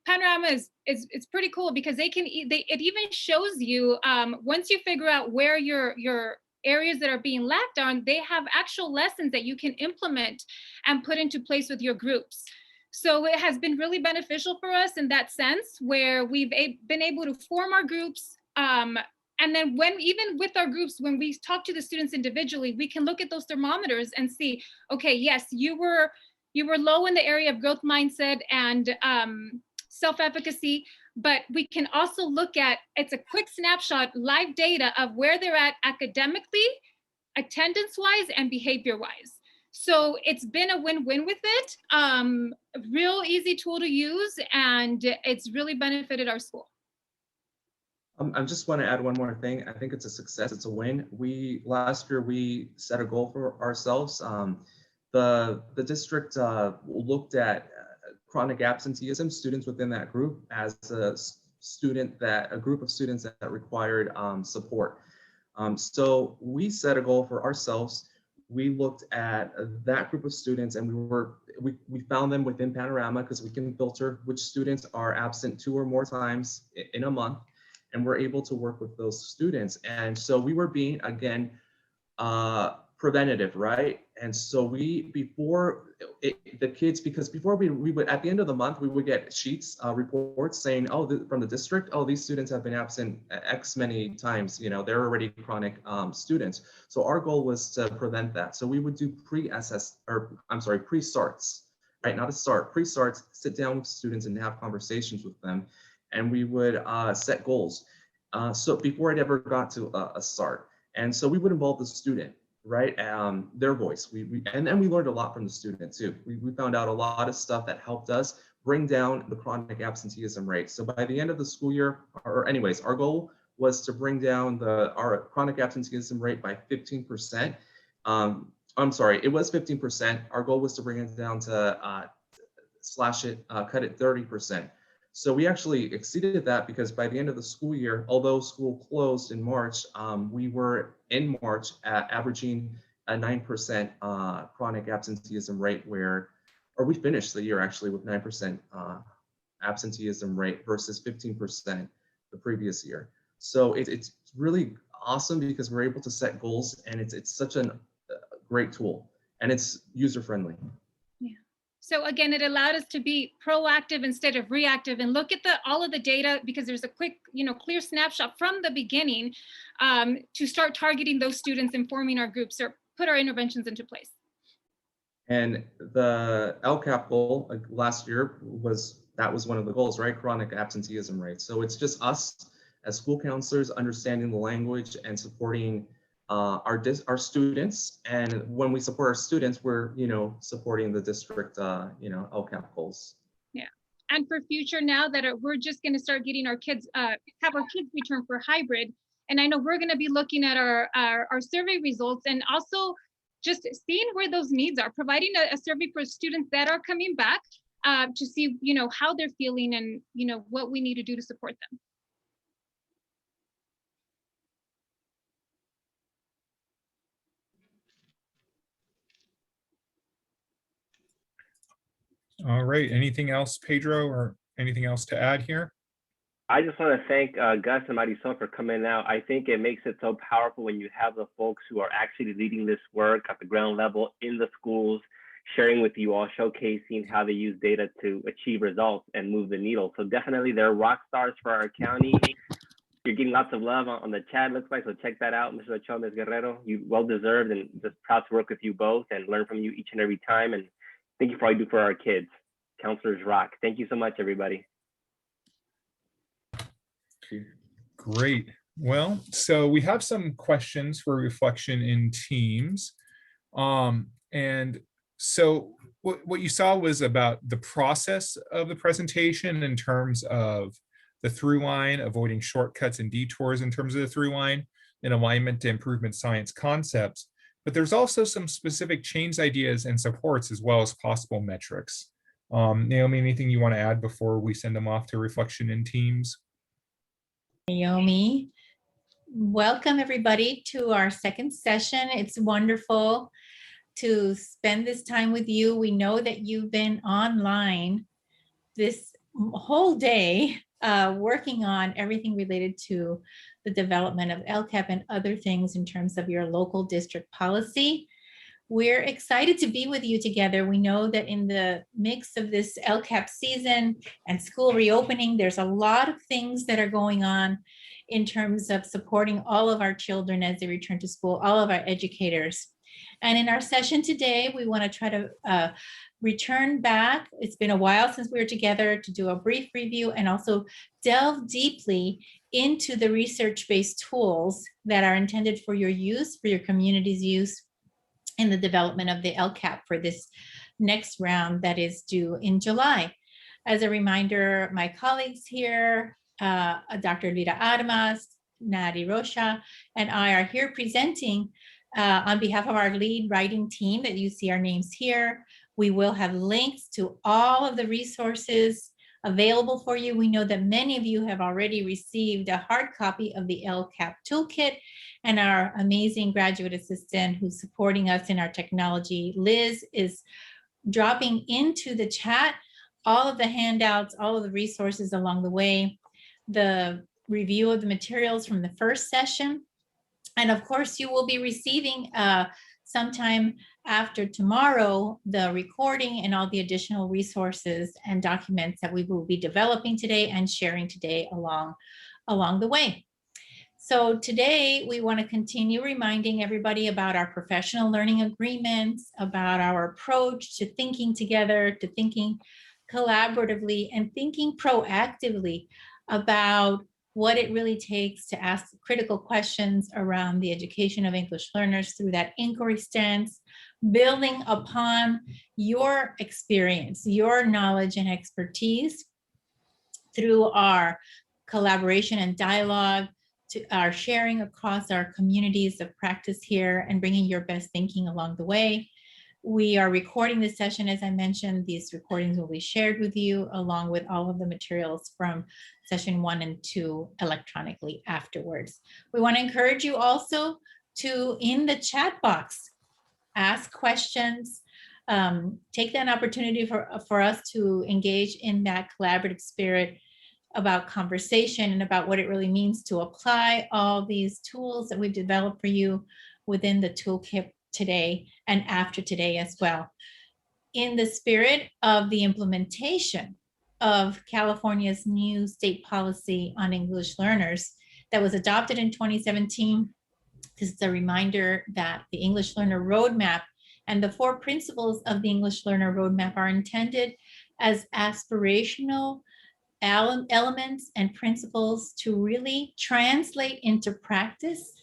Panorama is pretty cool because it even shows you, once you figure out where your areas that are being lacked on, they have actual lessons that you can implement and put into place with your groups. So it has been really beneficial for us in that sense, where we've been able to form our groups. And then even with our groups, when we talk to the students individually, we can look at those thermometers and see, okay, yes, you were low in the area of growth mindset and self-efficacy, but we can also look at, it's a quick snapshot, live data of where they're at academically, attendance-wise, and behavior-wise. So it's been a win-win with it, a real easy tool to use, and it's really benefited our school. I just want to add one more thing. I think it's a success. It's a win. Last year we set a goal for ourselves. The district looked at chronic absenteeism students within that group as a group of students that required support. So we set a goal for ourselves. We looked at that group of students and we found them within Panorama because we can filter which students are absent 2 or more times in a month. And we're able to work with those students. And so we were being, again, preventative, right? And so before we would, at the end of the month, we would get sheets, reports saying, from the district, these students have been absent X many times, you know, they're already chronic students. So our goal was to prevent that. So we would do pre-starts, right? Not a start, pre-starts, sit down with students and have conversations with them. And we would set goals. So before it ever got to a start. And so we would involve the student, right? Their voice. And then we learned a lot from the student too. We found out a lot of stuff that helped us bring down the chronic absenteeism rate. So by the end of the school year, our goal was to bring down our chronic absenteeism rate by 15%. I'm sorry, it was 15%. Our goal was to bring it down to cut it 30%. So we actually exceeded that because by the end of the school year, although school closed in March, we were in March averaging a 9% chronic absenteeism rate or we finished the year actually with 9% absenteeism rate versus 15% the previous year. So it's really awesome because we're able to set goals and it's such a great tool and it's user-friendly. So again, it allowed us to be proactive instead of reactive and look at all of the data because there's a quick, clear snapshot from the beginning to start targeting those students and forming our groups or put our interventions into place. And the LCAP goal last year was one of the goals, right? Chronic absenteeism rate. So it's just us as school counselors understanding the language and supporting our students, and when we support our students, we're supporting the district LCAP goals. Yeah, and for future now that we're just going to start getting our kids have our kids return for hybrid, and I know we're going to be looking at our survey results and also just seeing where those needs are, providing a survey for students that are coming back to see how they're feeling and what we need to do to support them. All right, anything else, Pedro, or anything else to add here? I just want to thank Gus and Marisol for coming out. I think it makes it so powerful when you have the folks who are actually leading this work at the ground level in the schools, sharing with you all, showcasing how they use data to achieve results and move the needle. So definitely they're rock stars for our county. You're getting lots of love on the chat, looks like, so check that out, Mr. Ochoa, Ms. Guerrero. You well deserved, and just proud to work with you both and learn from you each and every time. And thank you for all you do for our kids. Counselors rock. Thank you so much, everybody. Great. Well, so we have some questions for reflection in teams. And so what you saw was about the process of the presentation in terms of the through line, avoiding shortcuts and detours in terms of the through line, in alignment to improvement science concepts. But there's also some specific change ideas and supports, as well as possible metrics. Naomi, anything you want to add before we send them off to reflection in teams? Naomi, welcome everybody to our second session. It's wonderful to spend this time with you. We know that you've been online this whole day working on everything related to the development of LCAP and other things in terms of your local district policy. We're excited to be with you together. We know that in the mix of this LCAP season and school reopening, there's a lot of things that are going on in terms of supporting all of our children as they return to school, all of our educators. And in our session today, we want to try to return back. It's been a while since we were together to do a brief review and also delve deeply into the research-based tools that are intended for your use, for your community's use in the development of the LCAP for this next round that is due in July. As a reminder, my colleagues here, Dr. Elvira Armas, Nari Rocha, and I are here presenting on behalf of our lead writing team that you see our names here. We will have links to all of the resources available for you. We know that many of you have already received a hard copy of the LCAP toolkit, and our amazing graduate assistant who's supporting us in our technology, Liz, is dropping into the chat all of the handouts, all of the resources along the way, the review of the materials from the first session. And of course, you will be receiving sometime after tomorrow the recording and all the additional resources and documents that we will be developing today and sharing today along the way. So today we want to continue reminding everybody about our professional learning agreements, about our approach to thinking together, to thinking collaboratively, and thinking proactively about what it really takes to ask critical questions around the education of English learners through that inquiry stance, building upon your experience, your knowledge and expertise through our collaboration and dialogue, to our sharing across our communities of practice here and bringing your best thinking along the way. We are recording this session, as I mentioned. These recordings will be shared with you along with all of the materials from session 1 and 2 electronically afterwards. We want to encourage you also to, in the chat box, ask questions, take that opportunity for us to engage in that collaborative spirit about conversation and about what it really means to apply all these tools that we've developed for you within the toolkit today and after today as well. In the spirit of the implementation of California's new state policy on English learners that was adopted in 2017, this is a reminder that the English Learner Roadmap and the 4 principles of the English Learner Roadmap are intended as aspirational elements and principles to really translate into practice,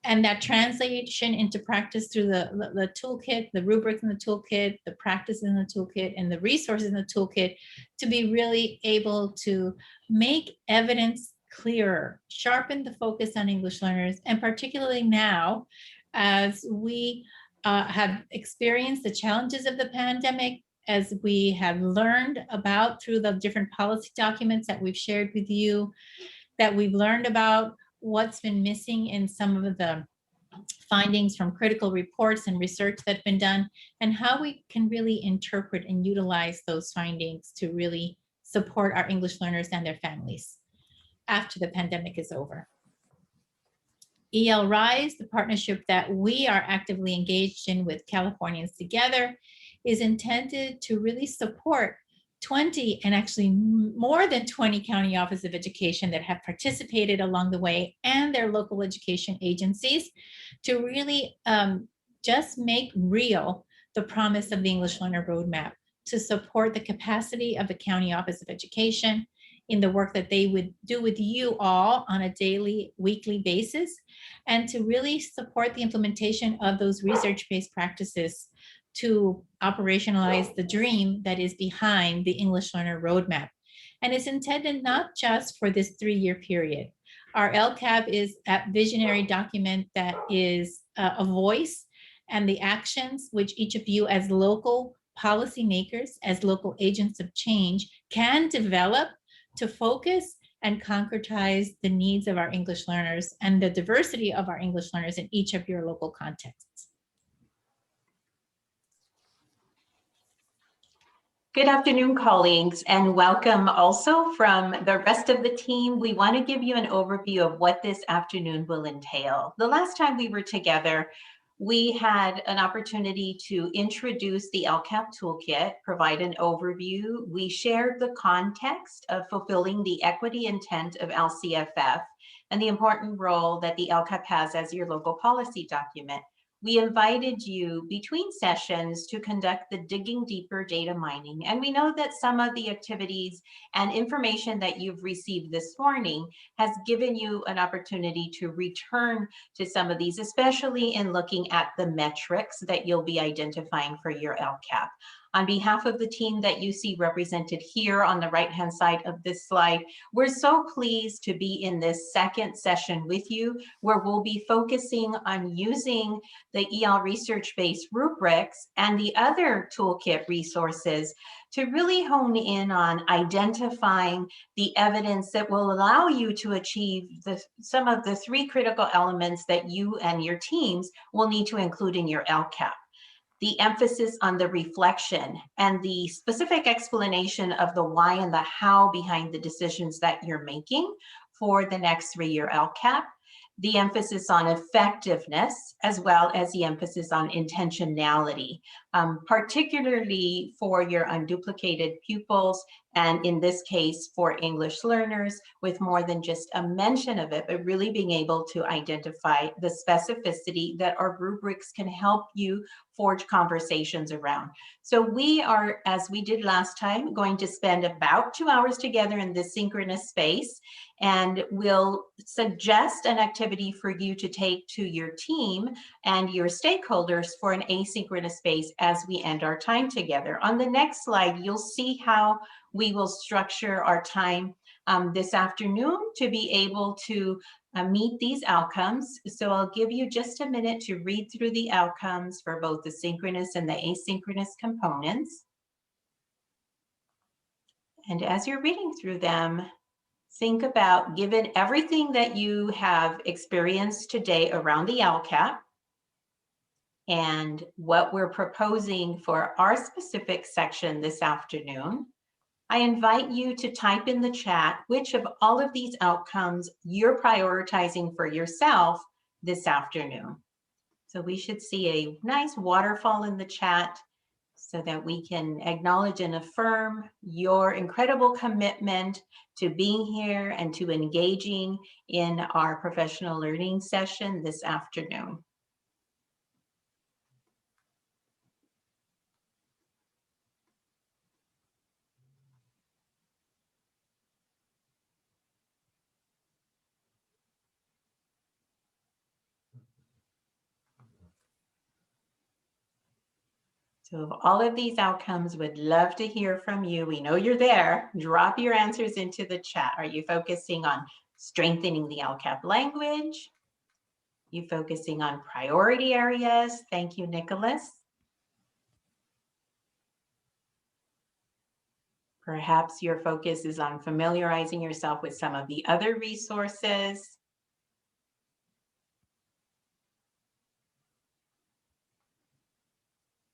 and that translation into practice through the toolkit, the rubrics in the toolkit, the practice in the toolkit, and the resources in the toolkit to be really able to make evidence clearer, sharpen the focus on English learners, and particularly now as we have experienced the challenges of the pandemic, as we have learned about through the different policy documents that we've shared with you, that we've learned about what's been missing in some of the findings from critical reports and research that's been done, and how we can really interpret and utilize those findings to really support our English learners and their families after the pandemic is over. EL Rise, the partnership that we are actively engaged in with Californians Together, is intended to really support 20 and actually more than 20 county office of education that have participated along the way and their local education agencies to really just make real the promise of the English Learner Roadmap to support the capacity of the county office of education in the work that they would do with you all on a daily, weekly basis, and to really support the implementation of those research-based practices to operationalize the dream that is behind the English Learner Roadmap. And it's intended not just for this 3-year period. Our LCAP is a visionary document that is a voice and the actions which each of you as local policymakers, as local agents of change can develop to focus and concretize the needs of our English learners and the diversity of our English learners in each of your local contexts. Good afternoon, colleagues, and welcome also from the rest of the team. We want to give you an overview of what this afternoon will entail. The last time we were together, we had an opportunity to introduce the LCAP toolkit, provide an overview. We shared the context of fulfilling the equity intent of LCFF and the important role that the LCAP has as your local policy document. We invited you between sessions to conduct the digging deeper data mining. And we know that some of the activities and information that you've received this morning has given you an opportunity to return to some of these, especially in looking at the metrics that you'll be identifying for your LCAP. On behalf of the team that you see represented here on the right-hand side of this slide, we're so pleased to be in this second session with you, where we'll be focusing on using the EL research-based rubrics and the other toolkit resources to really hone in on identifying the evidence that will allow you to achieve some of the 3 critical elements that you and your teams will need to include in your LCAP. The emphasis on the reflection and the specific explanation of the why and the how behind the decisions that you're making for the next 3-year LCAP. The emphasis on effectiveness, as well as the emphasis on intentionality, particularly for your unduplicated pupils, and in this case for English learners, with more than just a mention of it, but really being able to identify the specificity that our rubrics can help you forge conversations around. So we are, as we did last time, going to spend about 2 hours together in this synchronous space, and we'll suggest an activity for you to take to your team and your stakeholders for an asynchronous space as we end our time together. On the next slide, you'll see how we will structure our time this afternoon to be able to meet these outcomes. So I'll give you just a minute to read through the outcomes for both the synchronous and the asynchronous components. And as you're reading through them, think about, given everything that you have experienced today around the LCAP and what we're proposing for our specific section this afternoon, I invite you to type in the chat which of all of these outcomes you're prioritizing for yourself this afternoon. So we should see a nice waterfall in the chat so that we can acknowledge and affirm your incredible commitment to being here and to engaging in our professional learning session this afternoon. So of all of these outcomes, would love to hear from you. We know you're there. Drop your answers into the chat. Are you focusing on strengthening the LCAP language? You focusing on priority areas? Thank you, Nicholas. Perhaps your focus is on familiarizing yourself with some of the other resources.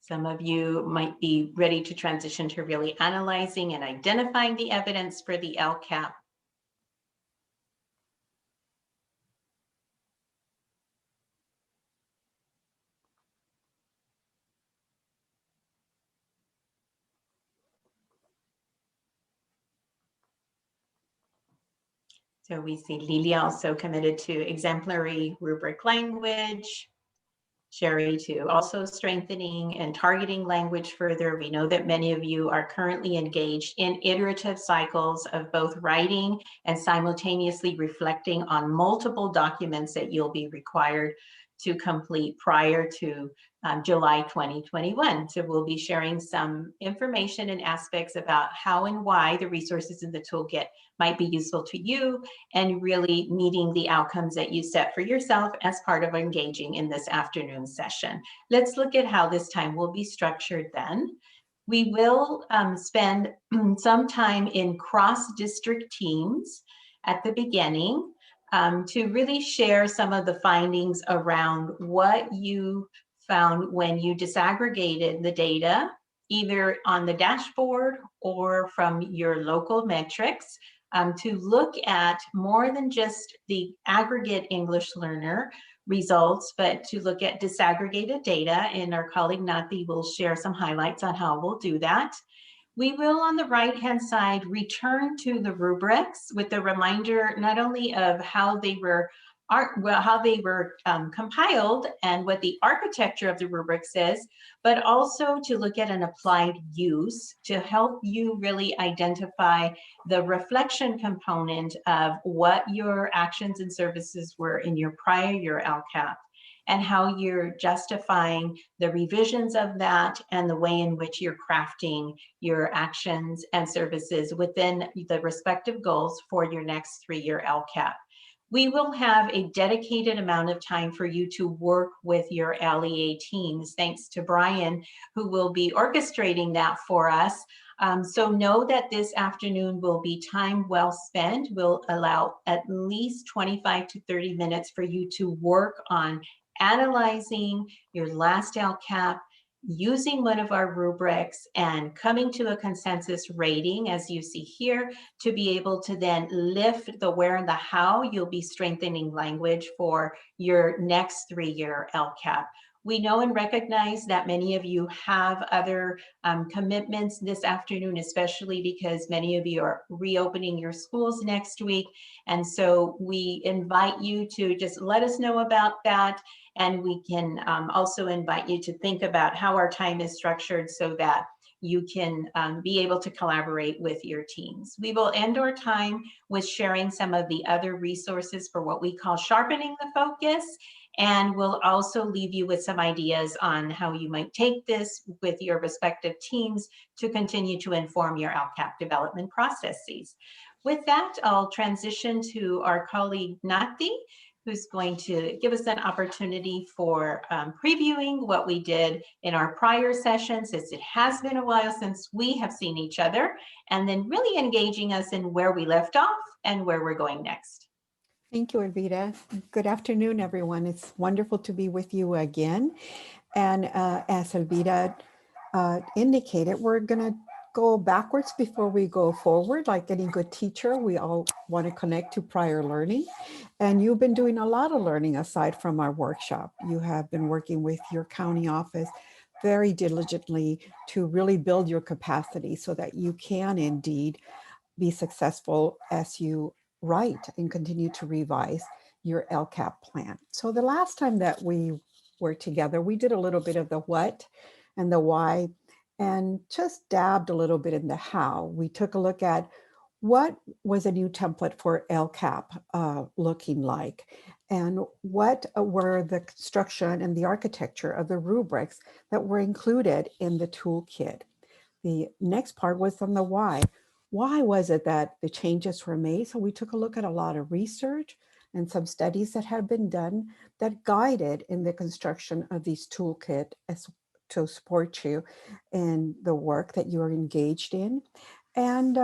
Some of you might be ready to transition to really analyzing and identifying the evidence for the LCAP. So we see Lilia also committed to exemplary rubric language. Sherry to also strengthening and targeting language further. We know that many of you are currently engaged in iterative cycles of both writing and simultaneously reflecting on multiple documents that you'll be required to complete prior to July 2021. So we'll be sharing some information and aspects about how and why the resources in the toolkit might be useful to you and really meeting the outcomes that you set for yourself as part of engaging in this afternoon session. Let's look at how this time will be structured then. We will spend some time in cross-district teams at the beginning to really share some of the findings around what you found when you disaggregated the data, either on the dashboard or from your local metrics, to look at more than just the aggregate English learner results, but to look at disaggregated data. And our colleague Nati will share some highlights on how we'll do that. We will, on the right-hand side, return to the rubrics with a reminder not only of how they were compiled and what the architecture of the rubrics is, but also to look at an applied use to help you really identify the reflection component of what your actions and services were in your prior year LCAP, and how you're justifying the revisions of that and the way in which you're crafting your actions and services within the respective goals for your next 3-year LCAP. We will have a dedicated amount of time for you to work with your LEA teams, thanks to Brian, who will be orchestrating that for us. So know that this afternoon will be time well spent. We'll allow at least 25 to 30 minutes for you to work on analyzing your last LCAP, using one of our rubrics and coming to a consensus rating, as you see here, to be able to then lift the where and the how. You'll be strengthening language for your next 3-year LCAP. We know and recognize that many of you have other commitments this afternoon, especially because many of you are reopening your schools next week. And so we invite you to just let us know about that. And we can also invite you to think about how our time is structured so that you can be able to collaborate with your teams. We will end our time with sharing some of the other resources for what we call sharpening the focus. And we'll also leave you with some ideas on how you might take this with your respective teams to continue to inform your LCAP development processes. With that, I'll transition to our colleague Nati, who's going to give us an opportunity for previewing what we did in our prior sessions, since it has been a while since we have seen each other, and then really engaging us in where we left off and where we're going next. Thank you, Elvira. Good afternoon, everyone. It's wonderful to be with you again. And as Elvira indicated, we're going to go backwards before we go forward. Like any good teacher, we all want to connect to prior learning. And you've been doing a lot of learning aside from our workshop. You have been working with your county office very diligently to really build your capacity so that you can indeed be successful as you write and continue to revise your LCAP plan. So the last time that we were together, we did a little bit of the what and the why, and just dabbed a little bit in the how. We took a look at what was a new template for LCAP looking like, and what were the construction and the architecture of the rubrics that were included in the toolkit. The next part was on the why. Why was it that the changes were made? So we took a look at a lot of research and some studies that had been done that guided in the construction of these toolkit as to support you in the work that you are engaged in. And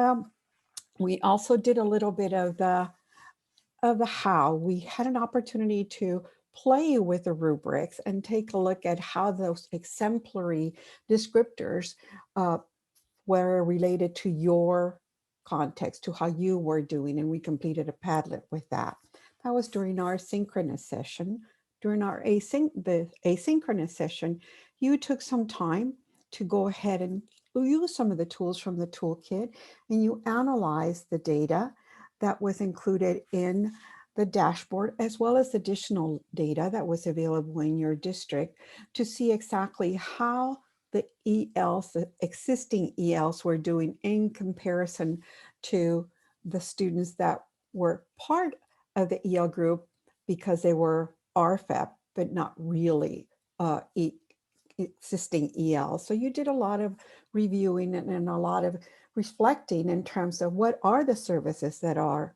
we also did a little bit of the how. We had an opportunity to play with the rubrics and take a look at how those exemplary descriptors were related to your context, to how you were doing, and we completed a Padlet with that. That was during our synchronous session. During our asynchronous session, you took some time to go ahead and use some of the tools from the toolkit, and you analyzed the data that was included in the dashboard, as well as additional data that was available in your district to see exactly how the ELs, the existing ELs were doing in comparison to the students that were part of the EL group because they were RFEP, but not really existing EL. So you did a lot of reviewing and a lot of reflecting in terms of what are the services that our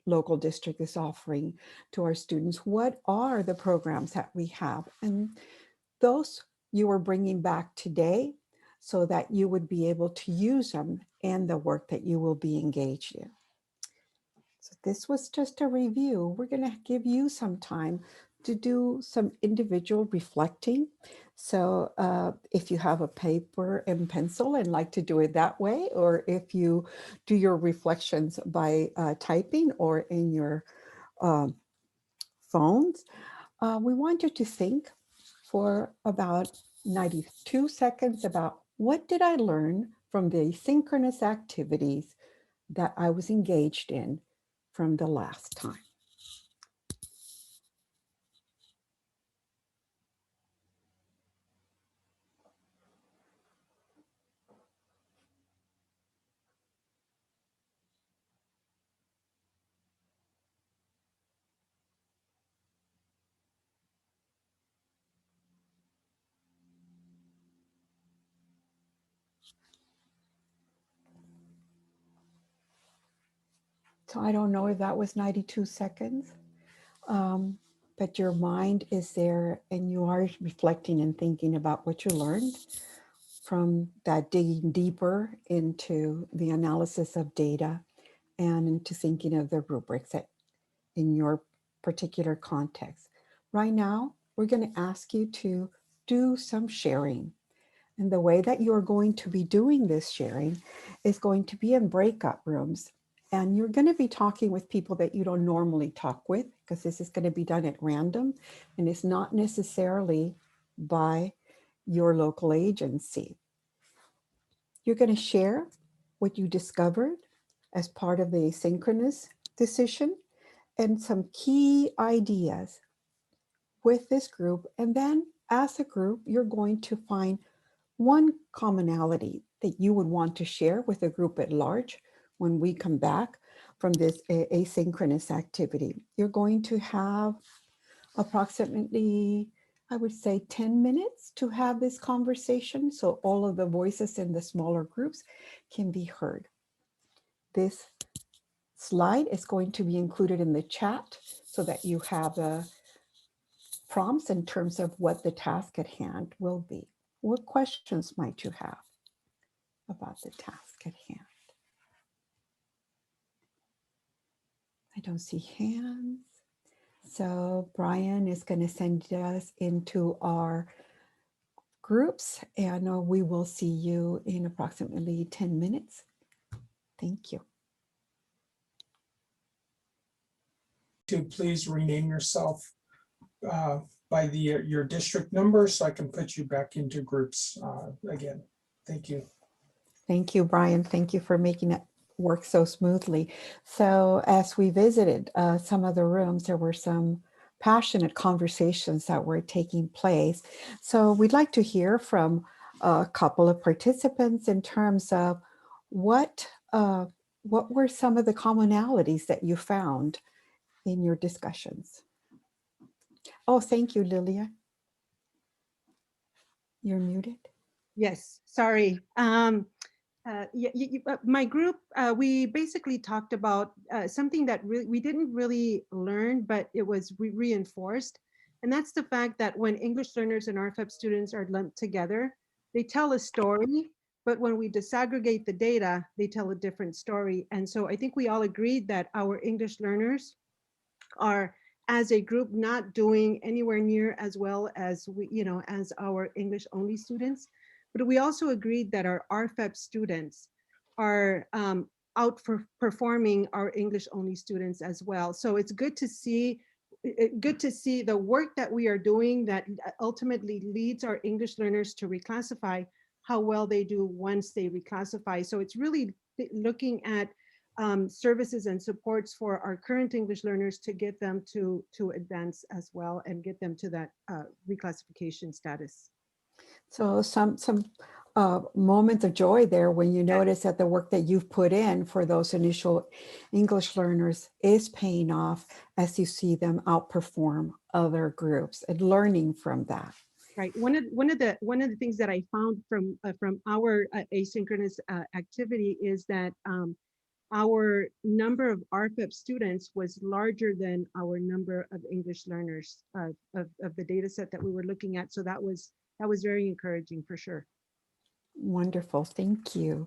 local district is offering to our students. What are the programs that we have? And those you are bringing back today so that you would be able to use them in the work that you will be engaged in. So this was just a review. We're going to give you some time to do some individual reflecting. So if you have a paper and pencil and like to do it that way, or if you do your reflections by typing or in your phones, we want you to think for about 92 seconds about what did I learn from the synchronous activities that I was engaged in from the last time. So I don't know if that was 92 seconds, but your mind is there and you are reflecting and thinking about what you learned from that, digging deeper into the analysis of data and into thinking of the rubrics that in your particular context. Right now, we're going to ask you to do some sharing. And the way that you're going to be doing this sharing is going to be in breakout rooms. And you're going to be talking with people that you don't normally talk with, because this is going to be done at random and it's not necessarily by your local agency. You're going to share what you discovered as part of the asynchronous decision and some key ideas with this group. And then as a group, you're going to find one commonality that you would want to share with the group at large when we come back from this asynchronous activity. You're going to have approximately, I would say, 10 minutes to have this conversation so all of the voices in the smaller groups can be heard. This slide is going to be included in the chat so that you have prompts in terms of what the task at hand will be. What questions might you have about the task at hand? I don't see hands. So Brian is going to send us into our groups and we will see you in approximately 10 minutes. Thank you. To please rename yourself by your district number so I can put you back into groups again. Thank you. Thank you, Brian. Thank you for making it work so smoothly. So as we visited some of the rooms, there were some passionate conversations that were taking place. So we'd like to hear from a couple of participants in terms of what were some of the commonalities that you found in your discussions. Oh, thank you, Lilia. You're muted. Yes, sorry. My group, we basically talked about something that we didn't really learn, but it was reinforced. And that's the fact that when English learners and RFEP students are lumped together, they tell a story, but when we disaggregate the data, they tell a different story. And so I think we all agreed that our English learners are, as a group, not doing anywhere near as well as as our English only students. But we also agreed that our RFEP students are outperforming our English only students as well. So it's good to see the work that we are doing that ultimately leads our English learners to reclassify, how well they do once they reclassify. So it's really looking at services and supports for our current English learners to get them to advance as well and get them to that reclassification status. So some moments of joy there when you notice that the work that you've put in for those initial English learners is paying off as you see them outperform other groups and learning from that. Right. One of the things that I found from our asynchronous activity is that our number of RFEP students was larger than our number of English learners of the data set that we were looking at. So that was very encouraging for sure. Wonderful, thank you.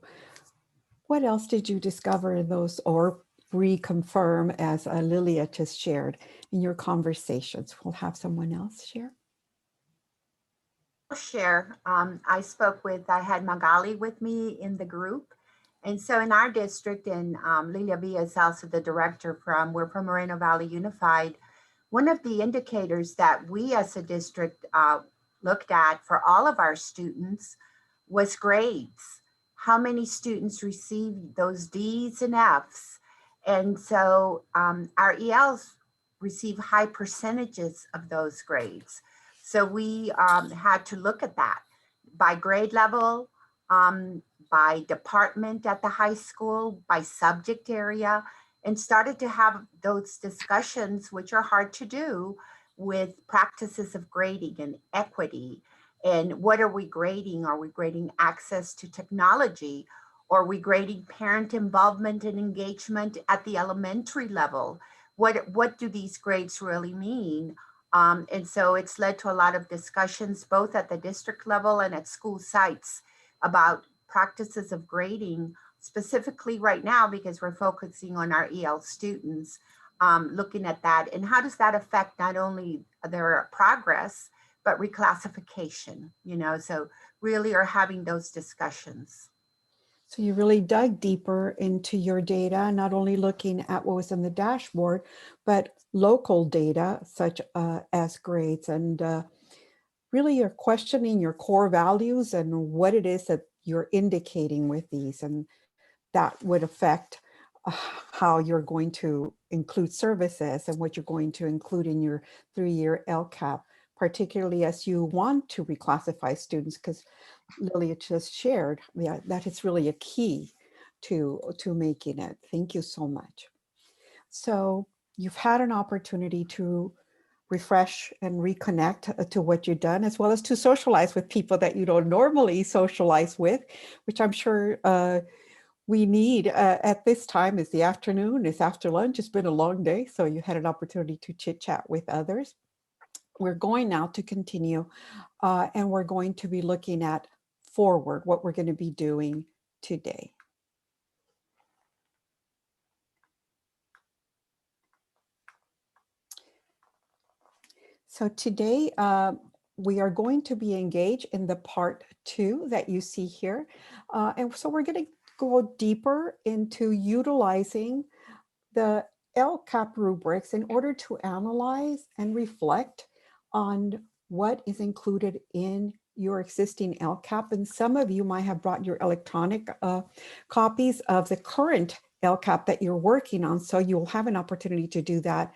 What else did you discover in those or reconfirm as Lilia just shared in your conversations? We'll have someone else share. I'll share. I had Magali with me in the group. And so in our district, and Lilia Villa is also the director we're from Moreno Valley Unified. One of the indicators that we as a district looked at for all of our students was grades. How many students received those D's and F's? And so our ELs receive high percentages of those grades. So we had to look at that by grade level, by department at the high school, by subject area, and started to have those discussions, which are hard to do, with practices of grading and equity. And what are we grading? Are we grading access to technology? Or are we grading parent involvement and engagement at the elementary level? What do these grades really mean? And so it's led to a lot of discussions, both at the district level and at school sites, about practices of grading, specifically right now, because we're focusing on our EL students, looking at that. And how does that affect not only their progress, but reclassification, so really are having those discussions. So you really dug deeper into your data, not only looking at what was in the dashboard, but local data such as grades, and really you're questioning your core values and what it is that you're indicating with these, and that would affect how you're going to include services and what you're going to include in your 3-year LCAP, particularly as you want to reclassify students, because Lilia just shared that it's really a key to making it. Thank you so much. So you've had an opportunity to refresh and reconnect to what you've done, as well as to socialize with people that you don't normally socialize with, which I'm sure we need at this time. Is the afternoon, it's after lunch, it's been a long day, so you had an opportunity to chit chat with others. We're going now to continue and we're going to be looking at forward, what we're going to be doing today. So today we are going to be engaged in the part 2 that you see here. And so we're going to go deeper into utilizing the LCAP rubrics in order to analyze and reflect on what is included in your existing LCAP. And some of you might have brought your electronic copies of the current LCAP that you're working on. So you'll have an opportunity to do that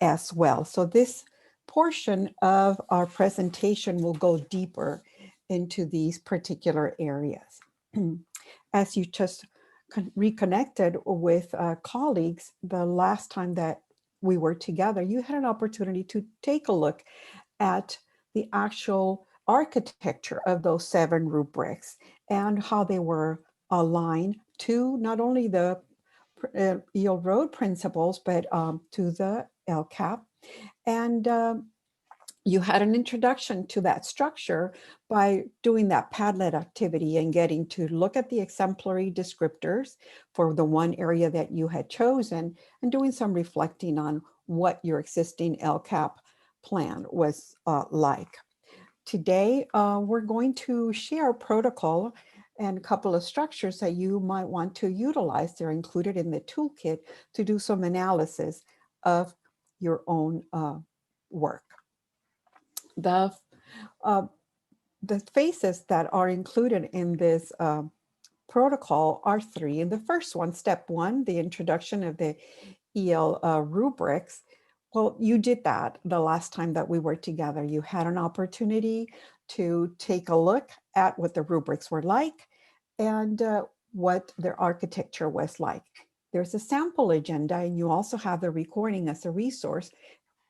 as well. So this portion of our presentation will go deeper into these particular areas. As you just reconnected with colleagues the last time that we were together, you had an opportunity to take a look at the actual architecture of those 7 rubrics and how they were aligned to not only the EL Road principles, but to the LCAP. And you had an introduction to that structure by doing that Padlet activity and getting to look at the exemplary descriptors for the one area that you had chosen and doing some reflecting on what your existing LCAP plan was like. Today, we're going to share a protocol and a couple of structures that you might want to utilize. They're included in the toolkit to do some analysis of your own work. The phases that are included in this protocol are three. And the first one, step one, the introduction of the EL rubrics. Well, you did that the last time that we were together. You had an opportunity to take a look at what the rubrics were like and what their architecture was like. There's a sample agenda, and you also have the recording as a resource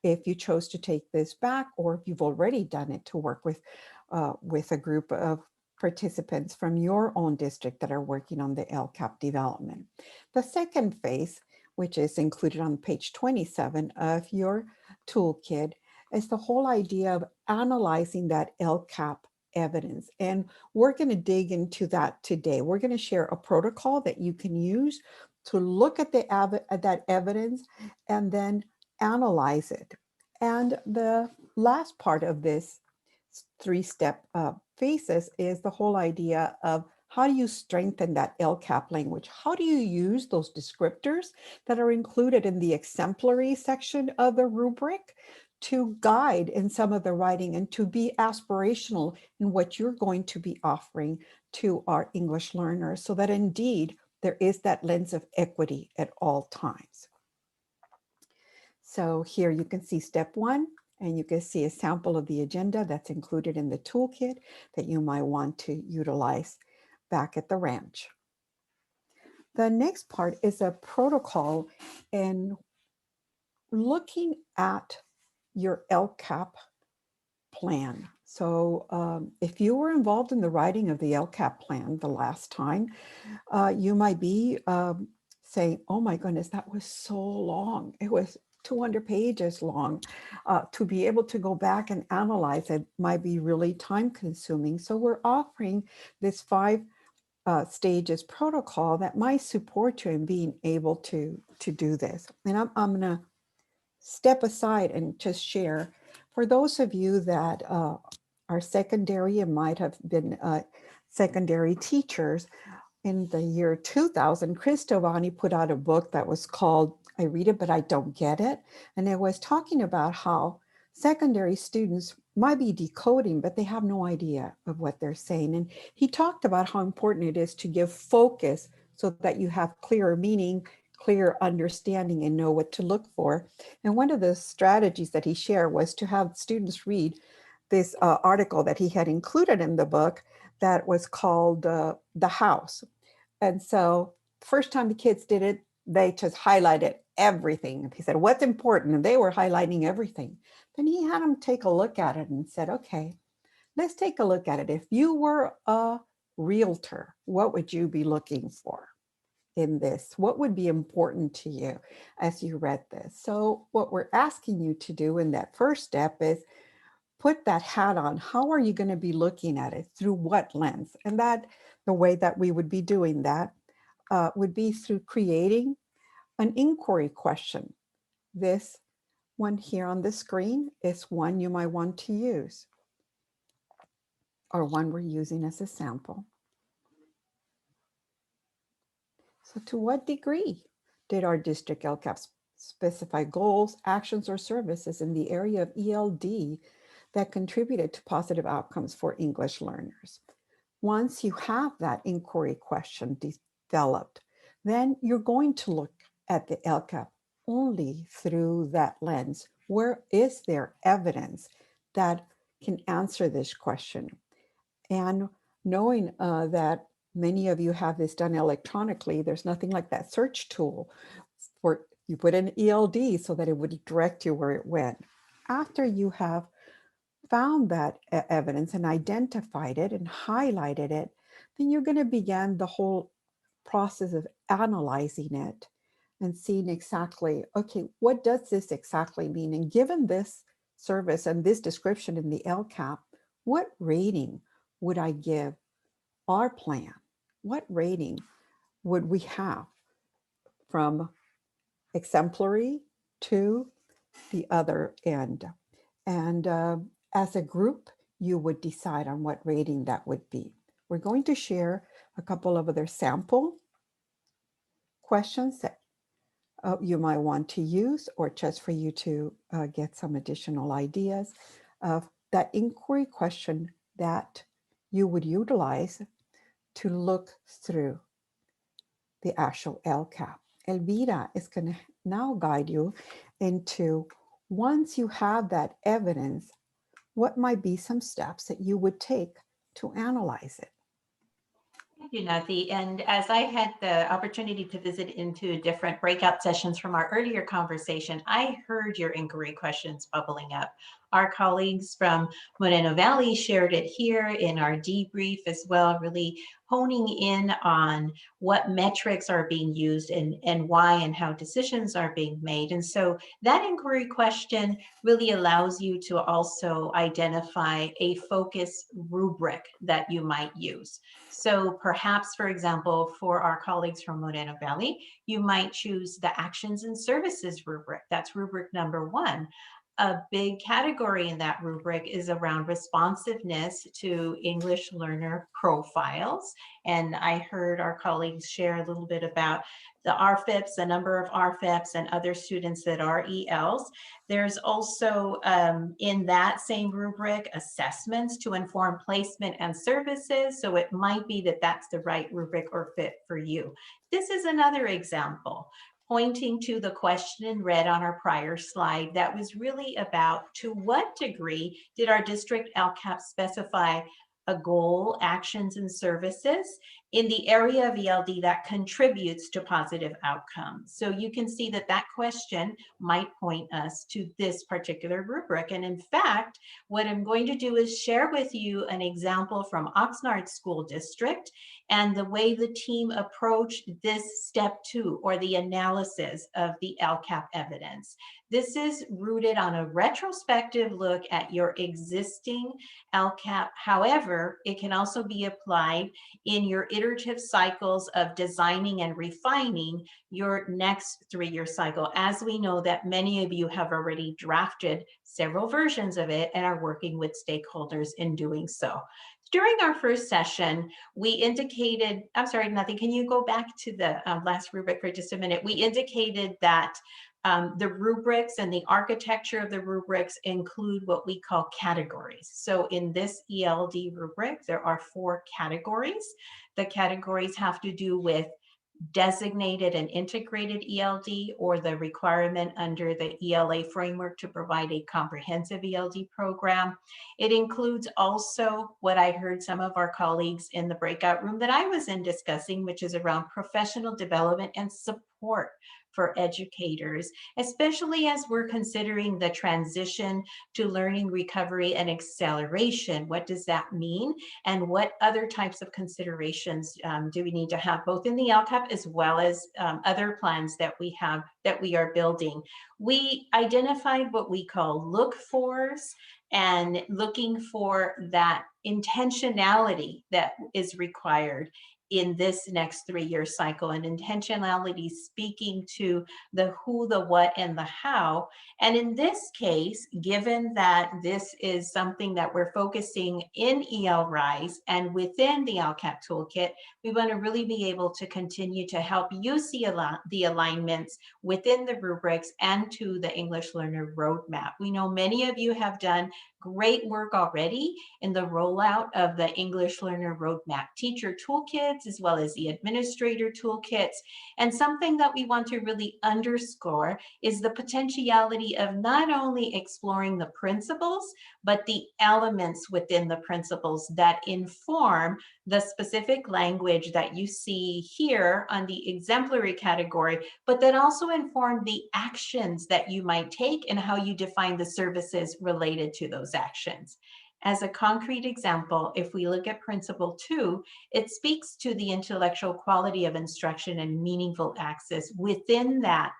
if you chose to take this back, or if you've already done it to work with a group of participants from your own district that are working on the LCAP development. The second phase, which is included on page 27 of your toolkit, is the whole idea of analyzing that LCAP evidence. And we're going to dig into that today. We're going to share a protocol that you can use to look at that evidence and then analyze it. And the last part of this three-step phases is the whole idea of how do you strengthen that LCAP language? How do you use those descriptors that are included in the exemplary section of the rubric to guide in some of the writing and to be aspirational in what you're going to be offering to our English learners, so that indeed there is that lens of equity at all times. So here you can see step one, and you can see a sample of the agenda that's included in the toolkit that you might want to utilize back at the ranch. The next part is a protocol in looking at your LCAP plan. So if you were involved in the writing of the LCAP plan the last time, you might be saying, oh my goodness, that was so long. It was 200 pages long. To be able to go back and analyze it might be really time consuming. So we're offering this 5 stages protocol that might support you in being able to do this. And I'm going to step aside and just share, for those of you that are secondary and might have been secondary teachers, in the year 2000, Chris Giovanni put out a book that was called I Read It, But I Don't Get It. And it was talking about how secondary students might be decoding, but they have no idea of what they're saying. And he talked about how important it is to give focus so that you have clearer meaning, clear understanding, and know what to look for. And one of the strategies that he shared was to have students read this article that he had included in the book that was called The House. And so first time the kids did it, they just highlighted everything. He said, what's important? And they were highlighting everything. Then he had them take a look at it and said, okay, let's take a look at it. If you were a realtor, what would you be looking for in this? What would be important to you as you read this? So what we're asking you to do in that first step is put that hat on. How are you going to be looking at it? Through what lens? And that the way that we would be doing that would be through creating an inquiry question. This one here on the screen is one you might want to use, or one we're using as a sample. So to what degree did our district LCAP specify goals, actions, or services in the area of ELD that contributed to positive outcomes for English learners? Once you have that inquiry question developed, then you're going to look at the LCAP only through that lens. Where is there evidence that can answer this question? And knowing that many of you have this done electronically, there's nothing like that search tool for you put in ELD so that it would direct you where it went. After you have found that evidence and identified it and highlighted it, then you're going to begin the whole process of analyzing it and seeing exactly, okay, what does this exactly mean? And given this service and this description in the LCAP, what rating would I give our plan? What rating would we have from exemplary to the other end? And as a group, you would decide on what rating that would be. We're going to share a couple of other sample questions that you might want to use, or just for you to get some additional ideas of that inquiry question that you would utilize to look through the actual LCAP. Elvira is going to now guide you into, once you have that evidence, what might be some steps that you would take to analyze it. Thank you, Nathi. And as I had the opportunity to visit into different breakout sessions from our earlier conversation, I heard your inquiry questions bubbling up. Our colleagues from Moreno Valley shared it here in our debrief as well, really honing in on what metrics are being used and why and how decisions are being made. And so that inquiry question really allows you to also identify a focus rubric that you might use. So perhaps, for example, for our colleagues from Moreno Valley, you might choose the actions and services rubric. That's rubric number 1. A big category in that rubric is around responsiveness to English learner profiles. And I heard our colleagues share a little bit about the RFIPs, the number of RFIPs and other students that are ELs. There's also in that same rubric, assessments to inform placement and services. So it might be that that's the right rubric or fit for you. This is another example, pointing to the question in red on our prior slide that was really about, to what degree did our district LCAP specify a goal, actions, and services in the area of ELD that contributes to positive outcomes? So you can see that that question might point us to this particular rubric. And in fact, what I'm going to do is share with you an example from Oxnard School District and the way the team approached this step 2, or the analysis of the LCAP evidence. This is rooted on a retrospective look at your existing LCAP. However, it can also be applied in your iterative cycles of designing and refining your next 3-year cycle, as we know that many of you have already drafted several versions of it and are working with stakeholders in doing so. During our first session, we indicated, I'm sorry, Nathi, can you go back to the last rubric for just a minute? We indicated that the rubrics and the architecture of the rubrics include what we call categories. So in this ELD rubric, there are 4 categories. The categories have to do with designated and integrated ELD, or the requirement under the ELA framework to provide a comprehensive ELD program. It includes also what I heard some of our colleagues in the breakout room that I was in discussing, which is around professional development and support for educators, especially as we're considering the transition to learning recovery and acceleration. What does that mean? And what other types of considerations do we need to have, both in the LCAP as well as other plans that we have, that we are building? We identified what we call look-fors, and looking for that intentionality that is required in this next 3-year cycle, and intentionality speaking to the who, the what, and the how. And in this case, given that this is something that we're focusing in EL Rise and within the LCAP toolkit, we want to really be able to continue to help you see the alignments within the rubrics and to the English Learner Roadmap. We know many of you have done great work already in the rollout of the English Learner Roadmap teacher toolkits, as well as the administrator toolkits. And something that we want to really underscore is the potentiality of not only exploring the principles, but the elements within the principles that inform the specific language that you see here on the exemplary category, but that also inform the actions that you might take and how you define the services related to those actions. As a concrete example, if we look at Principle 2, it speaks to the intellectual quality of instruction and meaningful access. Within that,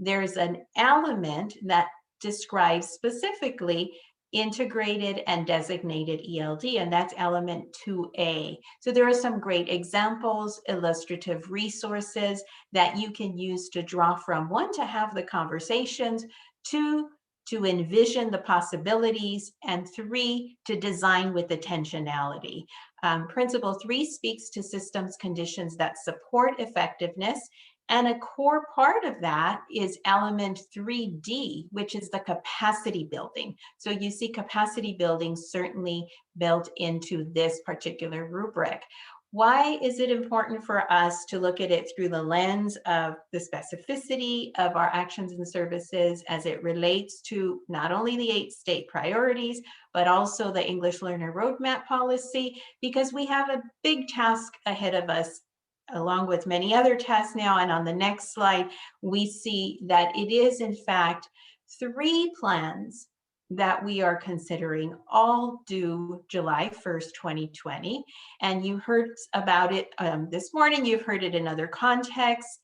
there's an element that describes specifically integrated and designated ELD, and that's element 2A. So there are some great examples, illustrative resources that you can use to draw from. 1, to have the conversations, 2, to envision the possibilities, and 3, to design with intentionality. Principle 3 speaks to systems conditions that support effectiveness. And a core part of that is element 3D, which is the capacity building. So you see capacity building certainly built into this particular rubric. Why is it important for us to look at it through the lens of the specificity of our actions and services as it relates to not only the 8 state priorities, but also the English Learner Roadmap policy? Because we have a big task ahead of us, along with many other tasks now. And on the next slide, we see that it is in fact 3 plans that we are considering, all due July 1st, 2020. And you heard about it this morning, you've heard it in other contexts.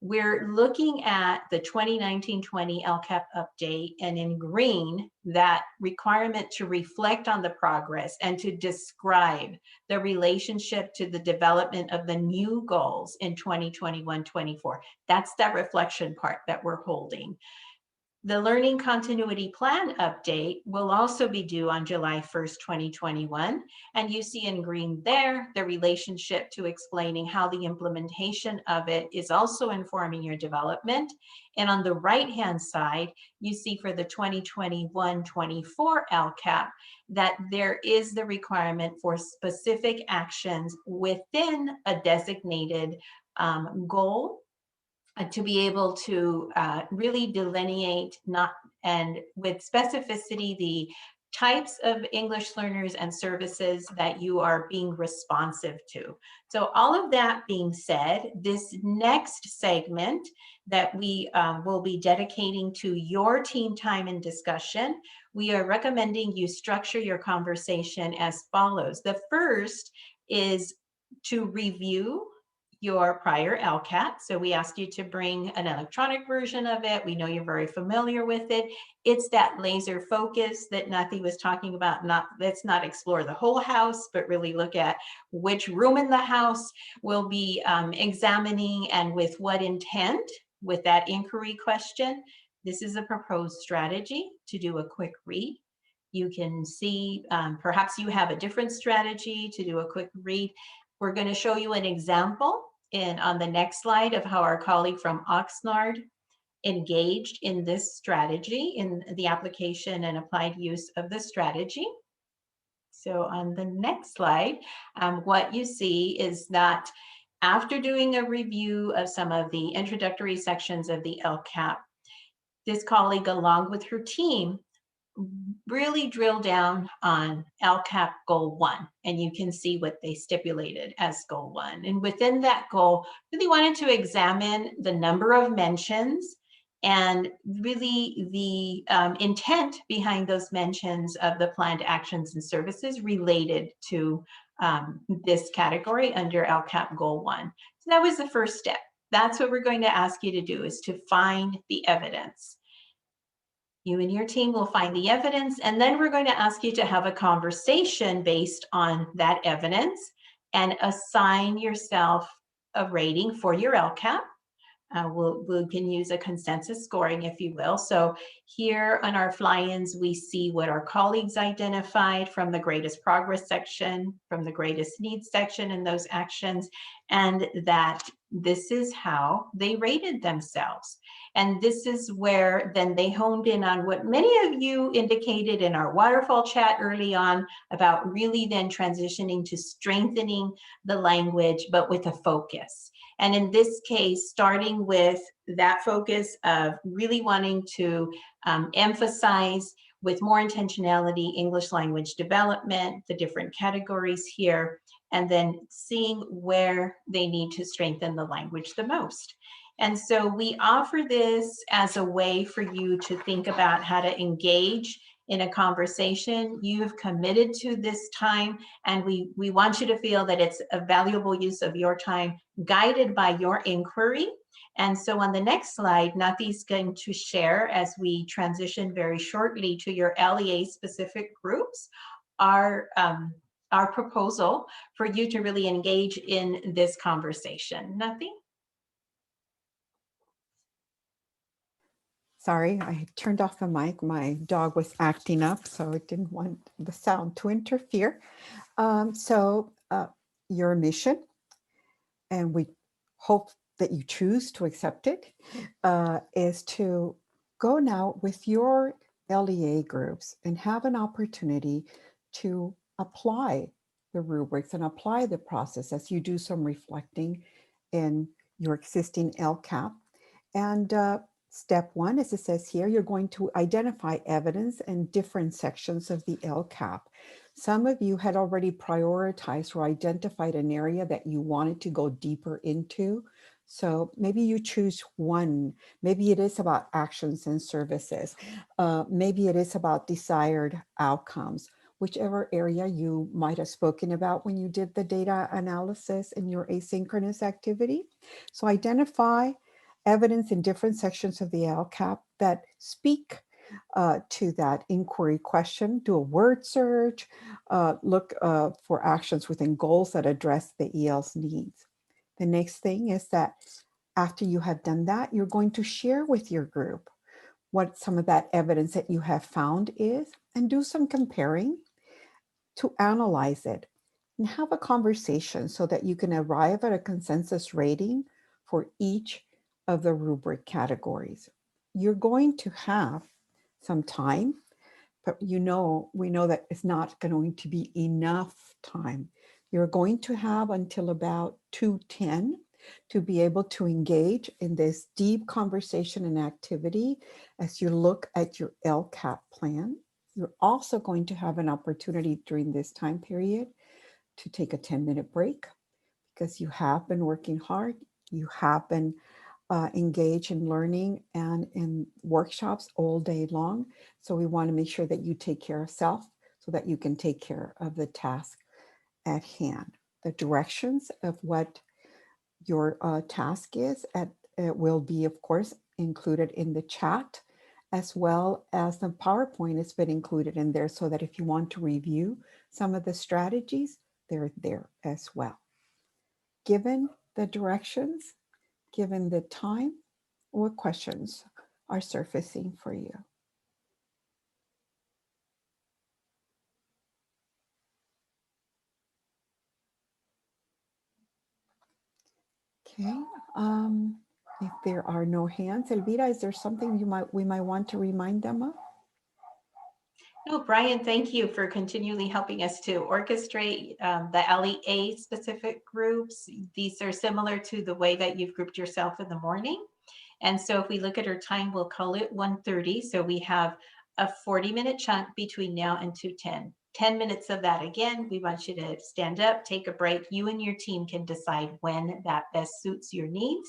We're looking at the 2019-20 LCAP update, and in green, that requirement to reflect on the progress and to describe the relationship to the development of the new goals in 2021-24. That's that reflection part that we're holding. The Learning Continuity Plan update will also be due on July 1st, 2021. And you see in green there, the relationship to explaining how the implementation of it is also informing your development. And on the right-hand side, you see for the 2021-24 LCAP that there is the requirement for specific actions within a designated goal, to be able to really delineate and with specificity the types of English learners and services that you are being responsive to. So all of that being said, this next segment that we will be dedicating to your team time and discussion, we are recommending you structure your conversation as follows. The first is to review your prior LCAT. So we asked you to bring an electronic version of it. We know you're very familiar with it. It's that laser focus that Nathi was talking about. Let's not explore the whole house, but really look at which room in the house we'll be examining and with what intent with that inquiry question. This is a proposed strategy to do a quick read. You can see perhaps you have a different strategy to do a quick read. We're going to show you an example on the next slide of how our colleague from Oxnard engaged in this strategy, in the application and applied use of the strategy. So on the next slide, what you see is that after doing a review of some of the introductory sections of the LCAP, this colleague, along with her team, really drill down on LCAP Goal 1, and you can see what they stipulated as Goal 1. And within that goal, really wanted to examine the number of mentions and really the intent behind those mentions of the planned actions and services related to this category under LCAP Goal 1. So that was the first step. That's what we're going to ask you to do, is to find the evidence. You and your team will find the evidence, and then we're going to ask you to have a conversation based on that evidence and assign yourself a rating for your LCAP. We can use a consensus scoring, if you will. So here on our fly-ins, we see what our colleagues identified from the greatest progress section, from the greatest needs section in those actions, and that this is how they rated themselves. And this is where then they honed in on what many of you indicated in our waterfall chat early on about really then transitioning to strengthening the language, but with a focus. And in this case, starting with that focus of really wanting to emphasize with more intentionality English language development, the different categories here, and then seeing where they need to strengthen the language the most. And so we offer this as a way for you to think about how to engage in a conversation. You've committed to this time, and we want you to feel that it's a valuable use of your time, guided by your inquiry. And so on the next slide, Nathi's going to share, as we transition very shortly to your LEA specific groups, our proposal for you to really engage in this conversation. Nathi? Sorry, I turned off the mic. My dog was acting up, so it didn't want the sound to interfere. Your mission, and we hope that you choose to accept it, is to go now with your LEA groups and have an opportunity to apply the rubrics and apply the process as you do some reflecting in your existing LCAP. And step one, as it says here, you're going to identify evidence in different sections of the LCAP. Some of you had already prioritized or identified an area that you wanted to go deeper into. So maybe you choose one. Maybe it is about actions and services. Maybe it is about desired outcomes, whichever area you might have spoken about when you did the data analysis in your asynchronous activity. So identify evidence in different sections of the LCAP that speak to that inquiry question. Do a word search, look for actions within goals that address the EL's needs. The next thing is that after you have done that, you're going to share with your group what some of that evidence that you have found is, and do some comparing to analyze it and have a conversation so that you can arrive at a consensus rating for each of the rubric categories. You're going to have some time, but we know that it's not going to be enough time. You're going to have until about 2:10 to be able to engage in this deep conversation and activity as you look at your LCAP plan. You're also going to have an opportunity during this time period to take a 10-minute break because you have been working hard. You have been engaged in learning and in workshops all day long. So we want to make sure that you take care of self so that you can take care of the task at hand. The directions of what your task is will be, of course, included in the chat, as well as the PowerPoint has been included in there so that if you want to review some of the strategies, they're there as well. Given the directions, given the time, what questions are surfacing for you? Okay, if there are no hands, Elvira, is there something we might want to remind them of? No, Brian, thank you for continually helping us to orchestrate the LEA specific groups. These are similar to the way that you've grouped yourself in the morning. And so if we look at our time, we'll call it 1:30. So we have a 40-minute chunk between now and 2:10. 10 minutes of that. Again, we want you to stand up, take a break. You and your team can decide when that best suits your needs.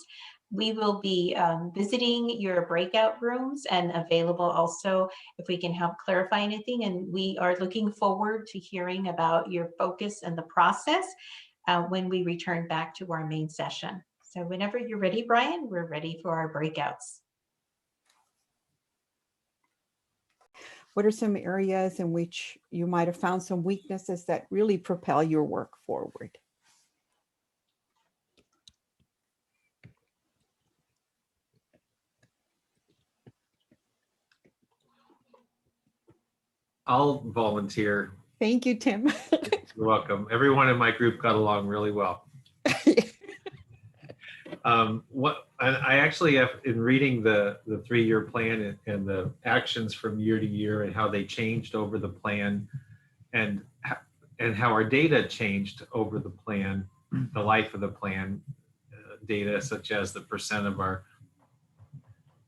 We will be visiting your breakout rooms and available also if we can help clarify anything. And we are looking forward to hearing about your focus and the process when we return back to our main session. So whenever you're ready, Brian, we're ready for our breakouts. What are some areas in which you might have found some weaknesses that really propel your work forward? I'll volunteer. Thank you, Tim. You're welcome. Everyone in my group got along really well. I actually have, in reading the 3-year plan and the actions from year to year and how they changed over the plan and how our data changed over the plan, the life of the plan, data such as the percent of our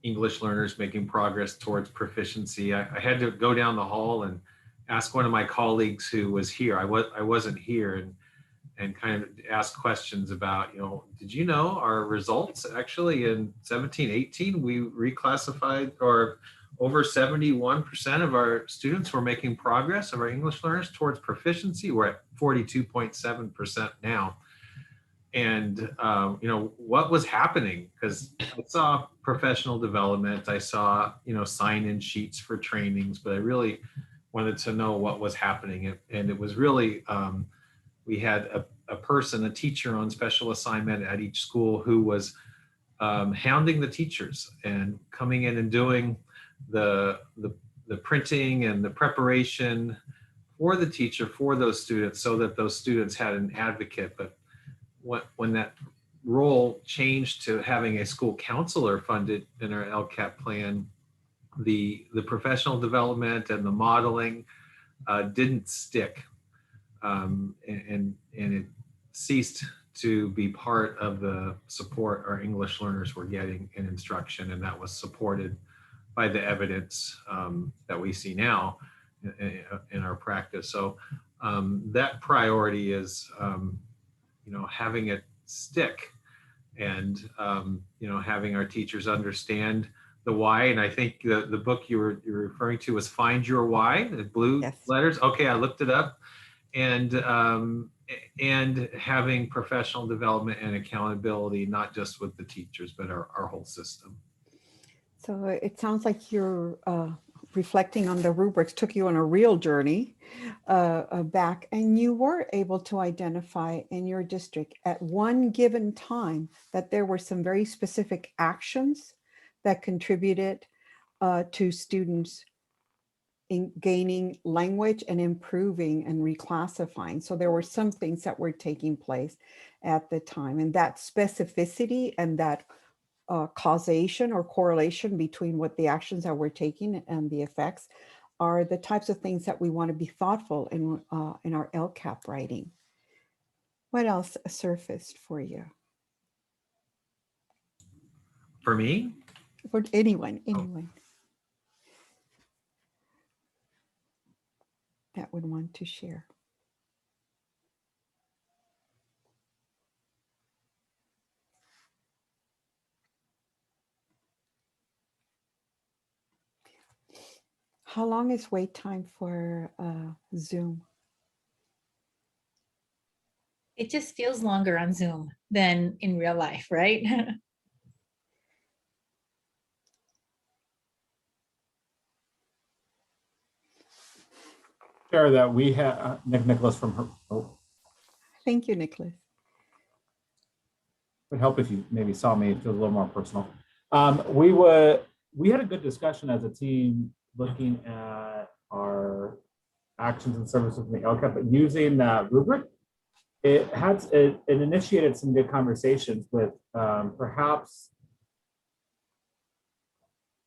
English learners making progress towards proficiency. I had to go down the hall and ask one of my colleagues who was here. I wasn't here, and kind of ask questions about, did you know our results actually in 17-18, we reclassified, or over 71% of our students were making progress of our English learners towards proficiency. We're at 42.7% now. And, what was happening? Because I saw professional development, I saw, sign-in sheets for trainings, but I really wanted to know what was happening. And it was really, we had a teacher on special assignment at each school who was hounding the teachers and coming in and doing the printing and the preparation for the teacher, for those students, so that those students had an advocate. But when that role changed to having a school counselor funded in our LCAP plan, the professional development and the modeling didn't stick. and it ceased to be part of the support our English learners were getting in instruction, and that was supported by the evidence that we see now in our practice. So that priority is, having it stick, and having our teachers understand the why. And I think the book you're referring to was Find Your Why, the blue letters. Okay, I looked it up. And having professional development and accountability, not just with the teachers, but our whole system. So it sounds like you're reflecting on the rubrics, took you on a real journey back, and you were able to identify in your district at one given time that there were some very specific actions that contributed to students in gaining language and improving and reclassifying. So there were some things that were taking place at the time, and that specificity and that causation or correlation between what the actions that we're taking and the effects are the types of things that we want to be thoughtful in our LCAP writing. What else surfaced for you? For me? For anyone. That would want to share. How long is wait time for Zoom? It just feels longer on Zoom than in real life, right? Share that we have Nicholas from her. Oh. Thank you, Nicholas. It would help if you maybe saw me. It feels a little more personal. We had a good discussion as a team looking at our actions and services in the LCAP, but using that rubric, it initiated some good conversations with perhaps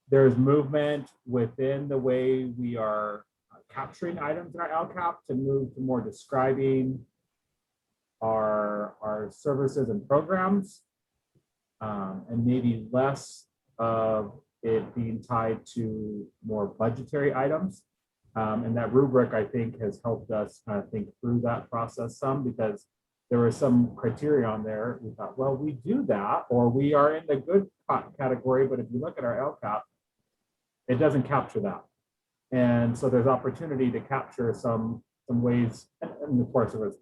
there's movement within the way we are capturing items in our LCAP to move to more describing our services and programs, and maybe less of it being tied to more budgetary items. And that rubric, I think, has helped us kind of think through that process some, because there were some criteria on there. We thought, well, we do that, or we are in the good category, but if you look at our LCAP, it doesn't capture that. And so there's opportunity to capture some ways, and of course there was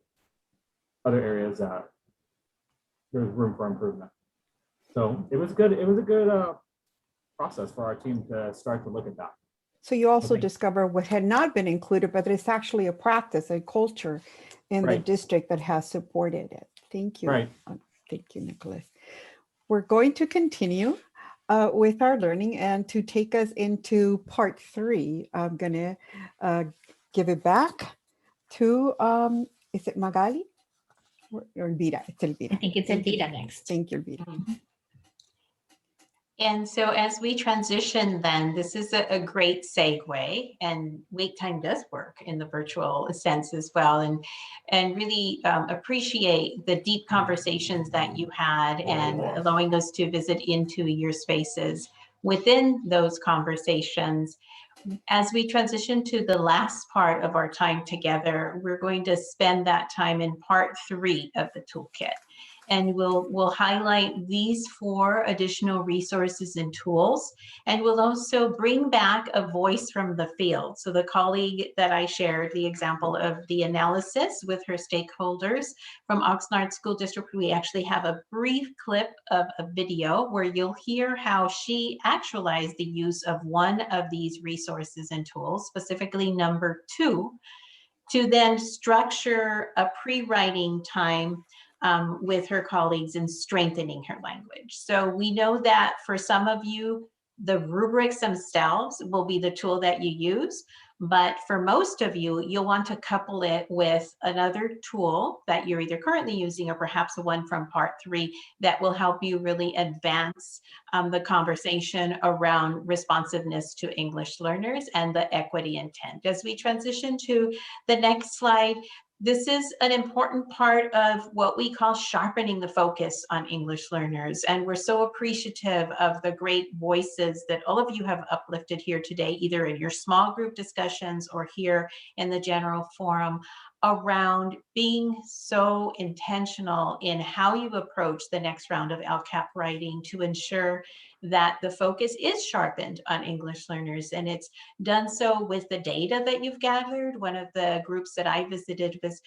other areas that there's room for improvement. So it was good. It was a good process for our team to start to look at that. So you also discover what had not been included, but it's actually a practice, a culture in the district that has supported it. Thank you. Thank you, Nicholas. We're going to continue with our learning, and to take us into part 3, I'm going to give it back to, is it Magali or Elvira? It's Elvira. I think it's Elvira next. Thank you, Elvira. And so as we transition then, this is a great segue, and wait time does work in the virtual sense as well, and really appreciate the deep conversations that you had and allowing us to visit into your spaces within those conversations. As we transition to the last part of our time together, we're going to spend that time in part 3 of the toolkit. And we'll highlight these 4 additional resources and tools. And we'll also bring back a voice from the field. So the colleague that I shared the example of the analysis with her stakeholders from Oxnard School District, we actually have a brief clip of a video where you'll hear how she actualized the use of one of these resources and tools, specifically number 2, to then structure a pre-writing time with her colleagues in strengthening her language. So we know that for some of you, the rubrics themselves will be the tool that you use, but for most of you, you'll want to couple it with another tool that you're either currently using or perhaps the one from part 3 that will help you really advance the conversation around responsiveness to English learners and the equity intent. As we transition to the next slide, This is an important part of what we call sharpening the focus on English learners. And we're so appreciative of the great voices that all of you have uplifted here today, either in your small group discussions or here in the general forum, around being so intentional in how you approach the next round of LCAP writing to ensure that the focus is sharpened on English learners. And it's done so with the data that you've gathered. One of the groups that I visited was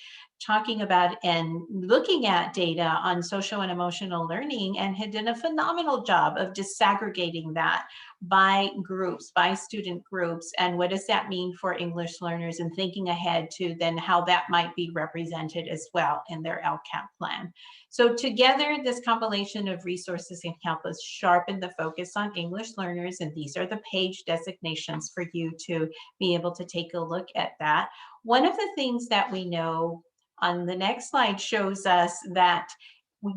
talking about and looking at data on social and emotional learning, and had done a phenomenal job of disaggregating that by groups, by student groups, and what does that mean for English learners, and thinking ahead to then how that might be represented as well in their LCAP plan. So together, this compilation of resources can help us sharpen the focus on English learners, and these are the page designations for you to be able to take a look at that. One of the things that we know on the next slide shows us that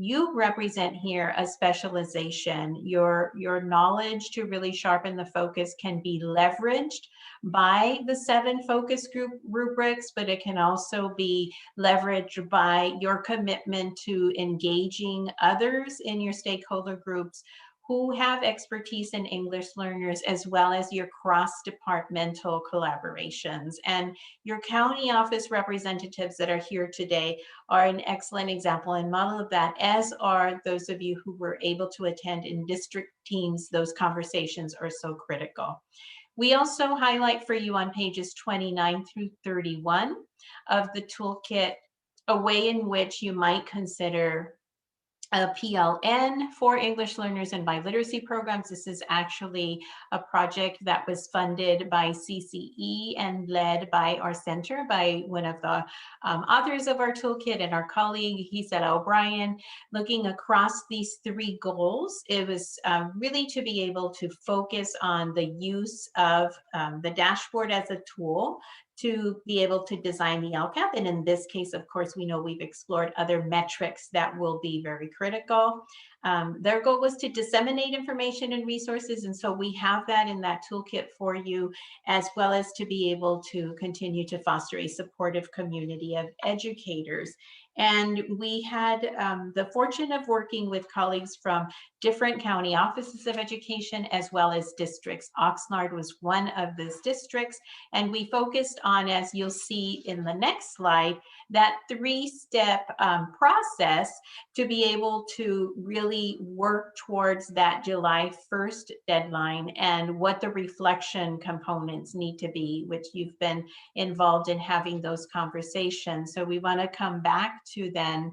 you represent here a specialization. Your knowledge to really sharpen the focus can be leveraged by the 7 focus group rubrics, but it can also be leveraged by your commitment to engaging others in your stakeholder groups who have expertise in English learners, as well as your cross-departmental collaborations. And your county office representatives that are here today are an excellent example and model of that, as are those of you who were able to attend in district teams. Those conversations are so critical. We also highlight for you on pages 29 through 31 of the toolkit a way in which you might consider a PLN for English learners and biliteracy programs. This is actually a project that was funded by CCE and led by our center, by one of the authors of our toolkit and our colleague, Gisela O'Brien. Looking across these 3 goals, it was really to be able to focus on the use of the dashboard as a tool to be able to design the LCAP. And in this case, of course, we know we've explored other metrics that will be very critical. Their goal was to disseminate information and resources. And so we have that in that toolkit for you, as well as to be able to continue to foster a supportive community of educators. And we had the fortune of working with colleagues from different county offices of education, as well as districts. Oxnard was one of those districts. And we focused on, as you'll see in the next slide, that 3-step process to be able to really work towards that July 1st deadline, and what the reflection components need to be, which you've been involved in having those conversations. So we want to come back to then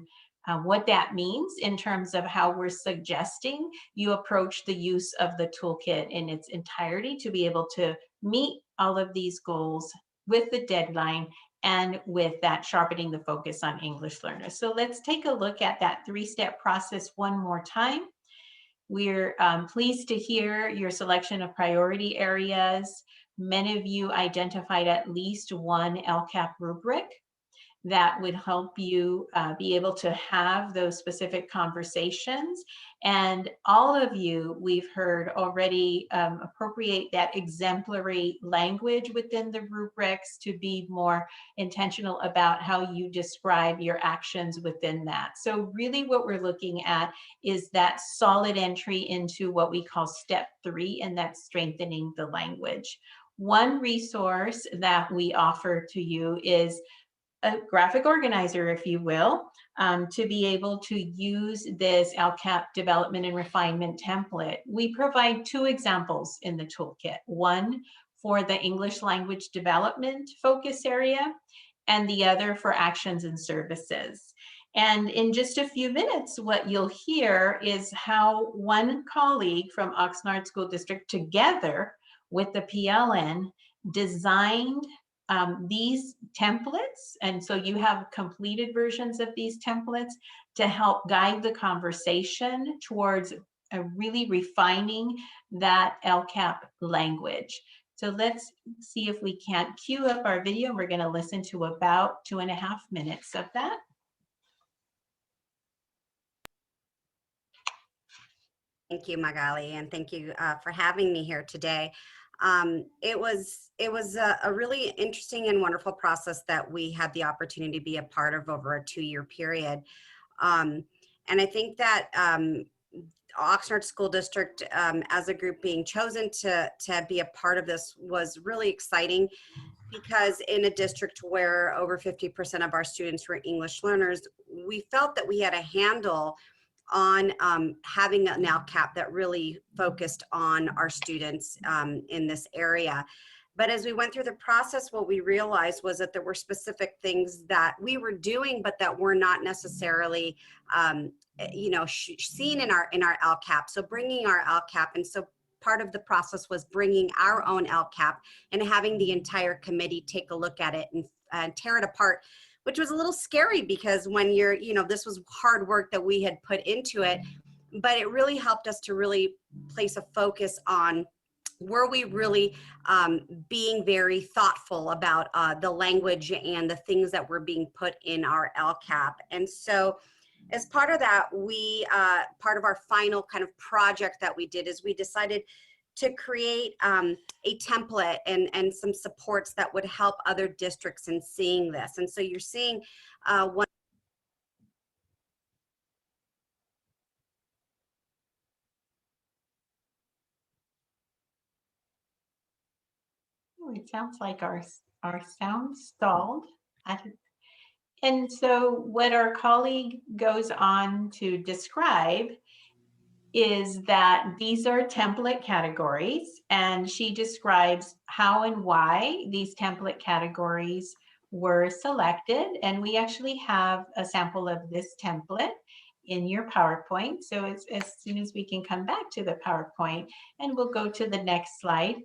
what that means in terms of how we're suggesting you approach the use of the toolkit in its entirety to be able to meet all of these goals with the deadline and with that sharpening the focus on English learners. So let's take a look at that 3-step process one more time. We're pleased to hear your selection of priority areas. Many of you identified at least one LCAP rubric that would help you be able to have those specific conversations. And all of you, we've heard already, appropriate that exemplary language within the rubrics to be more intentional about how you describe your actions within that. So really what we're looking at is that solid entry into what we call step 3, and that's strengthening the language. One resource that we offer to you is a graphic organizer, if you will, to be able to use this LCAP development and refinement template. We provide 2 examples in the toolkit, one for the English language development focus area, and the other for actions and services. And in just a few minutes, what you'll hear is how one colleague from Oxnard School District, together with the PLN, designed these templates. And so you have completed versions of these templates to help guide the conversation towards really refining that LCAP language. So let's see if we can't cue up our video. We're going to listen to about 2.5 minutes of that. Thank you, Magali, and thank you for having me here today. It was a really interesting and wonderful process that we had the opportunity to be a part of over a 2-year period. And I think that Oxnard School District as a group being chosen to be a part of this was really exciting, because in a district where over 50% of our students were English learners, we felt that we had a handle on having an LCAP that really focused on our students in this area. But as we went through the process, what we realized was that there were specific things that we were doing, but that were not necessarily, seen in our LCAP. So bringing our LCAP, and so part of the process was bringing our own LCAP and having the entire committee take a look at it and tear it apart, which was a little scary, because when you're, this was hard work that we had put into it, but it really helped us to really place a focus on, were we really being very thoughtful about the language and the things that were being put in our LCAP. And so as part of that, part of our final kind of project that we did is we decided to create a template and some supports that would help other districts in seeing this. And so you're seeing one. Oh, it sounds like our sound stalled. And so what our colleague goes on to describe is that these are template categories, and she describes how and why these template categories were selected. And we actually have a sample of this template in your PowerPoint. So as soon as we can come back to the PowerPoint, and we'll go to the next slide.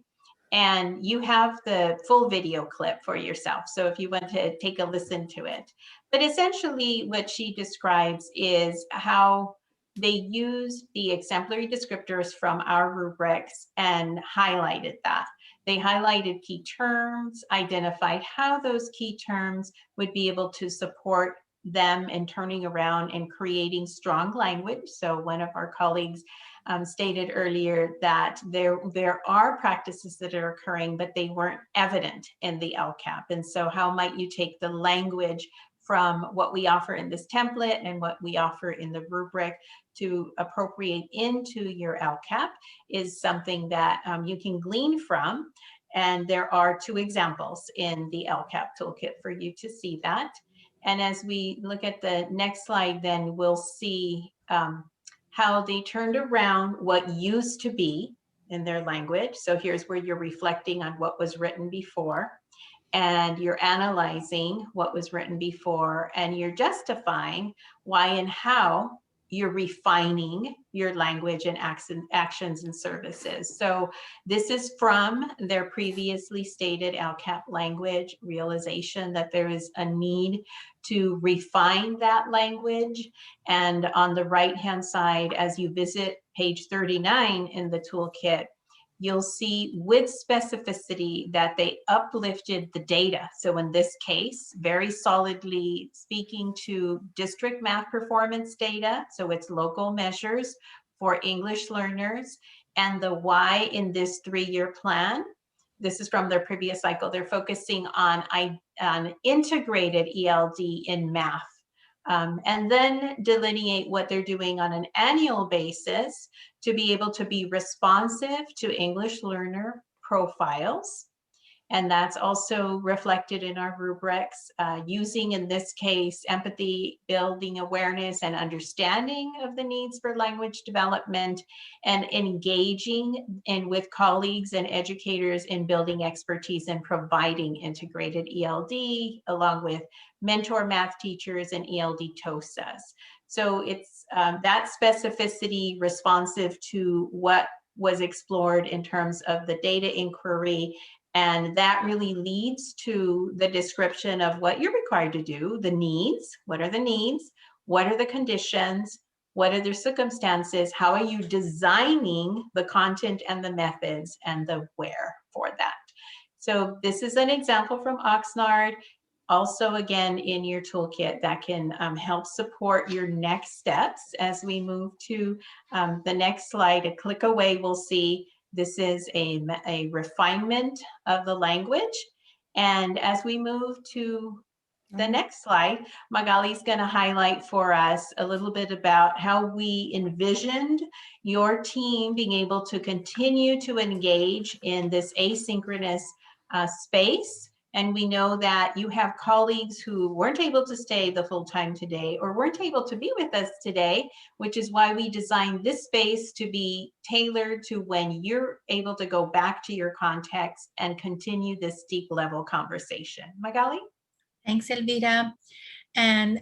And you have the full video clip for yourself, so if you want to take a listen to it. But essentially what she describes is how they used the exemplary descriptors from our rubrics and highlighted that. They highlighted key terms, identified how those key terms would be able to support them in turning around and creating strong language. So one of our colleagues stated earlier that there are practices that are occurring, but they weren't evident in the LCAP. And so how might you take the language from what we offer in this template and what we offer in the rubric to appropriate into your LCAP is something that you can glean from. And there are 2 examples in the LCAP toolkit for you to see that. And as we look at the next slide, then we'll see how they turned around what used to be in their language. So here's where you're reflecting on what was written before, and you're analyzing what was written before, and you're justifying why and how you're refining your language and actions and services. So this is from their previously stated LCAP language realization that there is a need to refine that language. And on the right-hand side, as you visit page 39 in the toolkit, you'll see with specificity that they uplifted the data. So in this case, very solidly speaking to district math performance data. So it's local measures for English learners, and the why in this 3-year plan. This is from their previous cycle. They're focusing on integrated ELD in math. And then delineate what they're doing on an annual basis to be able to be responsive to English learner profiles. And that's also reflected in our rubrics, using, in this case, empathy, building awareness and understanding of the needs for language development, and engaging with colleagues and educators in building expertise and providing integrated ELD, along with mentor math teachers and ELD TOSAs. So it's that specificity responsive to what was explored in terms of the data inquiry. And that really leads to the description of what you're required to do, the needs. What are the needs? What are the conditions? What are their circumstances? How are you designing the content and the methods and the where for that? So this is an example from Oxnard. Also, again, in your toolkit that can help support your next steps. As we move to the next slide, a click away, we'll see This is a refinement of the language. And as we move to the next slide, Magali's going to highlight for us a little bit about how we envisioned your team being able to continue to engage in this asynchronous space. And we know that you have colleagues who weren't able to stay the full time today or weren't able to be with us today, which is why we designed this space to be tailored to when you're able to go back to your context and continue this deep level conversation. Magali? Thanks, Elvira. And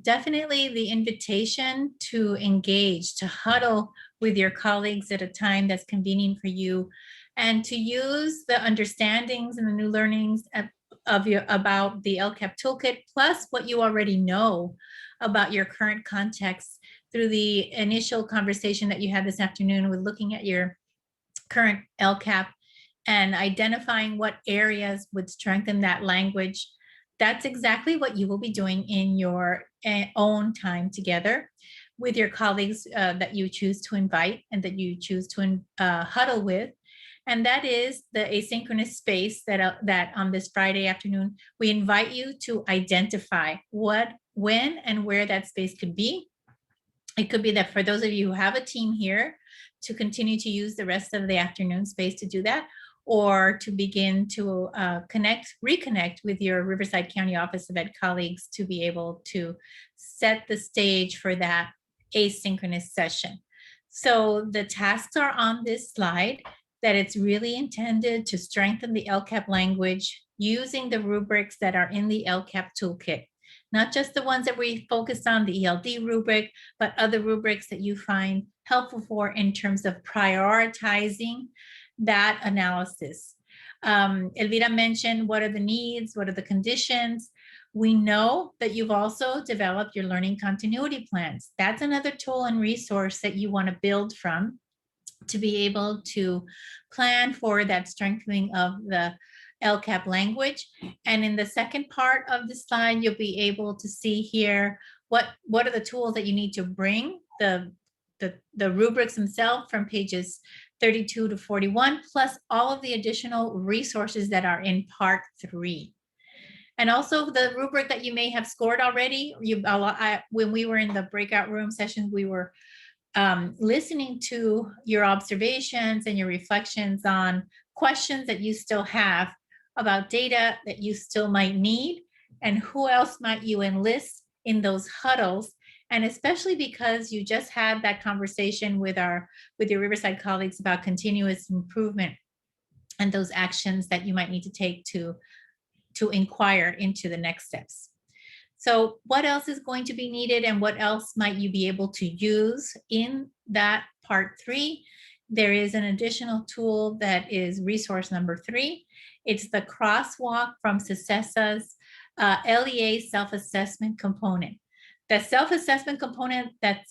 definitely the invitation to engage, to huddle with your colleagues at a time that's convenient for you, and to use the understandings and the new learnings about the LCAP toolkit, plus what you already know about your current context through the initial conversation that you had this afternoon with looking at your current LCAP and identifying what areas would strengthen that language. That's exactly what you will be doing in your own time together with your colleagues that you choose to invite and that you choose to huddle with. And that is the asynchronous space that on this Friday afternoon, we invite you to identify what, when, and where that space could be. It could be that for those of you who have a team here, to continue to use the rest of the afternoon space to do that, or to begin to reconnect with your Riverside County Office of Ed colleagues to be able to set the stage for that asynchronous session. So the tasks are on this slide, that it's really intended to strengthen the LCAP language using the rubrics that are in the LCAP toolkit. Not just the ones that we focused on, the ELD rubric, but other rubrics that you find helpful for in terms of prioritizing that analysis. Elvira mentioned what are the needs, what are the conditions. We know that you've also developed your learning continuity plans. That's another tool and resource that you want to build from to be able to plan for that strengthening of the LCAP language. And in the second part of the slide, you'll be able to see here what are the tools that you need to bring, the rubrics themselves from pages 32 to 41, plus all of the additional resources that are in part 3. And also the rubric that you may have scored already. When we were in the breakout room sessions, we were listening to your observations and your reflections on questions that you still have about data that you still might need, and who else might you enlist in those huddles. And especially because you just had that conversation with your Riverside colleagues about continuous improvement and those actions that you might need to take to inquire into the next steps. So what else is going to be needed and what else might you be able to use in that part 3? There is an additional tool that is resource number 3. It's the crosswalk from CISESA's LEA self-assessment component. The self-assessment component that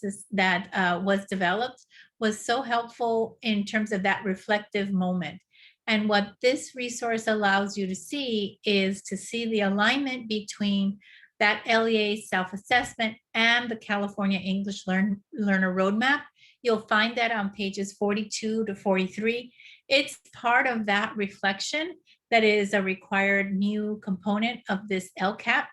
was developed was so helpful in terms of that reflective moment. And what this resource allows you to see is to see the alignment between that LEA self-assessment and the California English Learner Roadmap. You'll find that on pages 42 to 43. It's part of that reflection that is a required new component of this LCAP.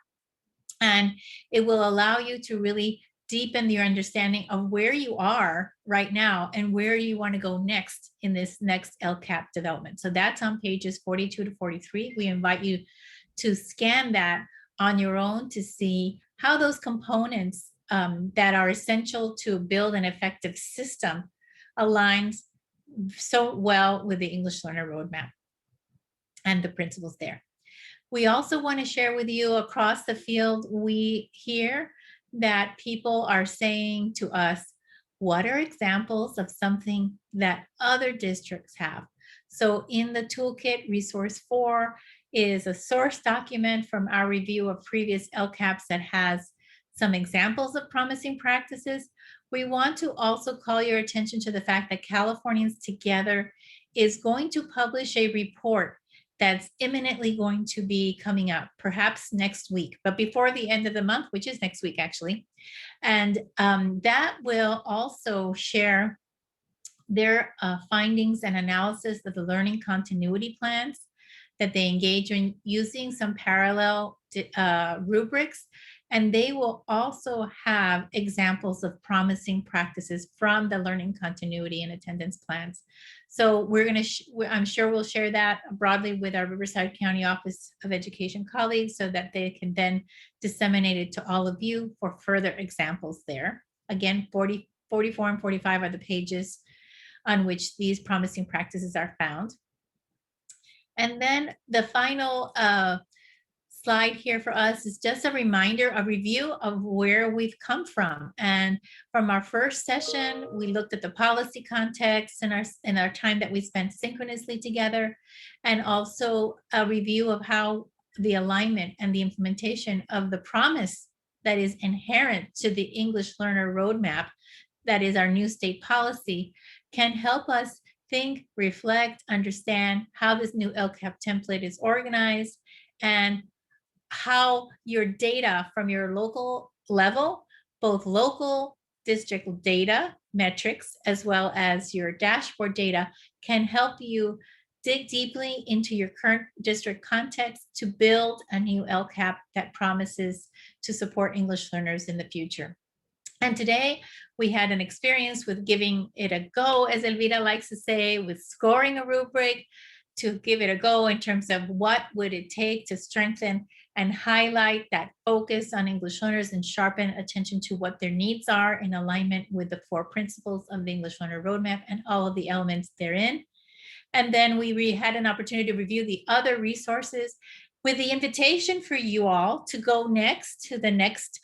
And it will allow you to really deepen your understanding of where you are right now and where you want to go next in this next LCAP development. So that's on pages 42 to 43. We invite you to scan that on your own to see how those components that are essential to build an effective system aligns so well with the English Learner Roadmap and the principles there. We also want to share with you across the field, we hear that people are saying to us, what are examples of something that other districts have? So in the toolkit, resource 4 is a source document from our review of previous LCAPs that has some examples of promising practices. We want to also call your attention to the fact that Californians Together is going to publish a report that's imminently going to be coming out, perhaps next week, but before the end of the month, which is next week actually. And that will also share their findings and analysis of the learning continuity plans that they engage in using some parallel rubrics. And they will also have examples of promising practices from the learning continuity and attendance plans. So we're going to, I'm sure we'll share that broadly with our Riverside County Office of Education colleagues so that they can then disseminate it to all of you for further examples there. Again, 44 and 45 are the pages on which these promising practices are found. And then the final slide here for us is just a reminder, a review of where we've come from. And from our first session, we looked at the policy context and our time that we spent synchronously together, and also a review of how the alignment and the implementation of the promise that is inherent to the English Learner Roadmap, that is our new state policy, can help us think, reflect, understand how this new LCAP template is organized, and how your data from your local level, both local district data metrics, as well as your dashboard data, can help you dig deeply into your current district context to build a new LCAP that promises to support English learners in the future. And today we had an experience with giving it a go, as Elvira likes to say, with scoring a rubric, to give it a go in terms of what would it take to strengthen and highlight that focus on English learners and sharpen attention to what their needs are in alignment with the 4 principles of the English Learner Roadmap and all of the elements therein. And then we had an opportunity to review the other resources with the invitation for you all to go next to the next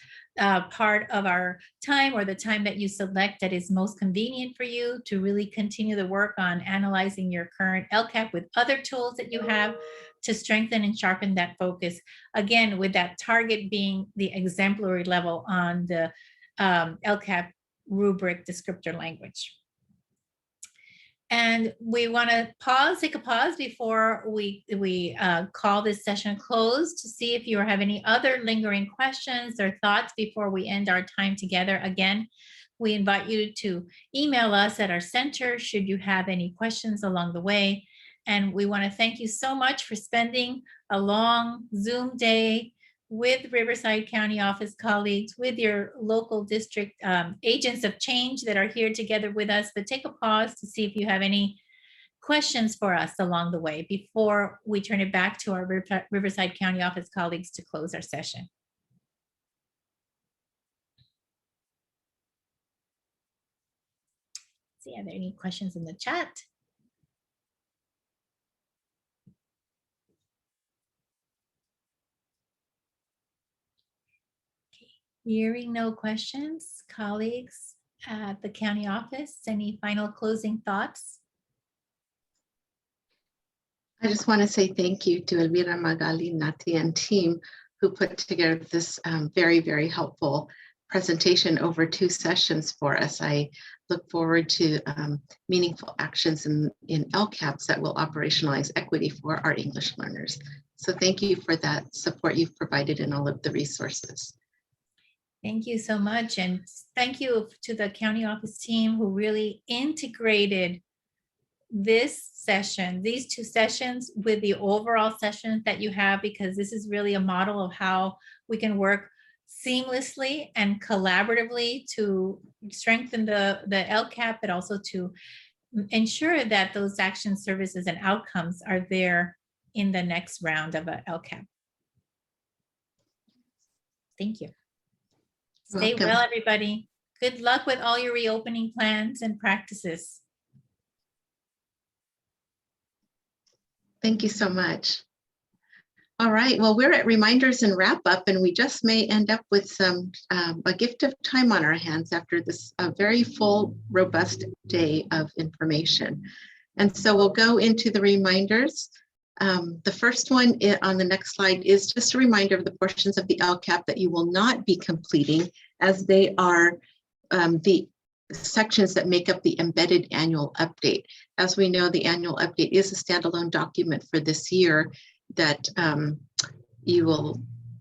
part of our time, or the time that you select that is most convenient for you, to really continue the work on analyzing your current LCAP with other tools that you have to strengthen and sharpen that focus. Again, with that target being the exemplary level on the LCAP rubric descriptor language. And we want to take a pause before we call this session closed to see if you have any other lingering questions or thoughts before we end our time together. Again, we invite you to email us at our center should you have any questions along the way. And we want to thank you so much for spending a long Zoom day with Riverside County Office colleagues, with your local district agents of change that are here together with us. But take a pause to see if you have any questions for us along the way before we turn it back to our Riverside County Office colleagues to close our session. See, are there any questions in the chat? Hearing no questions, colleagues at the county office, any final closing thoughts? I just want to say thank you to Elvira, Magali, Nati, and team who put together this very, very helpful presentation over 2 sessions for us. I look forward to meaningful actions in LCAPs that will operationalize equity for our English learners. So thank you for that support you've provided in all of the resources. Thank you so much. And thank you to the county office team who really integrated this session, these 2 sessions, with the overall session that you have, because this is really a model of how we can work seamlessly and collaboratively to strengthen the LCAP, but also to ensure that those action services and outcomes are there in the next round of a LCAP. Thank you. Stay Welcome. well, everybody. Good luck with all your reopening plans and practices. Thank you so much. All right, well, we're at reminders and wrap up, and we just may end up with some a gift of time on our hands after this very full, robust day of information. And so we'll go into the reminders. The first one on the next slide is just a reminder of the portions of the LCAP that you will not be completing, as they are the sections that make up the embedded annual update. As we know, the annual update is a standalone document for this year that you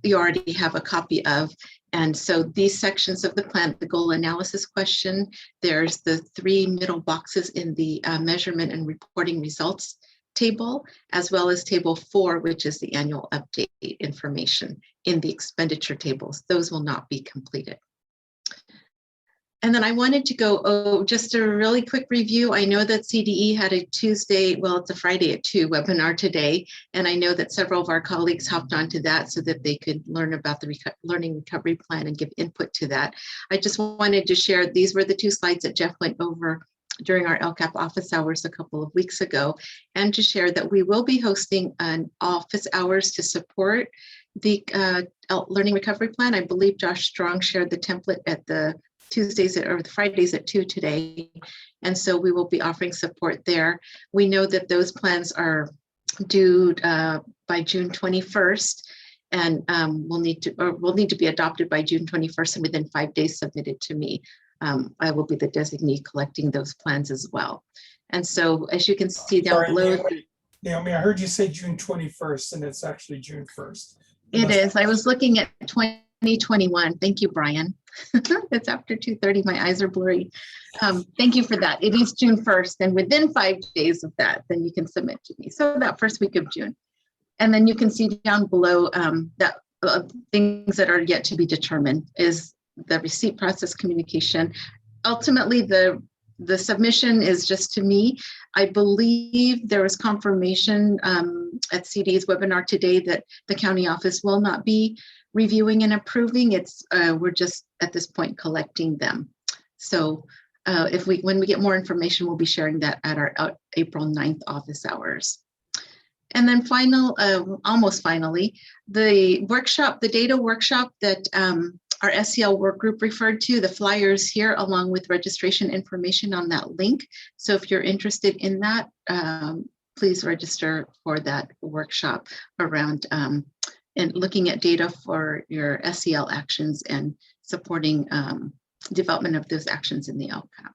already have a copy of. And so these sections of the plan, the goal analysis question, there's the 3 middle boxes in the measurement and reporting results table, as well as table 4, which is the annual update information in the expenditure tables. Those will not be completed. And then I wanted to go just a really quick review. I know that CDE had a Tuesday, well, it's a Friday at 2 webinar today. And I know that several of our colleagues hopped onto that so that they could learn about the Learning Recovery Plan and give input to that. I just wanted to share, these were the 2 slides that Jeff went over during our LCAP office hours a couple of weeks ago, and to share that we will be hosting an office hours to support the Learning Recovery Plan. I believe Josh Strong shared the template at the Tuesdays or the Fridays at 2 today. And so we will be offering support there. We know that those plans are due by June 21st and will need to be adopted by June 21st and within 5 days submitted to me. I will be the designee collecting those plans as well. And so as you can see down below. Naomi, I heard you say June 21st and it's actually June 1st. It is. I was looking at 2021. Thank you, Brian. It's after 2:30. My eyes are blurry. Thank you for that. It is June 1st, and within 5 days of that, then you can submit to me. So that first week of June. And then you can see down below that things that are yet to be determined is the receipt process communication. Ultimately, the submission is just to me. I believe there was confirmation at CD's webinar today that the county office will not be reviewing and approving. We're just at this point collecting them. So when we get more information, we'll be sharing that at our April 9th office hours. And then almost finally, the workshop, the data workshop that our SEL work group referred to, the flyers here along with registration information on that link. So if you're interested in that, please register for that workshop around and looking at data for your SEL actions and supporting development of those actions in the LCAP.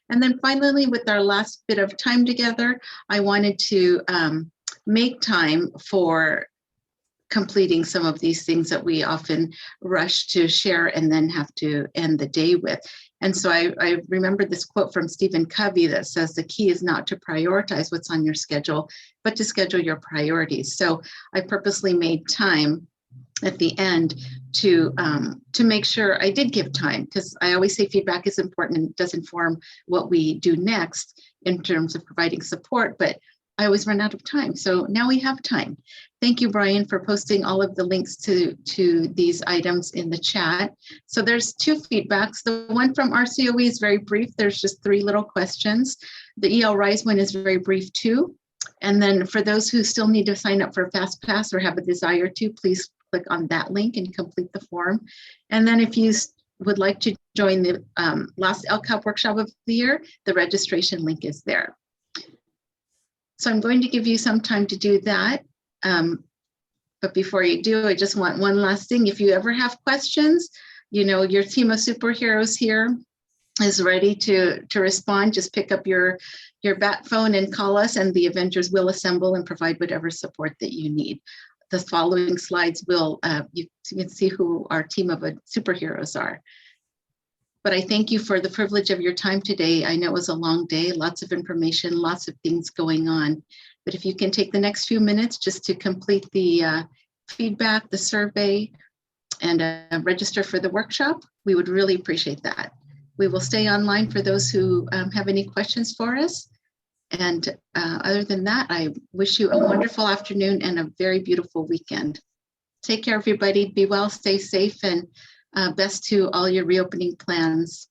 And then finally, with our last bit of time together, I wanted to make time for completing some of these things that we often rush to share and then have to end the day with. And so I remember this quote from Stephen Covey that says, the key is not to prioritize what's on your schedule, but to schedule your priorities. So I purposely made time at the end to make sure I did give time, because I always say feedback is important and does inform what we do next in terms of providing support, but I always run out of time. So now we have time. Thank you, Brian, for posting all of the links to these items in the chat. So there's 2 feedbacks. The one from RCOE is very brief. There's just 3 little questions. The EL Rise one is very brief too. And then for those who still need to sign up for FastPass or have a desire to, please click on that link and complete the form. And then if you would like to join the last LCAP workshop of the year, the registration link is there. So I'm going to give you some time to do that. But before you do, I just want one last thing. If you ever have questions, your team of superheroes here is ready to respond. Just pick up your bat phone and call us, and the Avengers will assemble and provide whatever support that you need. The following slides will, you can see who our team of superheroes are. But I thank you for the privilege of your time today. I know it was a long day, lots of information, lots of things going on. But if you can take the next few minutes just to complete the feedback, the survey, and register for the workshop, we would really appreciate that. We will stay online for those who have any questions for us. And other than that, I wish you a wonderful afternoon and a very beautiful weekend. Take care, everybody. Be well, stay safe, and best to all your reopening plans.